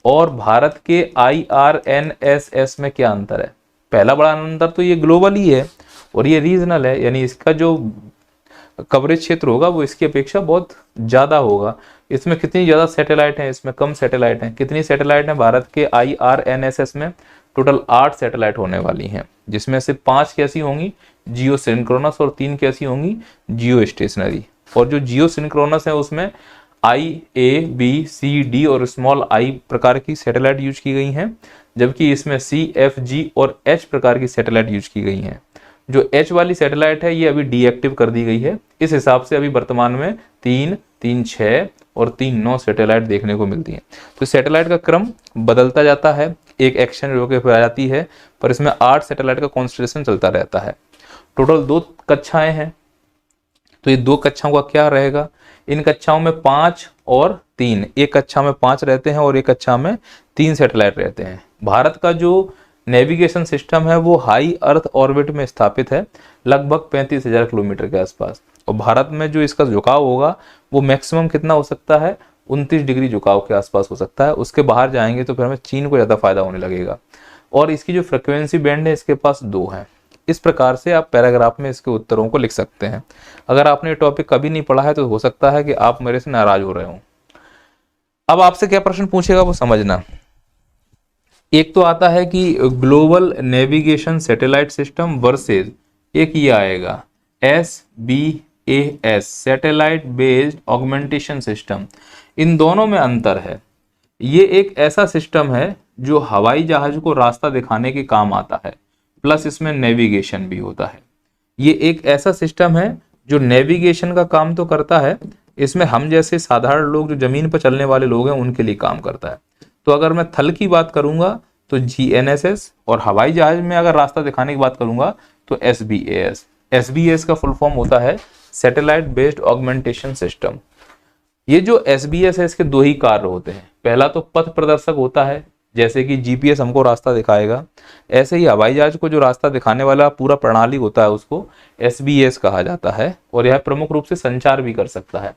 और भारत के IRNSS में क्या अंतर है, पहला बड़ा अंतर तो ये ग्लोबल ही है और ये रीजनल है, यानी इसका जो कवरेज क्षेत्र होगा वो इसकी अपेक्षा बहुत ज्यादा होगा। इसमें कितनी ज्यादा सैटेलाइट हैं, इसमें कम सैटेलाइट हैं। कितनी सैटेलाइट हैं भारत के IRNSS में, टोटल 8 सैटेलाइट होने वाली हैं, जिसमें से 5 कैसी होंगी, जियो सिंक्रोनस, और 3 कैसी होंगी, जियो स्टेशनरी। और जो जियो सिंक्रोनस है उसमें I, A, B, C, D और स्मॉल I प्रकार की सैटेलाइट यूज की गई हैं, जबकि इसमें C, F, G और H प्रकार की सैटेलाइट यूज की गई हैं। जो H वाली सैटेलाइट है ये अभी डीएक्टिव कर दी गई है। इस हिसाब से अभी वर्तमान में 3, 3, 6 और 3, 9 सैटेलाइट देखने को मिलती हैं। तो सैटेलाइट का क्रम बदलता जाता है, एक एक्शन होकर फिर आ जाती है, पर इसमें 8 सैटेलाइट का कॉन्स्टलेशन चलता रहता है। टोटल 2 कक्षाएं हैं, तो ये 2 कक्षाओं का क्या रहेगा, इन कक्षाओं में 5 और 3, एक कक्षा में 5 रहते हैं और एक कक्षा में 3 सैटेलाइट रहते हैं। भारत का जो नेविगेशन सिस्टम है वो हाई अर्थ ऑर्बिट में स्थापित है, लगभग 35,000 किलोमीटर के आसपास। और भारत में जो इसका झुकाव होगा वो मैक्सिमम कितना हो सकता है, 29 डिग्री झुकाव के आसपास हो सकता है। उसके बाहर जाएंगे तो फिर हमें चीन को ज़्यादा फायदा होने लगेगा। और इसकी जो फ्रिक्वेंसी बैंड है इसके पास 2 हैं। इस प्रकार से आप पैराग्राफ में इसके उत्तरों को लिख सकते हैं। अगर आपने टॉपिक कभी नहीं पढ़ा है तो हो सकता है कि आप मेरे से नाराज हो रहे हो। अब आपसे क्या प्रश्न पूछेगा वो समझना। एक तो आता है कि global navigation satellite system versus, एक ये आएगा SBAS satellite based augmentation system. इन दोनों में अंतर है। ये एक ऐसा सिस्टम है जो हवाई जहाज को रास्ता दिखाने के काम आता है, प्लस इसमें नेविगेशन भी होता है। ये एक ऐसा सिस्टम है जो नेविगेशन का काम तो करता है, इसमें हम जैसे साधारण लोग जो जमीन पर चलने वाले लोग हैं उनके लिए काम करता है। तो अगर मैं थल की बात करूंगा तो GNSS, और हवाई जहाज में अगर रास्ता दिखाने की बात करूंगा तो SBAS। SBAS का फुल फॉर्म होता है सैटेलाइट बेस्ड ऑगमेंटेशन सिस्टम। ये जो SBAS है इसके 2 ही कार्य होते हैं। पहला तो पथ प्रदर्शक होता है, जैसे कि GPS हमको रास्ता दिखाएगा, ऐसे ही हवाई जहाज को जो रास्ता दिखाने वाला पूरा प्रणाली होता है उसको SBAS कहा जाता है। और यह प्रमुख रूप से संचार भी कर सकता है,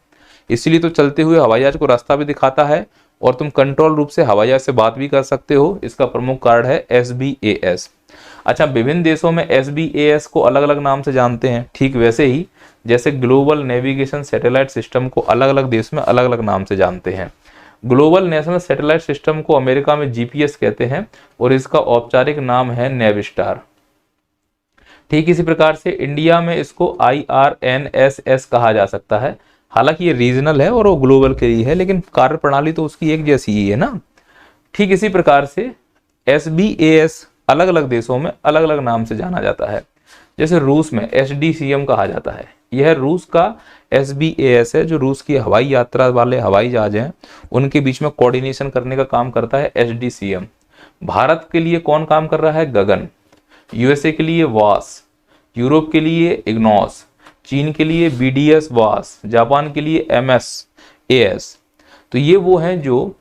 इसलिए तो चलते हुए हवाई जहाज को रास्ता भी दिखाता है और तुम कंट्रोल रूप से हवाई जहाज से बात भी कर सकते हो। इसका प्रमुख कारण है SBAS। अच्छा, विभिन्न देशों में SBAS को अलग अलग नाम से जानते हैं, ठीक वैसे ही जैसे ग्लोबल नेविगेशन सैटेलाइट सिस्टम को अलग अलग देश में अलग अलग नाम से जानते हैं। ग्लोबल नेशनल सैटेलाइट सिस्टम को अमेरिका में GPS कहते हैं और इसका औपचारिक नाम है नेविस्टार। ठीक इसी प्रकार से इंडिया में इसको IRNSS कहा जा सकता है। हालांकि ये रीजनल है और वो ग्लोबल के लिए है, लेकिन कार्य प्रणाली तो उसकी एक जैसी ही है ना। ठीक इसी प्रकार से SBAS अलग अलग देशों में अलग अलग नाम से जाना जाता है। जैसे रूस में SDCM कहा जाता है, यह रूस का SBAS है, जो रूस की हवाई यात्रा वाले हवाई जहाज हैं उनके बीच में कोऑर्डिनेशन करने का काम करता है SDCM। भारत के लिए कौन काम कर रहा है? गगन। USA के लिए वास, यूरोप के लिए इग्नोस, चीन के लिए BDS वास, जापान के लिए MSAS। तो ये वो हैं जो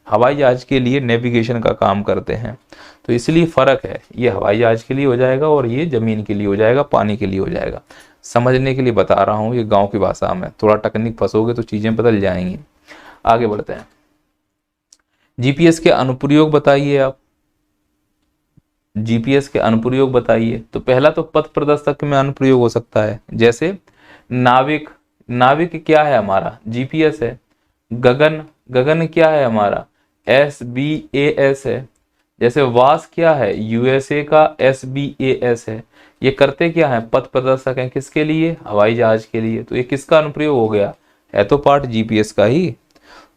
हवाई जहाज के लिए नेविगेशन का काम करते हैं। तो इसलिए फर्क है, ये हवाई जहाज के लिए हो जाएगा और ये जमीन के लिए हो जाएगा, पानी के लिए हो जाएगा। समझने के लिए बता रहा हूँ, ये गांव की भाषा में, थोड़ा टेक्निक फंसोगे तो चीजें बदल जाएंगी। आगे बढ़ते हैं। GPS के अनुप्रयोग बताइए आप। GPS के अनुप्रयोग बताइए। तो पहला तो पथ प्रदर्शक में अनुप्रयोग हो सकता है, जैसे नाविक। नाविक क्या है हमारा? GPS है। गगन, गगन क्या है हमारा? SBAS है। जैसे वास क्या है? USA का SBAS है। ये करते क्या है? पथ प्रदर्शक है। किसके लिए? हवाई जहाज के लिए। तो ये किसका अनुप्रयोग हो गया? है तो पार्ट GPS का ही।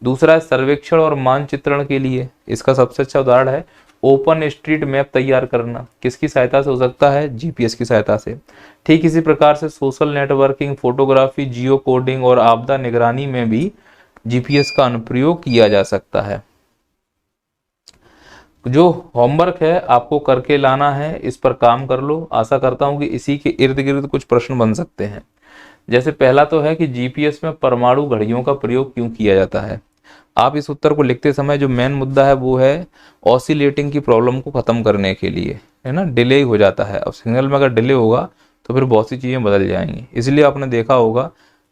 दूसरा है सर्वेक्षण और मानचित्रण के लिए। इसका सबसे अच्छा उदाहरण है ओपन स्ट्रीट मैप तैयार करना। किसकी सहायता से हो सकता है? GPS की सहायता से। ठीक इसी प्रकार से सोशल नेटवर्किंग, फोटोग्राफी, जियो कोडिंग और आपदा निगरानी में भी GPS का अनुप्रयोग किया जा सकता है। जो होमवर्क है आपको करके लाना है, इस पर काम कर लो। आशा करता हूं कि इसी के इर्द गिर्द कुछ प्रश्न बन सकते हैं। जैसे पहला तो है कि GPS में परमाणु घड़ियों का प्रयोग क्यों किया जाता है। आप इस उत्तर को लिखते समय जो मेन मुद्दा है वो है ऑसिलेटिंग की प्रॉब्लम को खत्म करने के लिए, है ना। डिले हो जाता है, अब सिग्नल में अगर डिले होगा तो फिर बहुत सी चीज़ें बदल जाएंगी। इसलिए आपने देखा होगा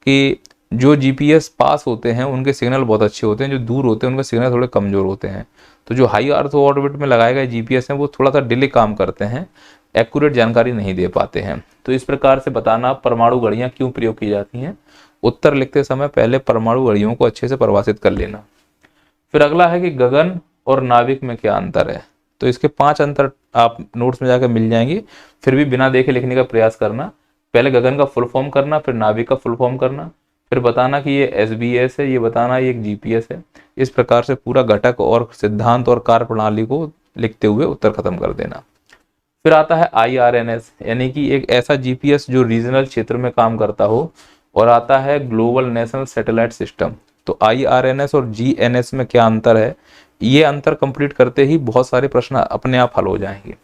कि जो GPS पास होते हैं उनके सिग्नल बहुत अच्छे होते हैं, जो दूर होते हैं उनके सिग्नल थोड़े कमज़ोर होते हैं। तो जो हाई अर्थ ऑर्बिट में लगाए गए GPS हैं वो थोड़ा सा डिले काम करते हैं, एक्यूरेट जानकारी नहीं दे पाते हैं। तो इस प्रकार से बताना परमाणु घड़ियाँ क्यों प्रयोग की जाती हैं। उत्तर लिखते समय पहले परमाणु घड़ियों को अच्छे से परिभाषित कर लेना। फिर अगला है कि गगन और नाविक में क्या अंतर है। तो इसके 5 अंतर आप नोट्स में जाकर मिल जाएंगे, फिर भी बिना देखे लिखने का प्रयास करना। पहले गगन का फुल फॉर्म करना, फिर नाविक का फुल फॉर्म करना, फिर बताना कि ये SBAS है, ये बताना ये एक GPS है। इस प्रकार से पूरा घटक और सिद्धांत और कार्य प्रणाली को लिखते हुए उत्तर खत्म कर देना। फिर आता है IRNS, यानी कि एक ऐसा GPS जो रीजनल क्षेत्र में काम करता हो, और आता है ग्लोबल नेशनल सैटेलाइट सिस्टम। तो IRNS और GNS में क्या अंतर है, ये अंतर कंप्लीट करते ही बहुत सारे प्रश्न अपने आप हल हो जाएंगे।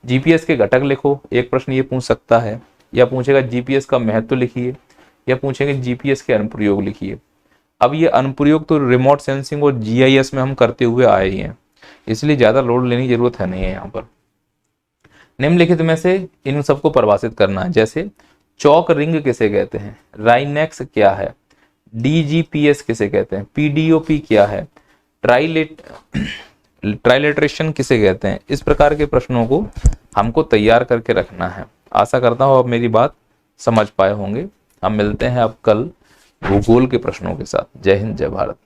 GPS के घटक लिखो, एक प्रश्न ये पूछ सकता है, या पूछेगा GPS का महत्व लिखिए, या पूछेंगे GPS के अनुप्रयोग लिखिए। अब ये अनुप्रयोग तो रिमोट सेंसिंग और GIS में हम करते हुए आए ही हैं, इसलिए ज़्यादा लोड लेने की जरूरत है नहीं है यहाँ पर। निम्नलिखित में से इन सबको परिभाषित करना है। जैसे चौक रिंग किसे कहते हैं, राइनेक्स क्या है, DGPS किसे कहते हैं, PDOP क्या है, ट्राइलेट्रेशन किसे कहते हैं। इस प्रकार के प्रश्नों को हमको तैयार करके रखना है। आशा करता हूँ आप मेरी बात समझ पाए होंगे। हम मिलते हैं अब कल भूगोल के प्रश्नों के साथ। जय हिंद, जय भारत।